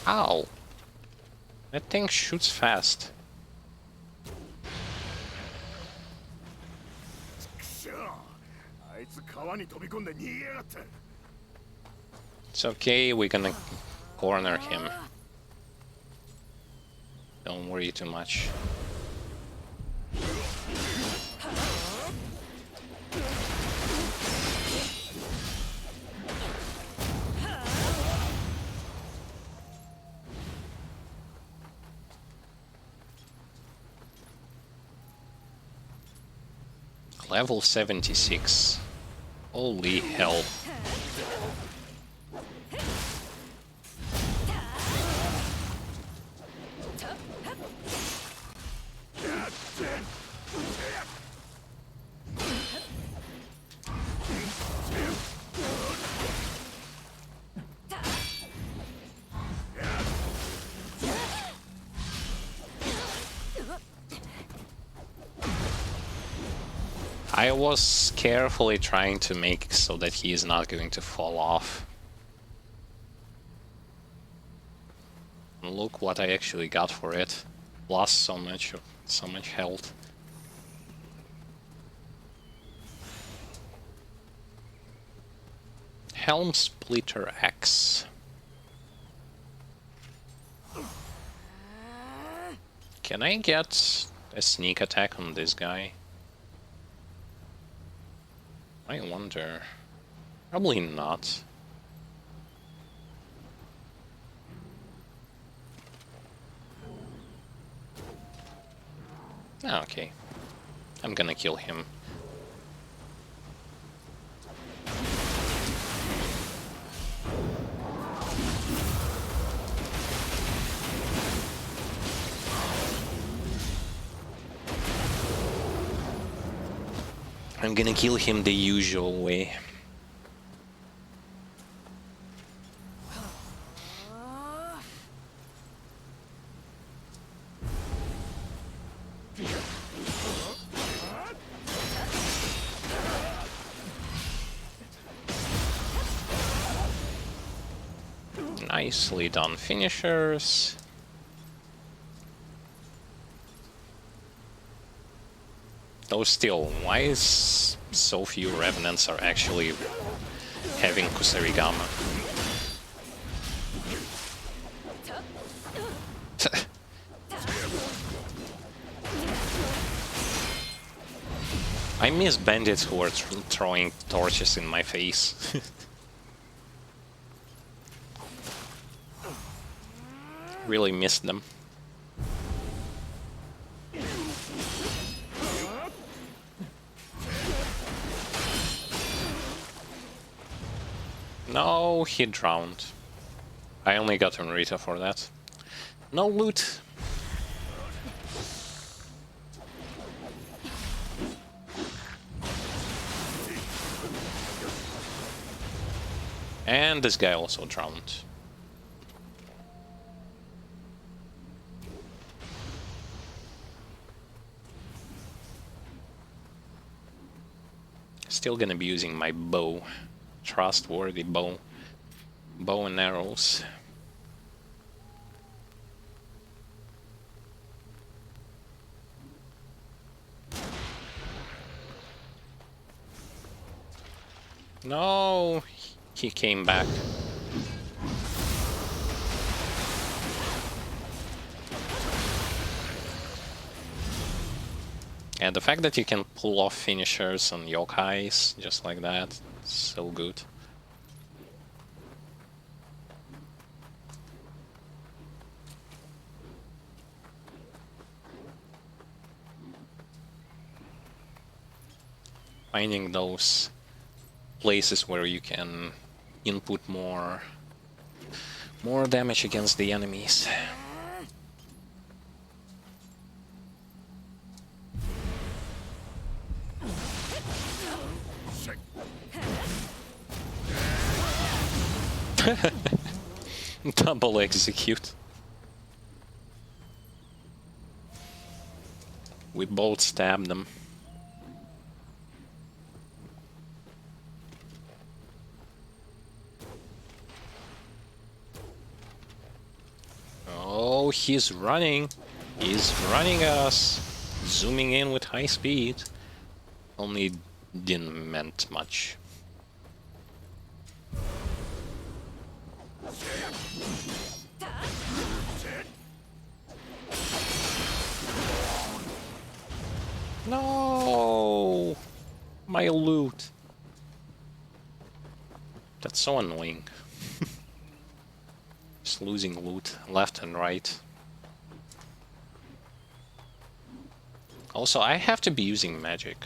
Ow! That thing shoots fast. It's okay, we're gonna corner him. Don't worry too much. Level 76. Holy hell. I was carefully trying to make so that he is not going to fall off. And look what I actually got for it. Lost so much health. Helm Splitter Axe. Can I get a sneak attack on this guy? I wonder. Probably not. Ah, okay. I'm gonna kill him. I'm gonna kill him the usual way. Nicely done finishers. Though still, why is so few revenants are actually having Kusarigama? I miss bandits who are throwing torches in my face. Really missed them. No, he drowned. I only got Unrita for that. No loot. And this guy also drowned. Still gonna be using my bow. Trustworthy bow. Bow and arrows. No, he came back. Yeah, the fact that you can pull off finishers on yokais just like that, so good. Finding those places where you can input more damage against the enemies. Double execute. We both stabbed them. Oh, he's running. He's running at us. Zooming in with high speed. Only didn't meant much. No! My loot. That's so annoying. Just losing loot left and right. Also, I have to be using magic.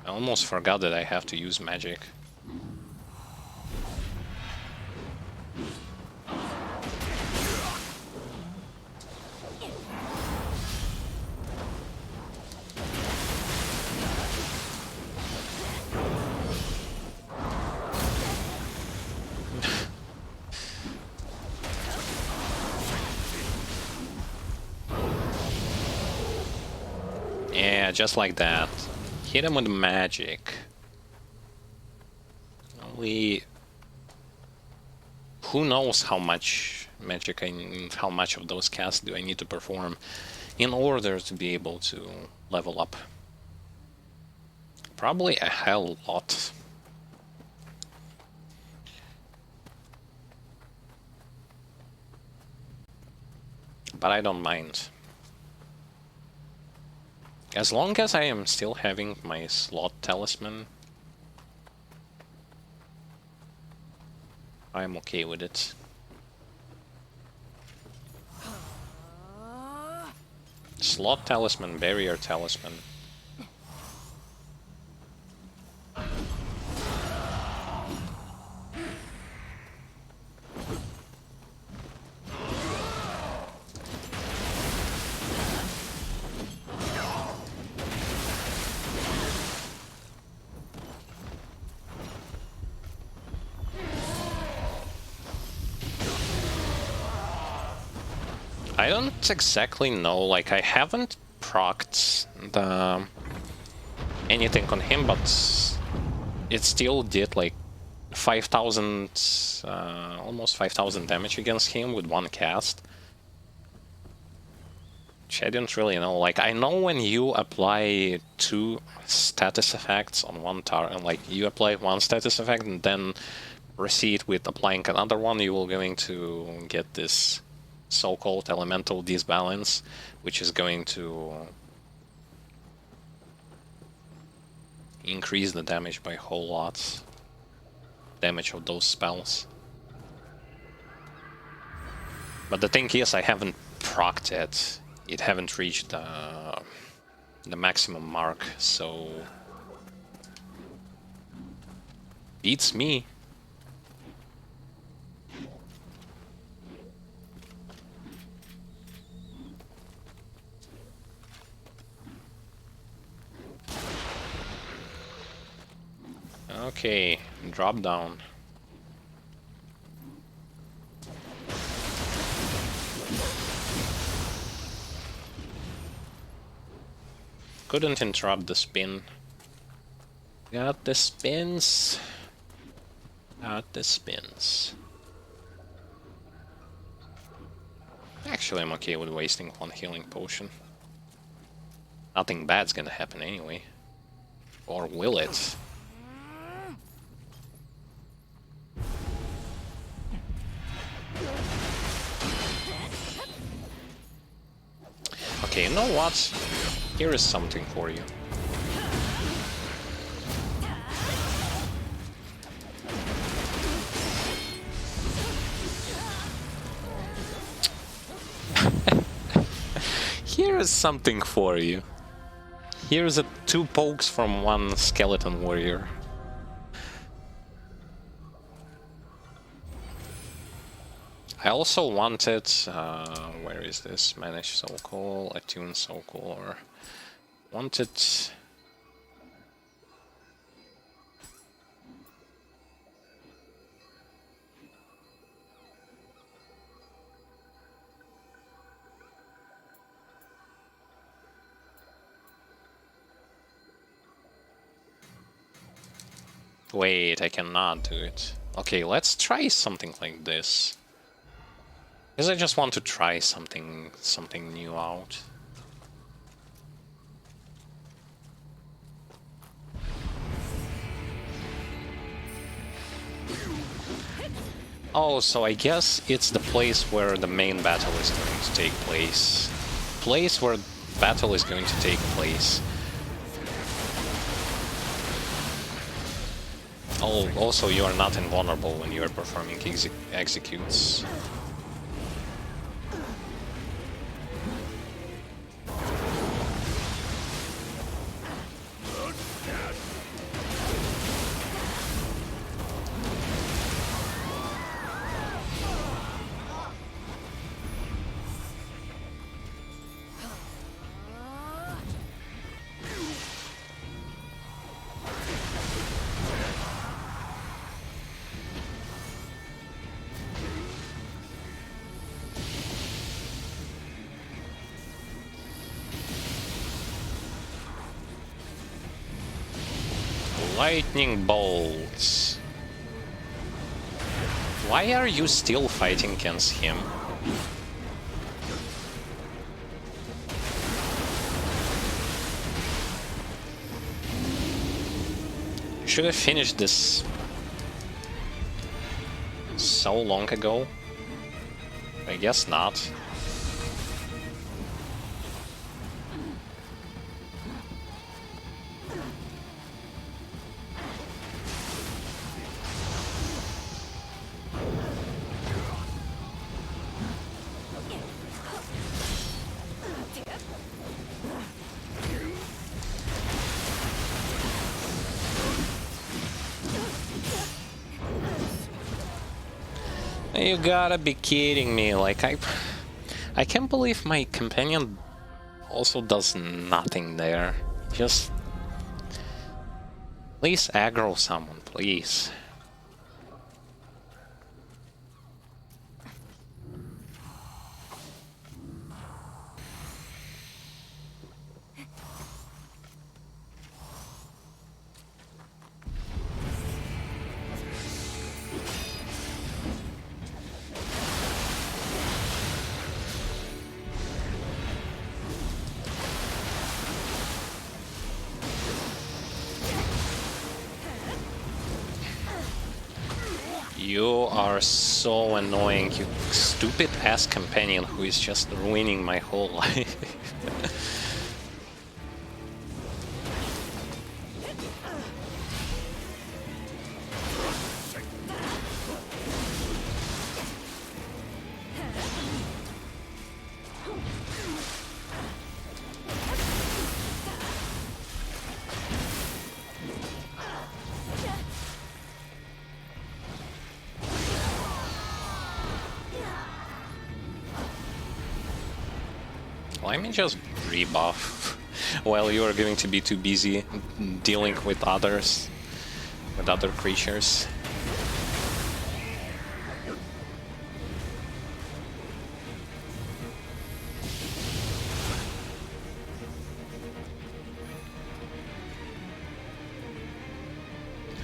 I almost forgot that I have to use magic. Yeah, just like that. Hit him with magic. Only... Who knows how much magic how much of those casts do I need to perform in order to be able to level up? Probably a hell lot. But I don't mind. As long as I am still having my slot talisman, I'm okay with it. Slot talisman, barrier talisman. I don't exactly know, like I haven't procced anything on him, but it still did like 5,000, almost 5,000 damage against him with one cast. Which I didn't really know. Like, I know when you apply two status effects on one target, like you apply one status effect and then proceed with applying another one, you will going to get this so-called elemental disbalance, which is going to increase the damage by a whole lot. Damage of those spells. But the thing is, I haven't procced it. It haven't reached the maximum mark, so beats me. Okay, drop down. Couldn't interrupt the spin. Got the spins. Got the spins. Actually, I'm okay with wasting one healing potion. Nothing bad's gonna happen anyway. Or will it? Okay, you know what? here is something for you. Here is something for you. Here's a 2 pokes from 1 skeleton warrior. I also wanted, where is this? Manage Soul Call, Attune Soul Call, or wanted... Wait, I cannot do it. Okay, let's try something like this. Because I just want to try something new out. Oh, so I guess it's the place where the main battle is going to take place. Place where battle is going to take place. Oh, also you are not invulnerable when you are performing executes. Lightning bolts. Why are you still fighting against him? Should have finished this so long ago. I guess not. You gotta be kidding me, like I can't believe my companion also does nothing there. Just please aggro someone, please. You are so annoying, you stupid ass companion who is just ruining my whole life. Let me just rebuff while you are going to be too busy dealing with others, with other creatures.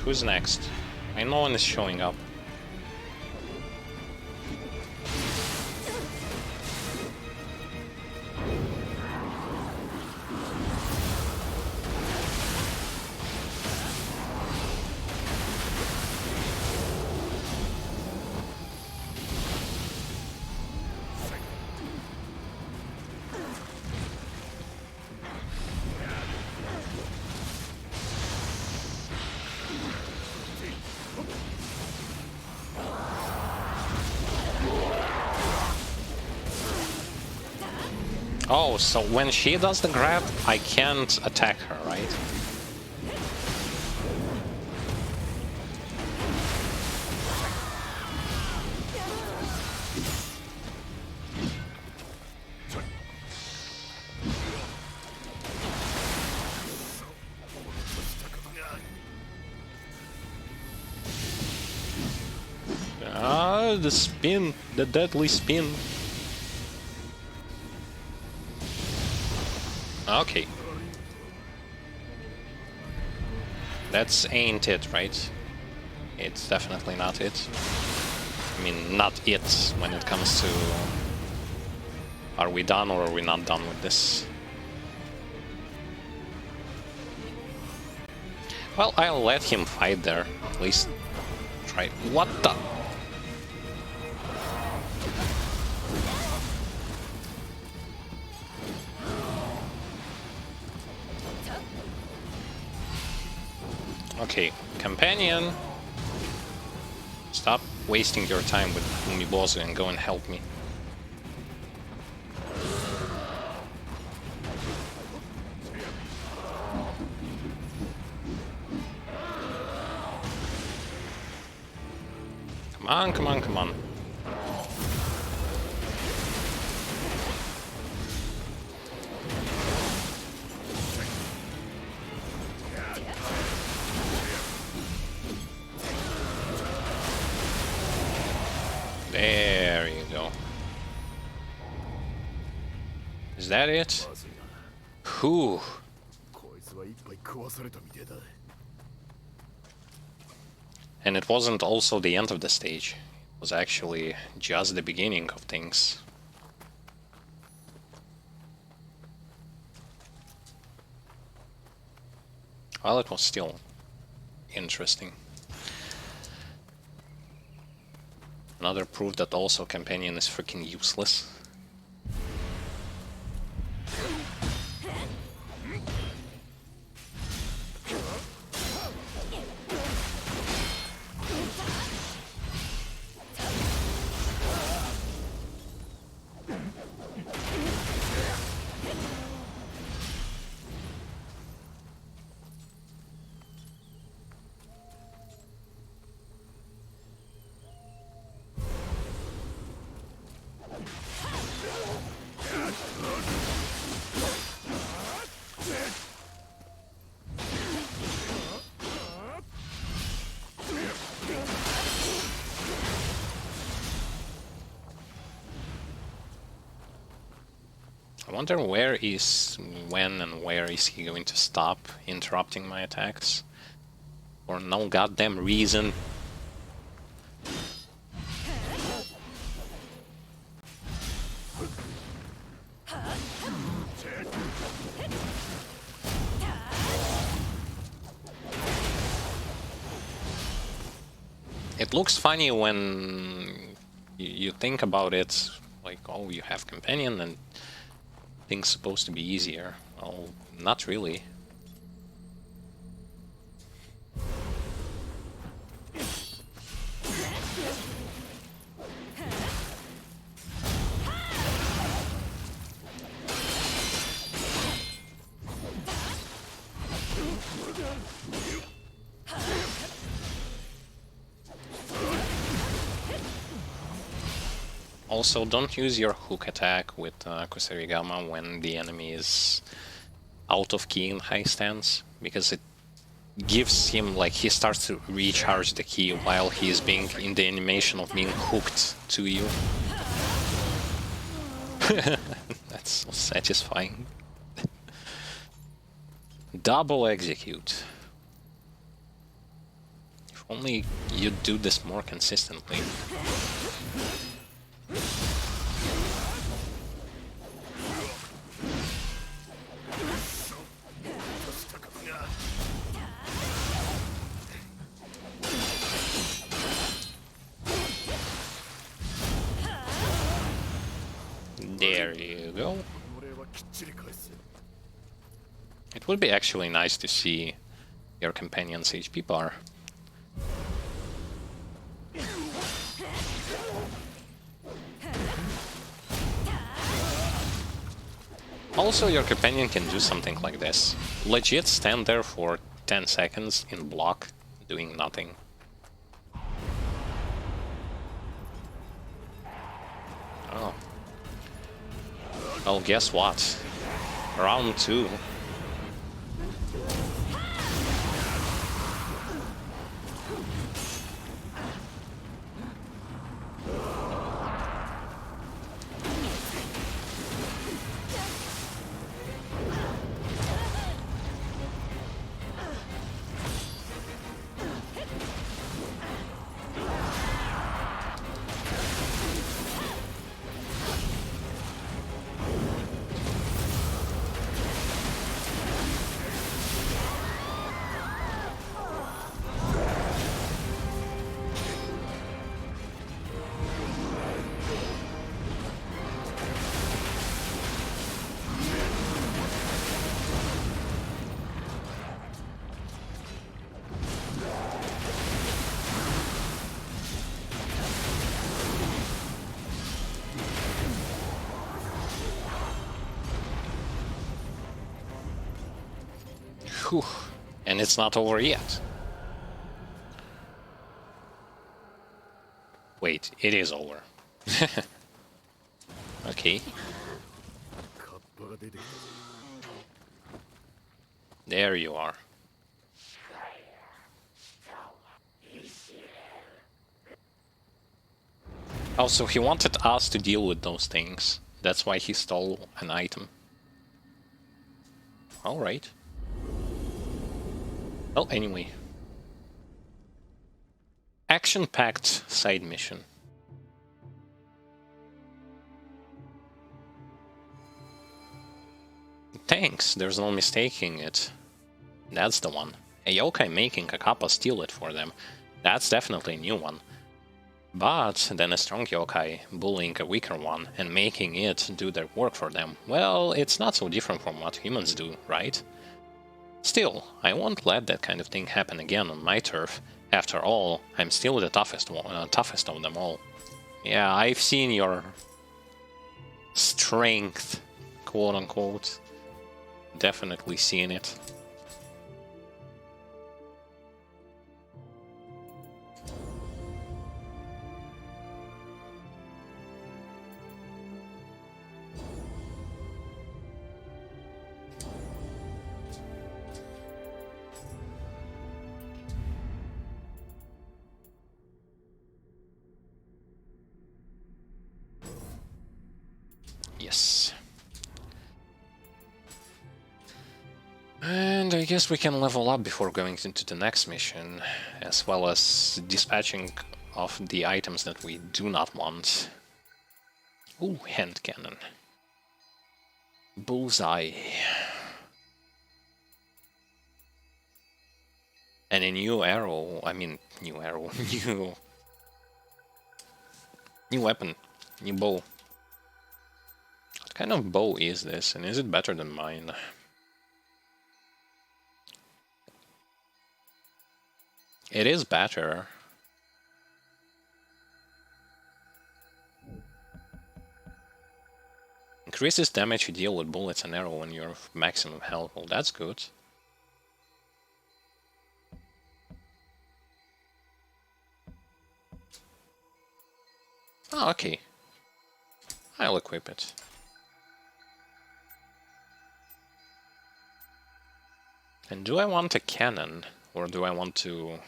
Who's next? No one is showing up. Oh, so when she does the grab, I can't attack her, right? Ah, the spin, the deadly spin. Okay. That's ain't it, right? It's definitely not it. I mean, not it when it comes to... Are we done or are we not done with this? Well, I'll let him fight there. At least try... What the... Okay, companion. Stop wasting your time with Umibozu and go and help me. Come on, come on, come on. There you go. Is that it? Whew. こいつはいっぱい食わされたみてえだ。 And it wasn't also the end of the stage. It was actually just the beginning of things. Well, it was still interesting. Another proof that also Companion is freaking useless. I wonder when and where is he going to stop interrupting my attacks? For no goddamn reason. It looks funny when you think about it, like, oh, you have Companion and things supposed to be easier. Well, not really. Also, don't use your hook attack with Kusarigama when the enemy is out of key in high stance, because it gives him, like, he starts to recharge the key while he is being in the animation of being hooked to you. That's so satisfying. Double execute. If only you'd do this more consistently. There you go. It would be actually nice to see your companion's HP bar. Also, your companion can do something like this. Legit stand there for 10 seconds in block, doing nothing. Oh. Well, guess what? Round 2. Whew. And it's not over yet. Wait, it is over. Okay. There you are. Also, he wanted us to deal with those things. That's why he stole an item. Alright. Well, anyway. Action-packed side mission. Thanks, there's no mistaking it. That's the one. A yokai making a kappa steal it for them. That's definitely a new one. But then a strong yokai bullying a weaker one and making it do their work for them. Well, it's not so different from what humans do, right? Still, I won't let that kind of thing happen again on my turf. After all, I'm still the toughest of them all. Yeah, I've seen your strength, quote-unquote. Definitely seen it. Yes. And I guess we can level up before going into the next mission, as well as dispatching of the items that we do not want. Ooh, hand cannon. Bullseye. And a new arrow, new arrow, new weapon, new bow. What kind of bow is this, and is it better than mine? It is better. Increases damage you deal with bullets and arrow when you're maximum health. Well, that's good. Oh, okay. I'll equip it. And do I want a cannon, or do I want to...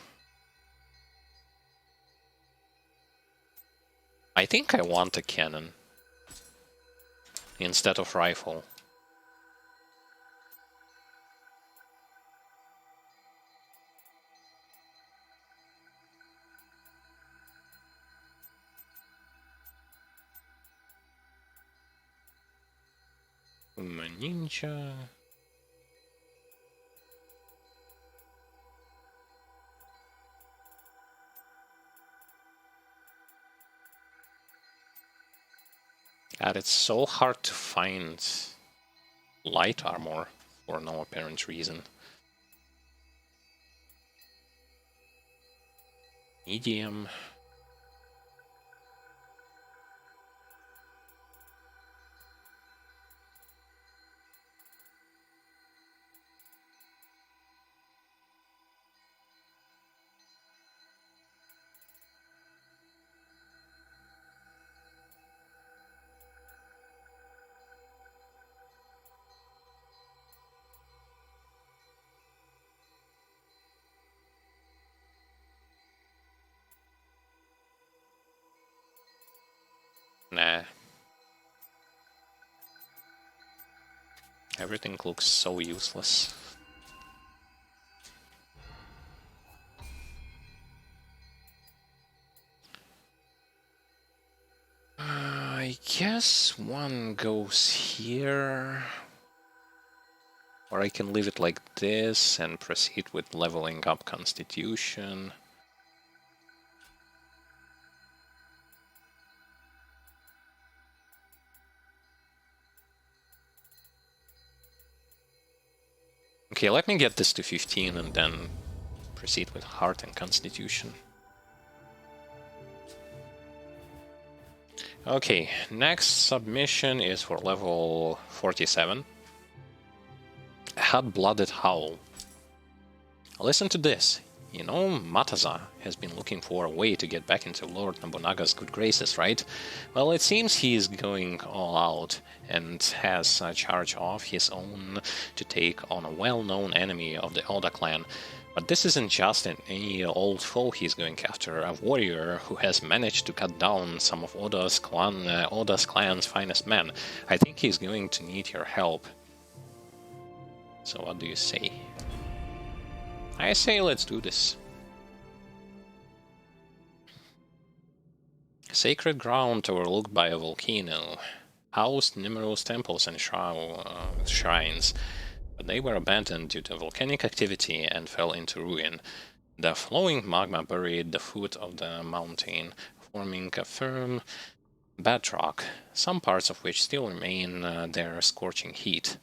I think I want a cannon instead of rifle. Ninja. God, it's so hard to find light armor for no apparent reason. Medium. Nah. Everything looks so useless. I guess one goes here. Or I can leave it like this and proceed with leveling up Constitution. Okay, let me get this to 15 and then proceed with Heart and Constitution. Okay, next submission is for level 47. Hot-Blooded Howl. Listen to this. You know, Mataza has been looking for a way to get back into Lord Nobunaga's good graces, right? Well, it seems he's going all out and has a charge of his own to take on a well-known enemy of the Oda clan. But this isn't just any old foe he's going after, a warrior who has managed to cut down some of Oda's clan's finest men. I think he's going to need your help. So what do you say? I say let's do this. Sacred ground overlooked by a volcano housed numerous temples and shrines, but they were abandoned due to volcanic activity and fell into ruin. The flowing magma buried the foot of the mountain, forming a firm bedrock, some parts of which still remain their scorching heat.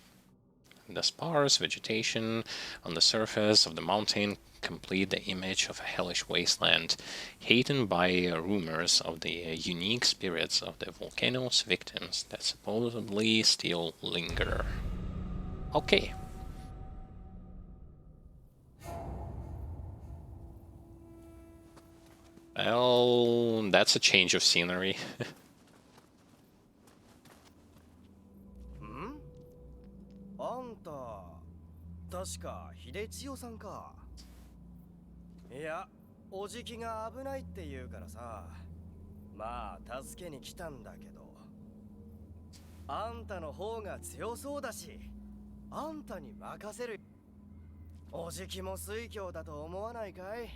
The sparse vegetation on the surface of the mountain complete the image of a hellish wasteland, hated by rumors of the unique spirits of the volcano's victims that supposedly still linger. Okay. Well, that's a change of scenery. あんた確か秀千代さんか。いや、おじきが危ないって言うからさ、まあ助けに来たんだけど、あんたの方が強そうだし、あんたに任せる。おじきも水郷だと思わないかい？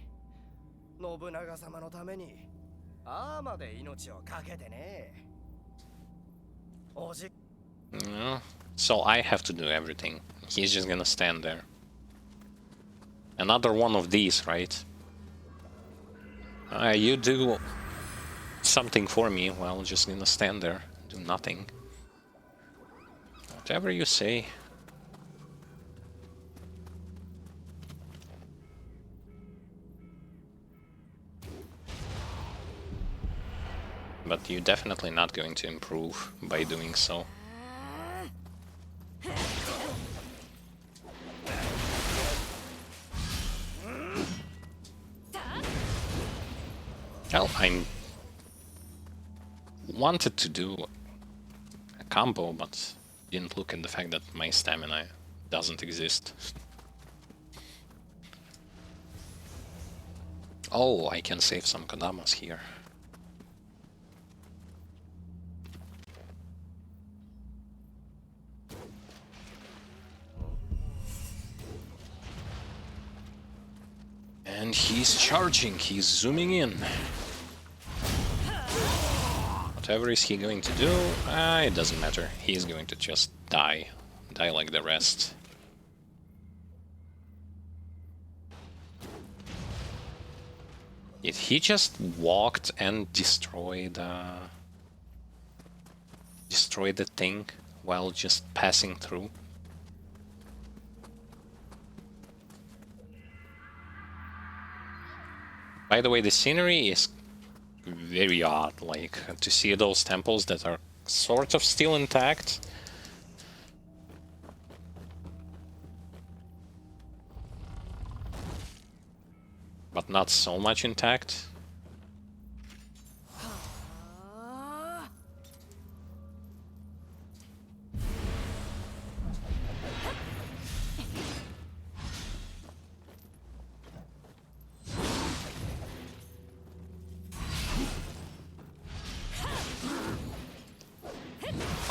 信長様のためにああまで命をかけてね。おじ Yeah. So I have to do everything. He's just gonna stand there. Another one of these, right? You do something for me, well, just gonna stand there, do nothing. Whatever you say. But you're definitely not going to improve by doing so. Well, I wanted to do a combo, but didn't look at the fact that my stamina doesn't exist. Oh, I can save some Kodamas here. And he's charging, he's zooming in. Whatever is he going to do, it doesn't matter. He's going to just die. Die like the rest. Did he just walked and destroyed the thing while just passing through? By the way, the scenery is very odd, like, to see those temples that are sort of still intact. But not so much intact.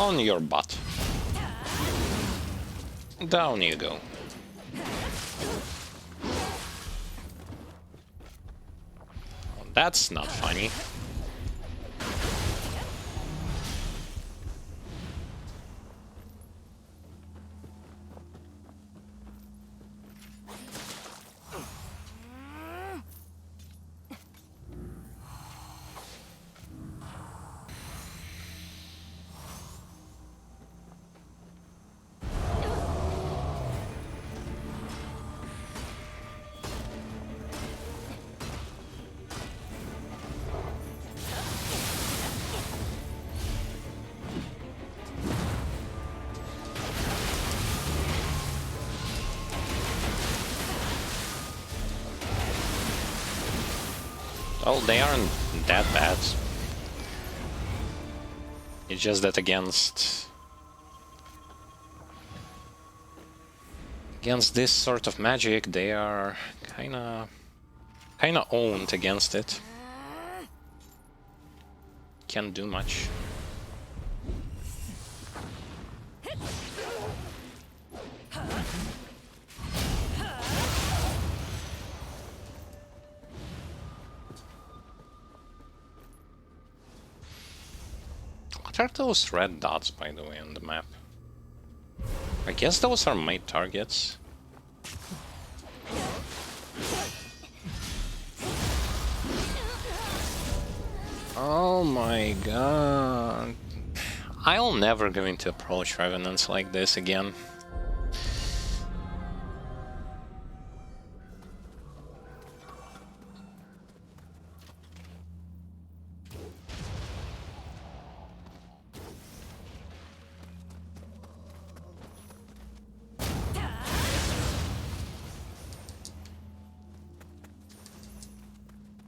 On your butt. Down you go. That's not funny. Well, they aren't that bad. It's just that against this sort of magic, they are kinda owned against it. Can't do much. What are those red dots, by the way, on the map? I guess those are my targets. Oh my god. I'll never going to approach revenants like this again.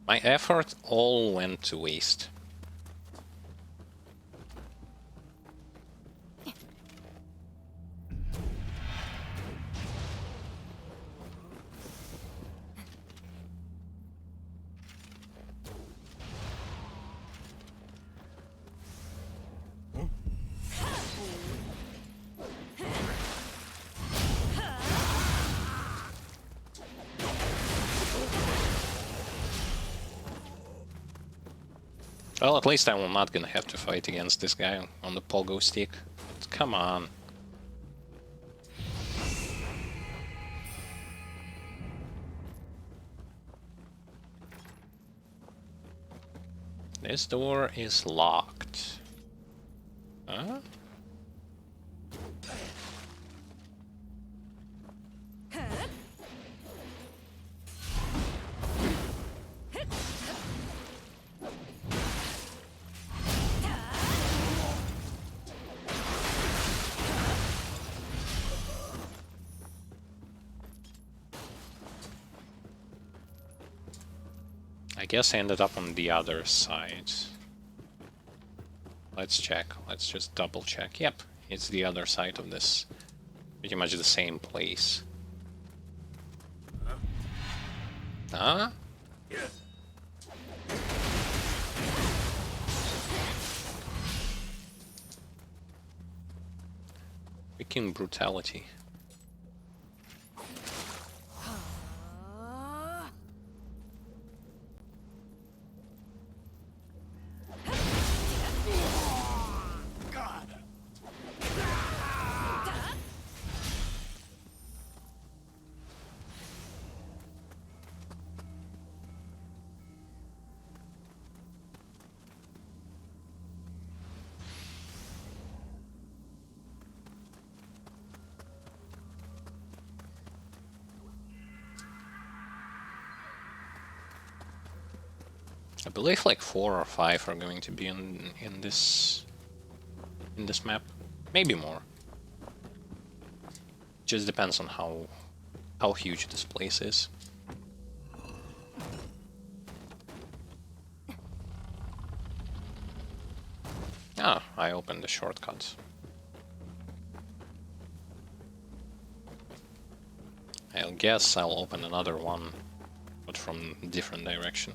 My effort all went to waste. Well, at least I'm not gonna have to fight against this guy on the pogo stick. Come on. This door is locked. Huh? I guess I ended up on the other side. Let's check. Let's just double check. Yep, it's the other side of this. Pretty much the same place. Huh? Freaking brutality. I believe like 4 or 5 are going to be in this map, maybe more. Just depends on how huge this place is. Ah, I opened the shortcut. I guess I'll open another one, but from a different direction.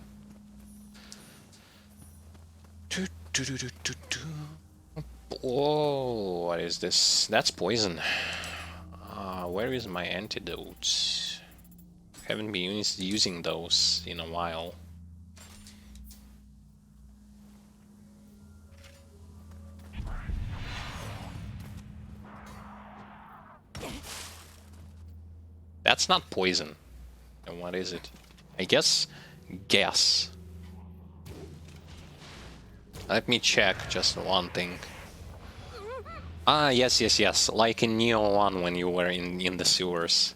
Oh, what is this? That's poison. Where is my antidote? Haven't been using those in a while. That's not poison. And what is it? I guess gas. Let me check just one thing. Ah, yes, yes, yes. Like in Nioh 1 when you were in the sewers.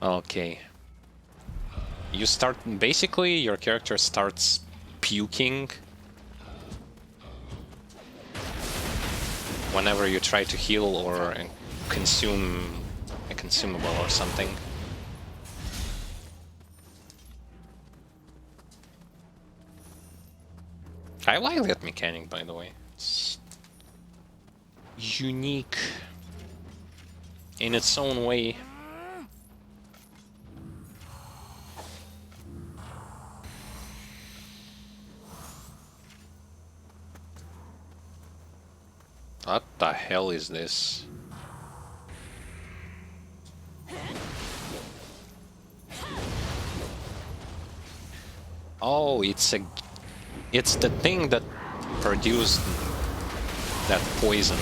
Okay. You start... Basically, your character starts puking whenever you try to heal or consume a consumable or something. I like that mechanic, by the way. It's unique in its own way. What the hell is this? Oh, it's the thing that produced that poison.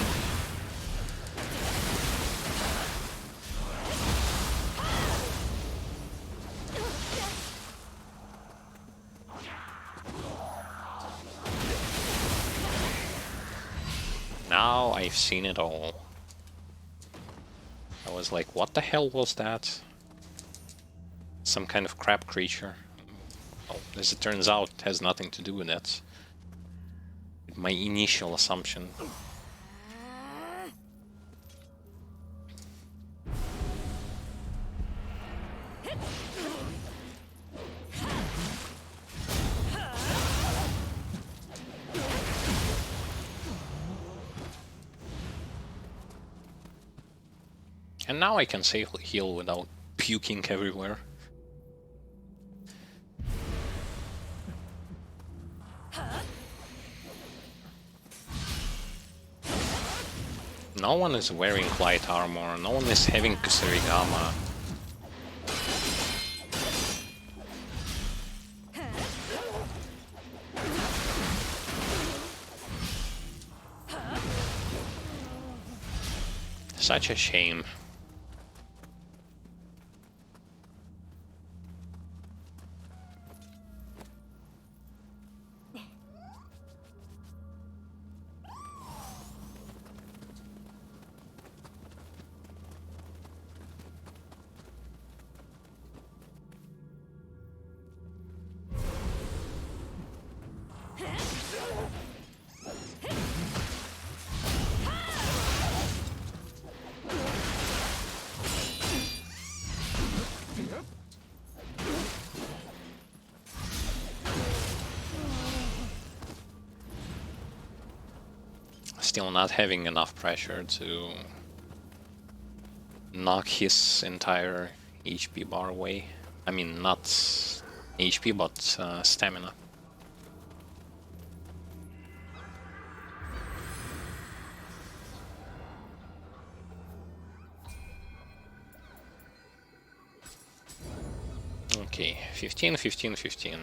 Now I've seen it all. I was like, what the hell was that? Some kind of crab creature. Oh, as it turns out, it has nothing to do with that. My initial assumption. And now I can safely heal without puking everywhere. No one is wearing light armor, no one is having Kusarigama. Such a shame. Still not having enough pressure to knock his entire HP bar away. I mean, not HP, but stamina. Okay, 15, 15, 15.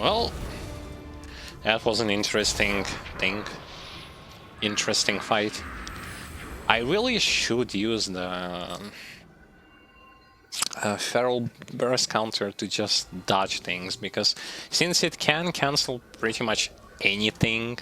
Well, that was an interesting thing. Interesting fight. I really should use the Feral Burst counter to just dodge things, because since it can cancel pretty much anything,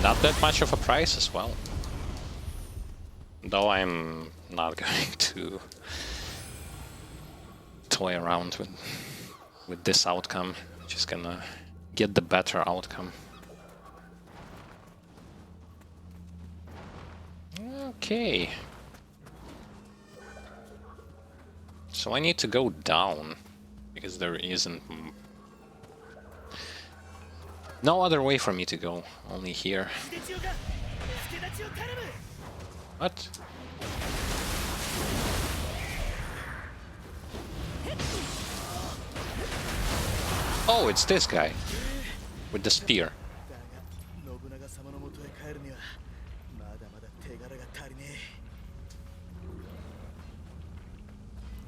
not that much of a price as well. Though I'm not going to toy around with this outcome. Just gonna get the better outcome. Okay. So I need to go down because there isn't no other way for me to go, only here. What? Oh, it's this guy with the spear.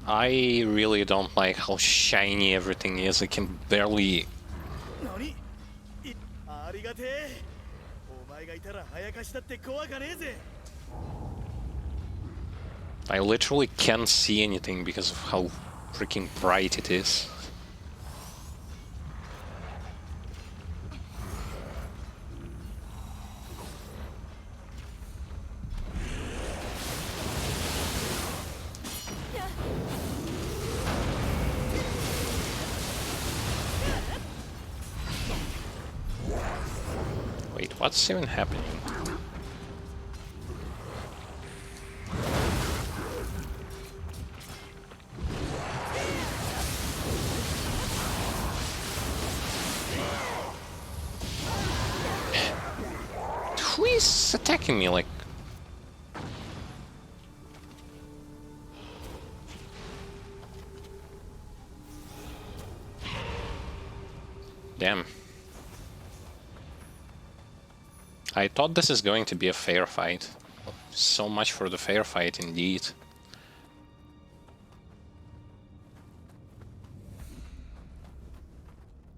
I really don't like how shiny everything is. I can barely... I literally can't see anything because of how freaking bright it is. Wait, what's even happening? Who is attacking me like... Damn. I thought this is going to be a fair fight. So much for the fair fight, indeed.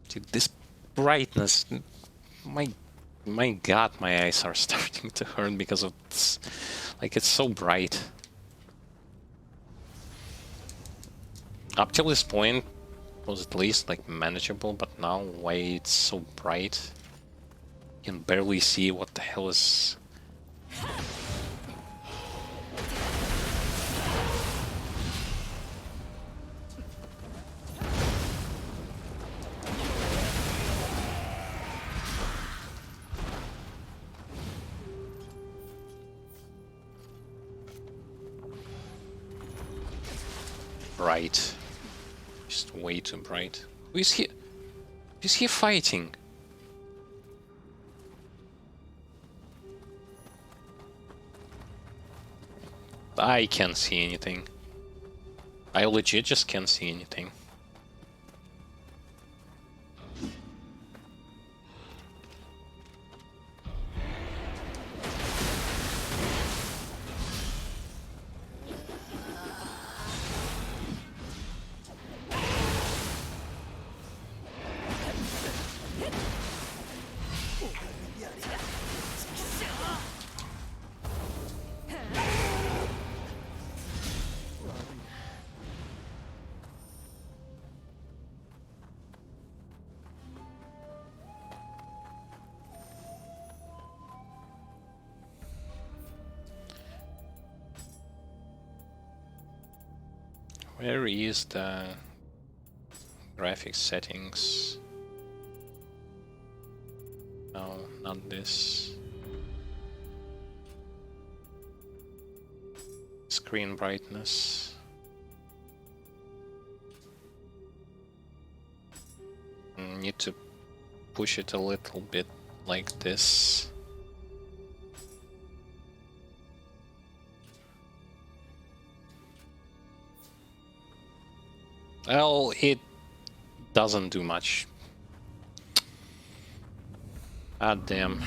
Dude, this brightness... My god, my eyes are starting to hurt because of this. Like, it's so bright. Up till this point, it was at least, like, manageable, but now, why it's so bright? You can barely see what the hell is... bright. Just way too bright. Who is he? Is he fighting? I can't see anything. I legit just can't see anything. Where is the graphics settings? No, not this. Screen brightness. Need to push it a little bit like this. Well, it doesn't do much. Ah, damn.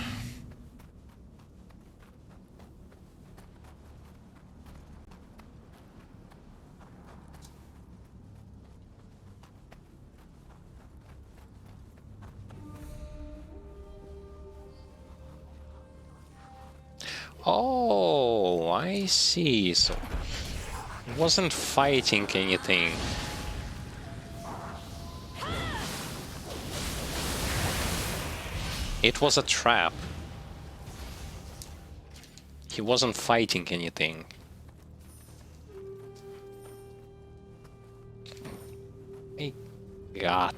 Oh, I see. So, it wasn't fighting anything. It was a trap. He wasn't fighting anything. Hey, God.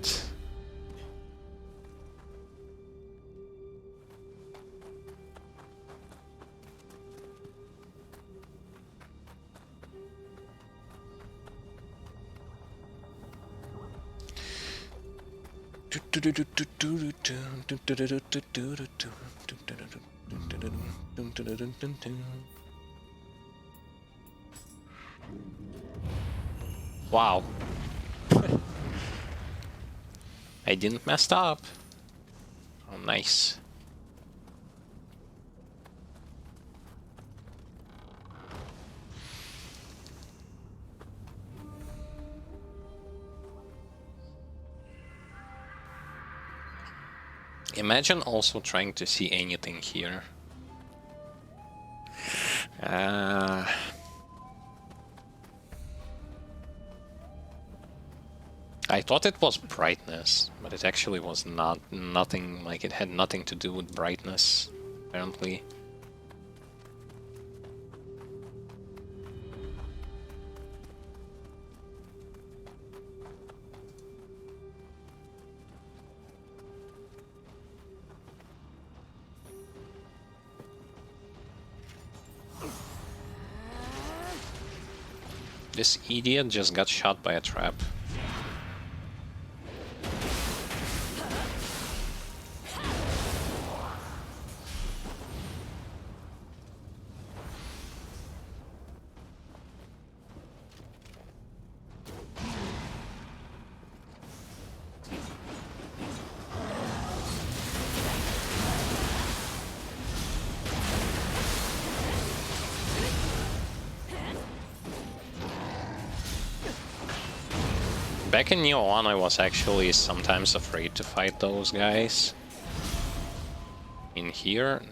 Wow. I didn't mess up. Oh, nice. Imagine also trying to see anything here. I thought it was brightness, but it actually was nothing, like it had nothing to do with brightness, apparently. This idiot just got shot by a trap. Back in Nioh 1, I was actually sometimes afraid to fight those guys. In here,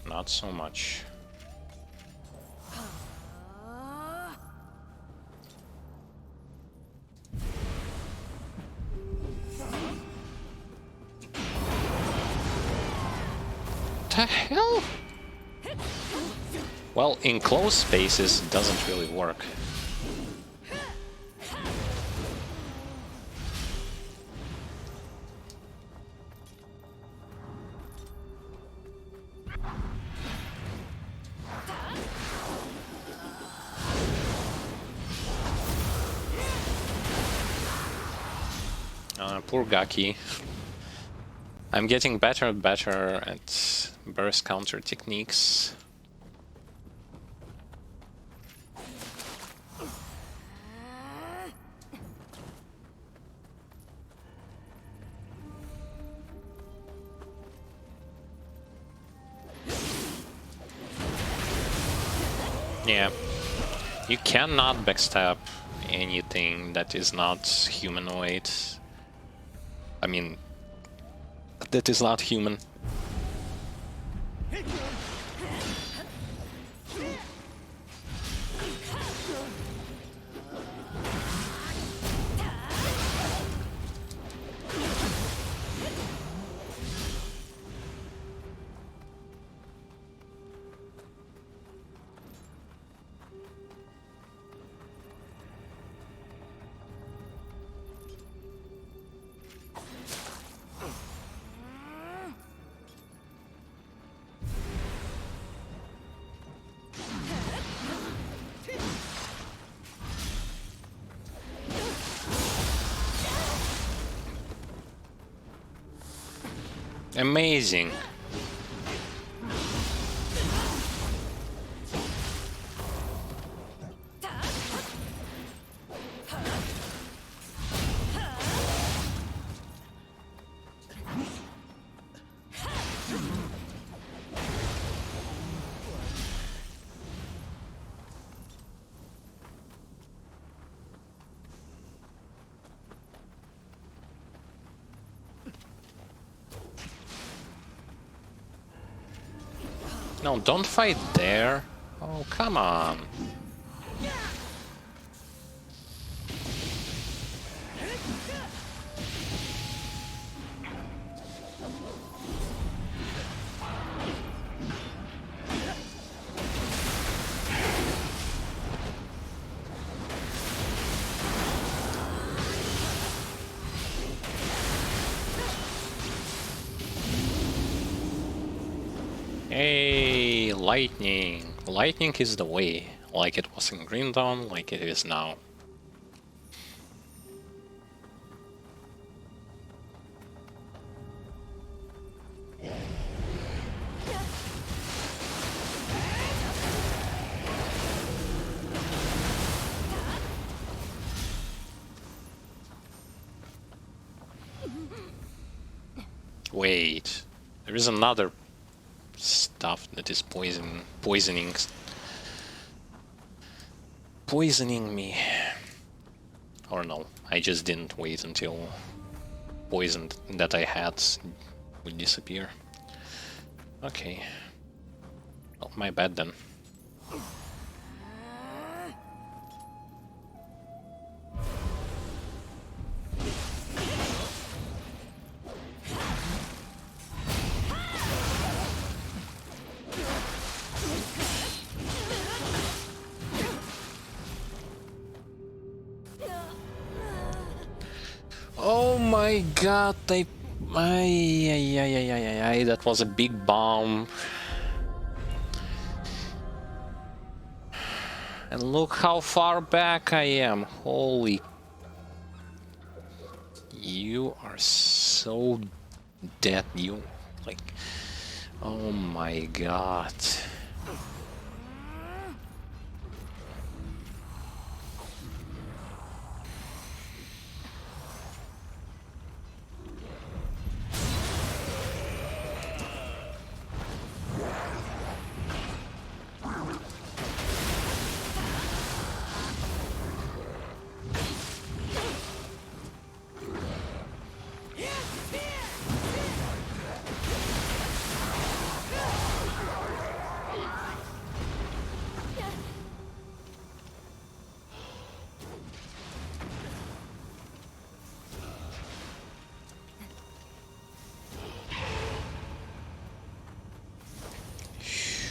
not so much. The hell? Well, in close spaces, it doesn't really work. Poor Gaki. I'm getting better and better at burst counter techniques. Yeah, you cannot backstab anything that is not humanoid. I mean, that is not human. Amazing. No, don't fight there. Oh, come on. Lightning. Lightning is the way. Like it was in Green Dawn, like it is now. Wait, there is another stuff that is poisoning me. Or no, I just didn't wait until poison that I had would disappear. Okay. Well, my bad then. Oh my god, that was a big bomb. And look how far back I am. Holy... You are so dead, you... Like... Oh my god.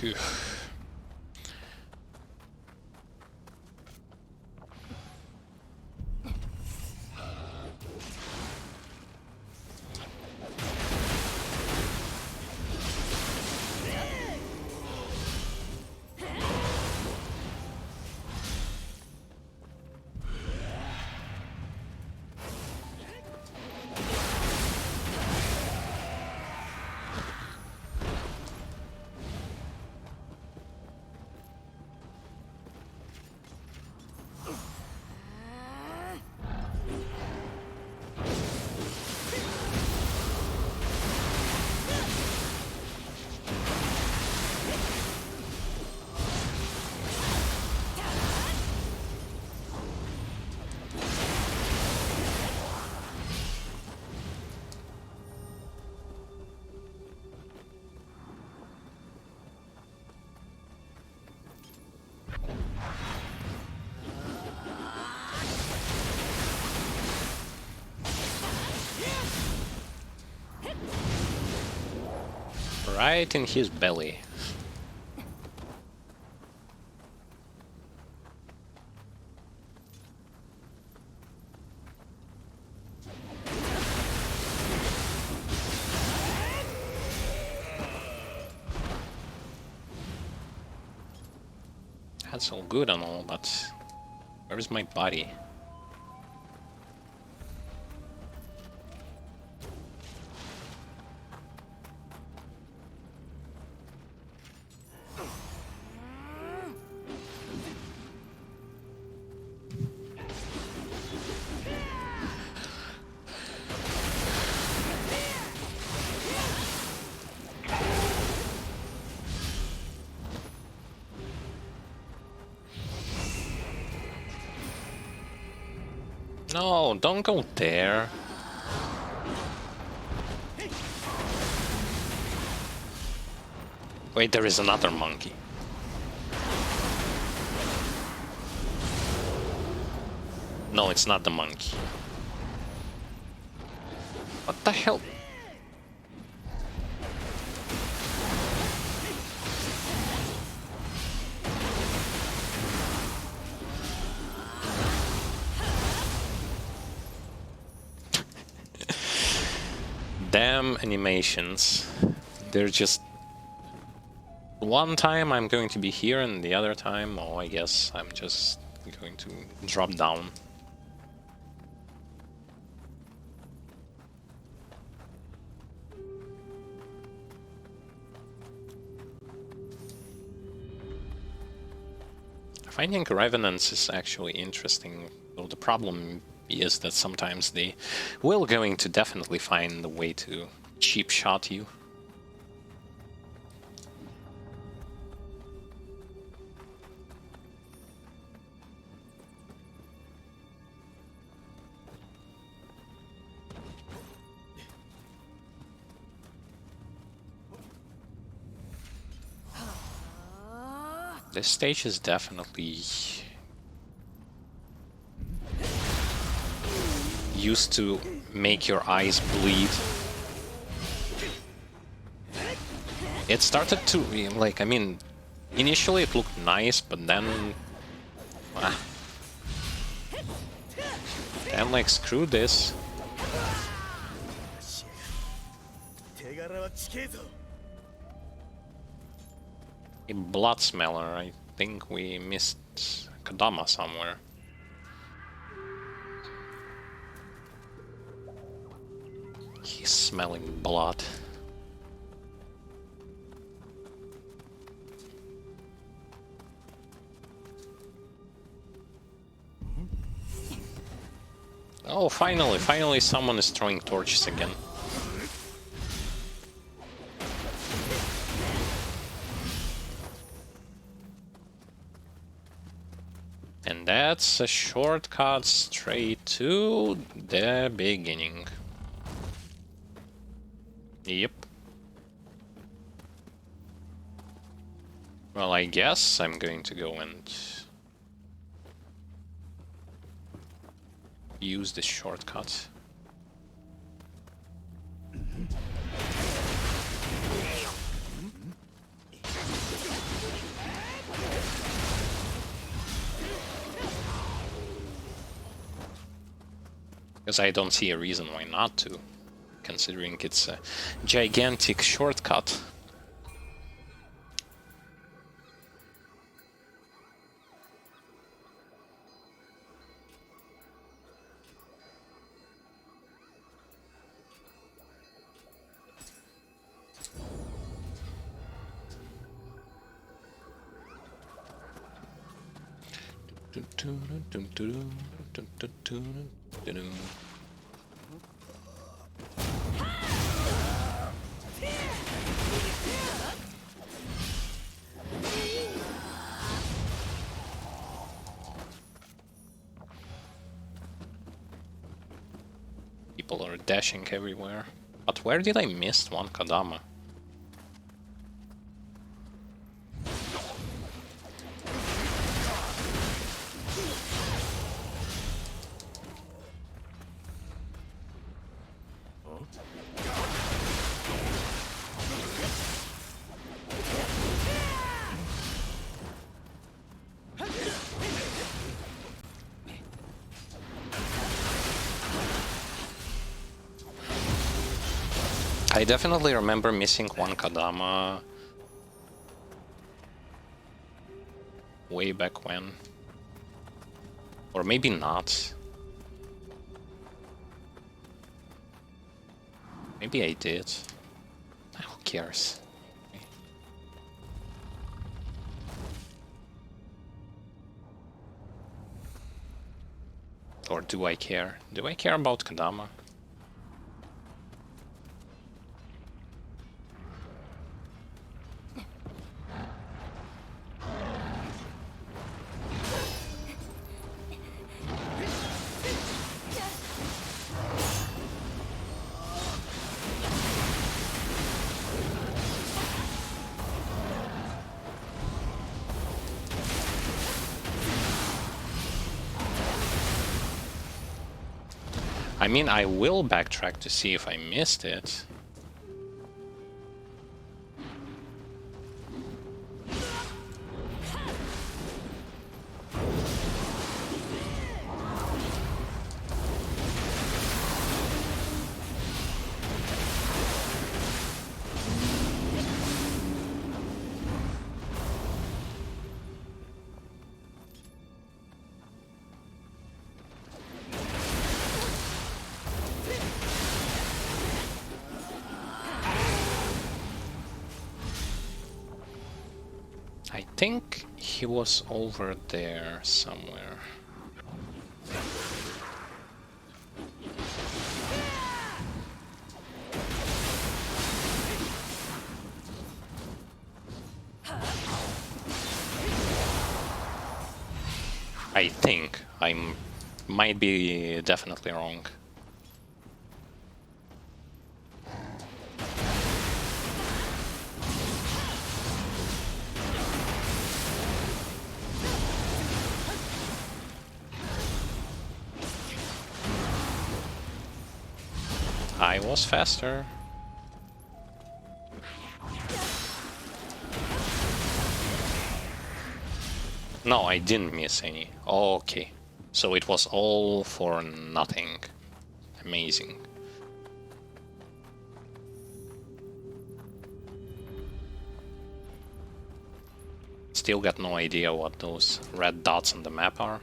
Phew. Right in his belly. That's all good and all, but where is my body? No, don't go there. Wait, there is another monkey. No, it's not the monkey. What the hell? Damn animations. They're just... One time I'm going to be here, and the other time, oh, I guess I'm just going to drop down. Finding revenants is actually interesting, though the problem is that sometimes they will going to definitely find a way to cheap shot you. This stage is definitely used to make your eyes bleed. It started to, like, I mean, initially it looked nice, but then... then, like, screw this. A blood smeller, I think we missed Kodama somewhere. He's smelling blood. Oh, finally someone is throwing torches again. And that's a shortcut straight to the beginning. Yep. Well, I guess I'm going to go and use this shortcut. Because I don't see a reason why not to, considering it's a gigantic shortcut. People are dashing everywhere. But where did I miss one Kodama? I definitely remember missing one Kodama way back when. Or maybe not. Maybe I did. Who cares? Or do I care? Do I care about Kodama? I mean, I will backtrack to see if I missed it. I think he was over there somewhere. I think. I might be definitely wrong. I was faster. No, I didn't miss any. Okay. So it was all for nothing. Amazing. Still got no idea what those red dots on the map are.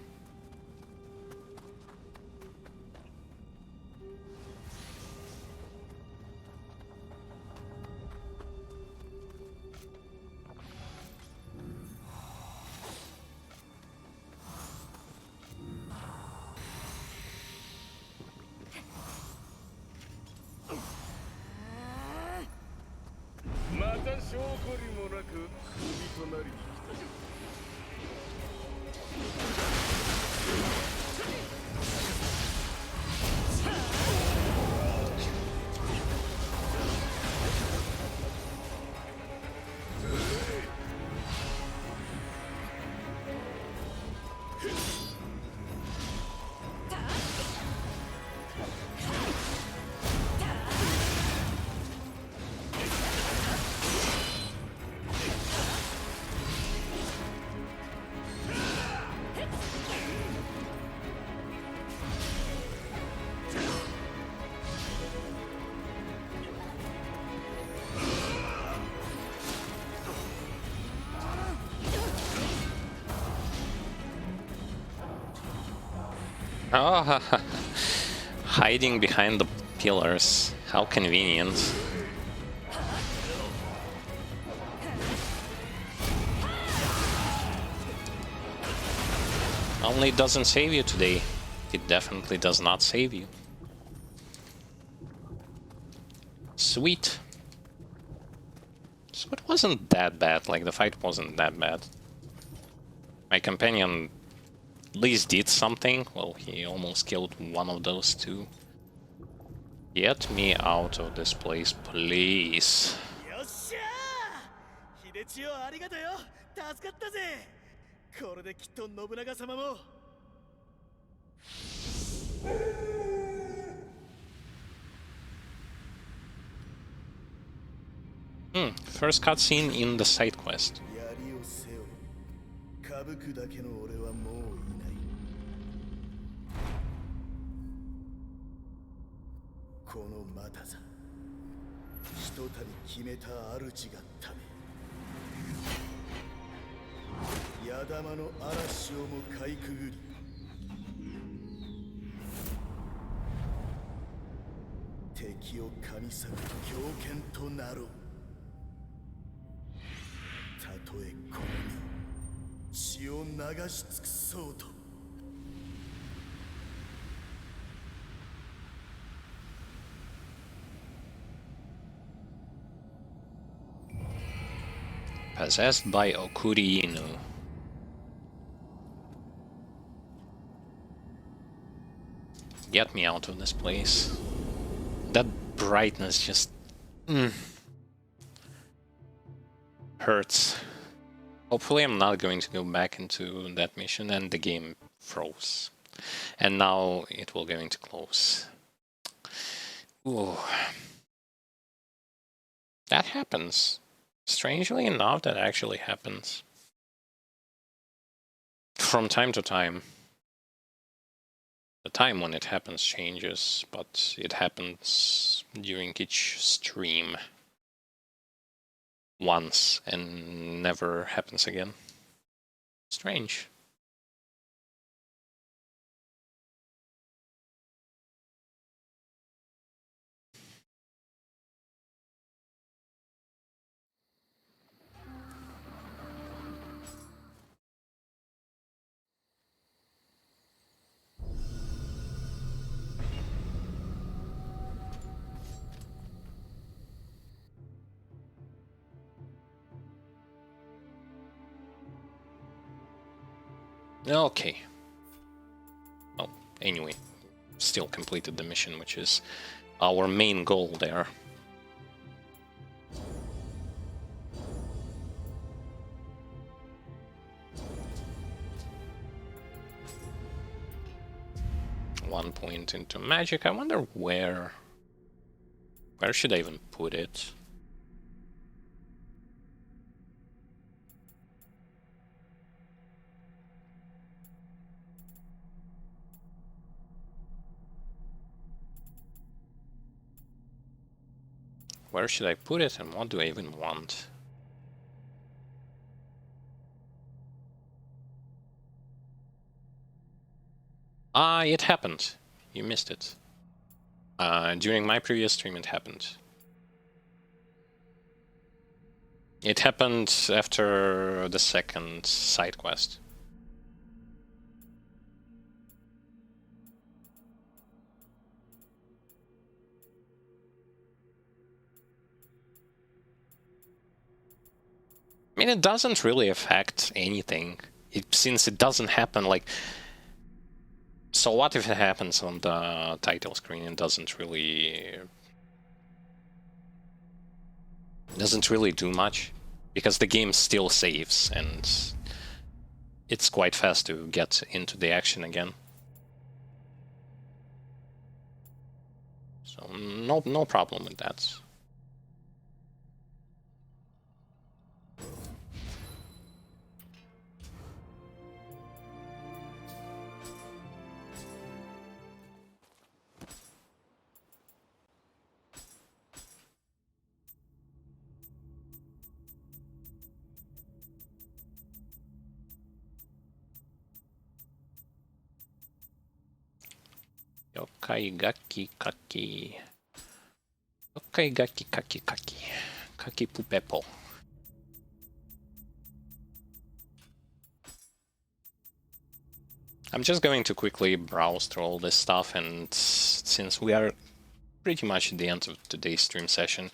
Oh, hiding behind the pillars. How convenient. Only doesn't save you today. It definitely does not save you. Sweet. So it wasn't that bad, like the fight wasn't that bad. My companion at least did something. Well, he almost killed one of those two. Get me out of this place, please. よっしゃー秀千代ありがとよ助かったぜこれできっと信長様も First cutscene in the side quest. 槍を背負うかぶくだけの俺はもういないこのまたざひとたび決めた主がため矢玉の嵐をもかいくぐり敵を噛み裂く狂犬となろうたとえこの身血を流し尽くそうと Possessed by Okuri Inu. Get me out of this place. That brightness just hurts. Hopefully I'm not going to go back into that mission and the game froze. And now it will going to close. Ooh. That happens. Strangely enough, that actually happens. From time to time. The time when it happens changes, but it happens during each stream. Once and never happens again. Strange. Okay. Well, anyway, still completed the mission, which is our main goal there. One point into magic. I wonder where should I even put it? Where should I put it, and what do I even want? Ah, it happened. You missed it. During my previous stream, it happened. It happened after the second side quest. I mean, it doesn't really affect anything, since it doesn't happen, like... So what if it happens on the title screen? It doesn't really do much, because the game still saves, and it's quite fast to get into the action again. So no problem with that. Yokai gaki kaki. Yokai gaki kaki kaki. Kaki pupepo. I'm just going to quickly browse through all this stuff, and since we are pretty much at the end of today's stream session,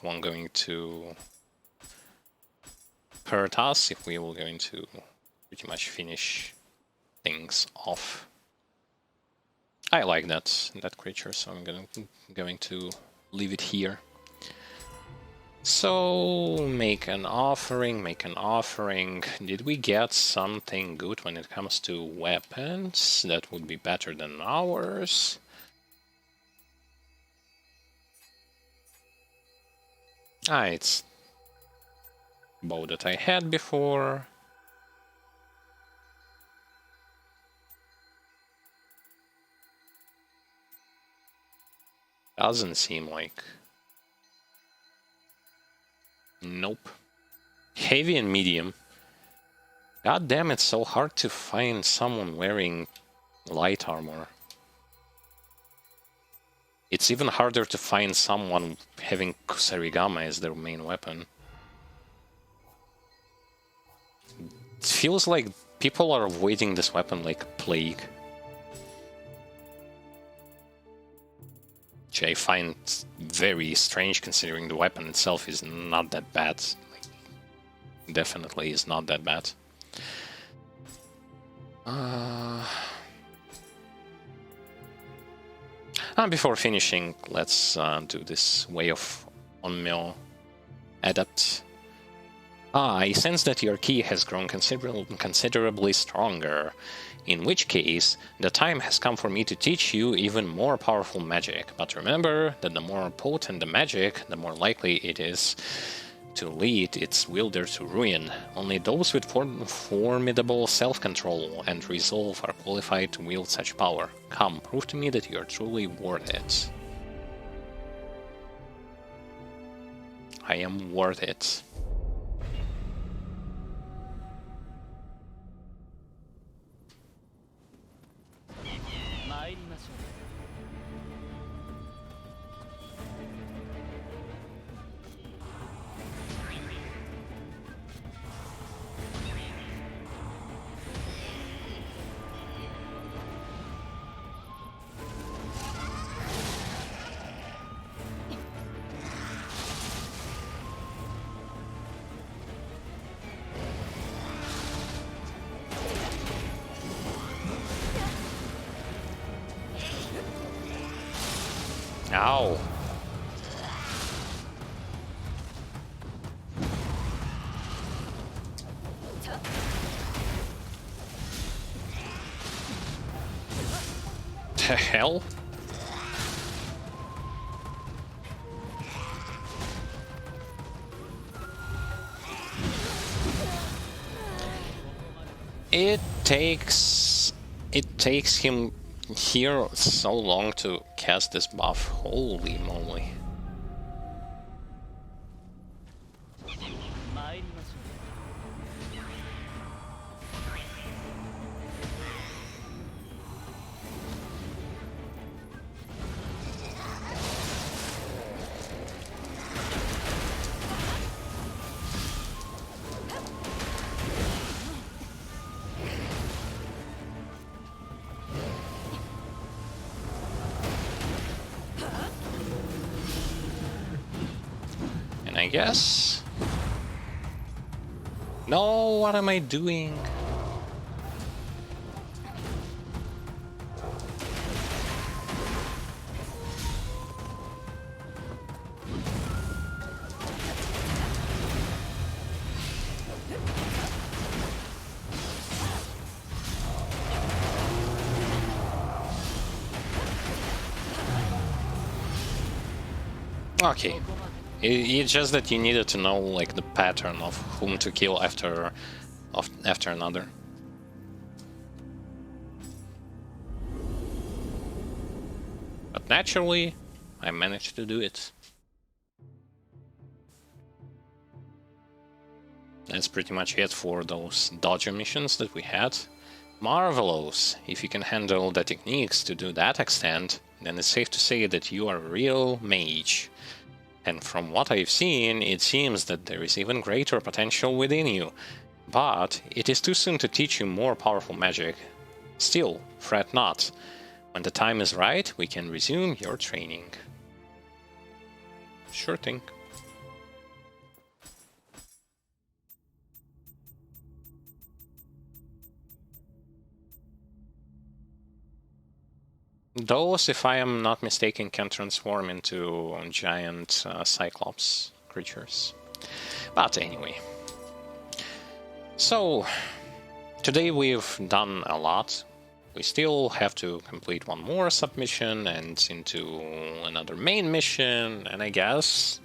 I'm going to hurt us if we were going to pretty much finish things off. I like that creature, so I'm going to leave it here. So, make an offering. Did we get something good when it comes to weapons? That would be better than ours. Ah, it's bow that I had before. Doesn't seem like... Nope. Heavy and medium. God damn, it's so hard to find someone wearing light armor. It's even harder to find someone having Kusarigama as their main weapon. It feels like people are avoiding this weapon like a plague. Which I find very strange, considering the weapon itself is not that bad. Like, definitely is not that bad. Before finishing, let's do this Way of Onmyo Adapt. I sense that your ki has grown considerably stronger, in which case, the time has come for me to teach you even more powerful magic. But remember that the more potent the magic, the more likely it is to lead its wielder to ruin. Only those with formidable self-control and resolve are qualified to wield such power. Come, prove to me that you are truly worth it. I am worth it. Ow. The hell? It takes him here so long to cast this buff. Holy moly. I guess. No, what am I doing? Okay. It's just that you needed to know like the pattern of whom to kill after another. But naturally, I managed to do it. That's pretty much it for those dodger missions that we had. Marvelous! If you can handle the techniques to do that extent, then it's safe to say that you are a real mage. And from what I've seen, it seems that there is even greater potential within you. But it is too soon to teach you more powerful magic. Still, fret not. When the time is right, we can resume your training. Sure thing. Those, if I am not mistaken, can transform into giant Cyclops creatures. But anyway. So, today we've done a lot. We still have to complete one more submission and into another main mission, and I guess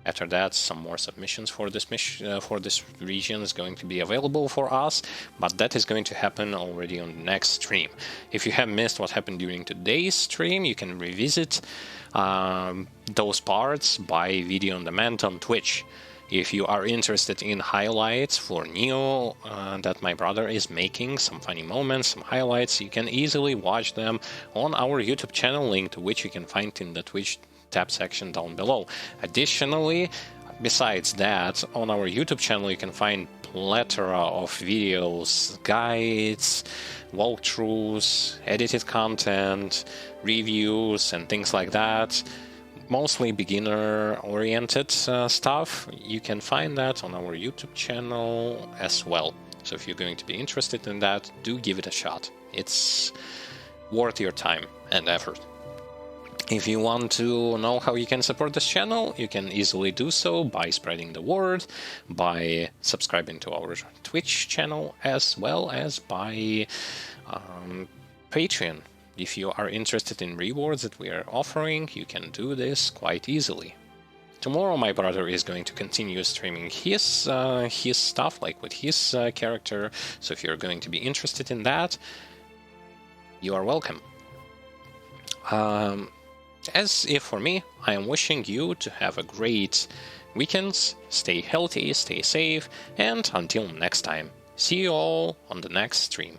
after that some more submissions for this mission, for this region is going to be available for us, but that is going to happen already on the next stream. If you have missed what happened during today's stream, you can revisit those parts by video on demand on Twitch. If you are interested in highlights for Nioh that my brother is making, some funny moments, some highlights, you can easily watch them on our YouTube channel, link to which you can find in the Twitch tab section down below. Additionally, besides that, on our YouTube channel you can find plethora of videos, guides, walkthroughs, edited content, reviews and things like that. Mostly beginner-oriented stuff. You can find that on our YouTube channel as well. So if you're going to be interested in that, do give it a shot. It's worth your time and effort. If you want to know how you can support this channel, you can easily do so by spreading the word, by subscribing to our Twitch channel, as well as by Patreon. If you are interested in rewards that we are offering, you can do this quite easily. Tomorrow my brother is going to continue streaming his stuff, like with his character, so if you're going to be interested in that, you are welcome. As if for me, I am wishing you to have a great weekend, stay healthy, stay safe, and until next time, see you all on the next stream.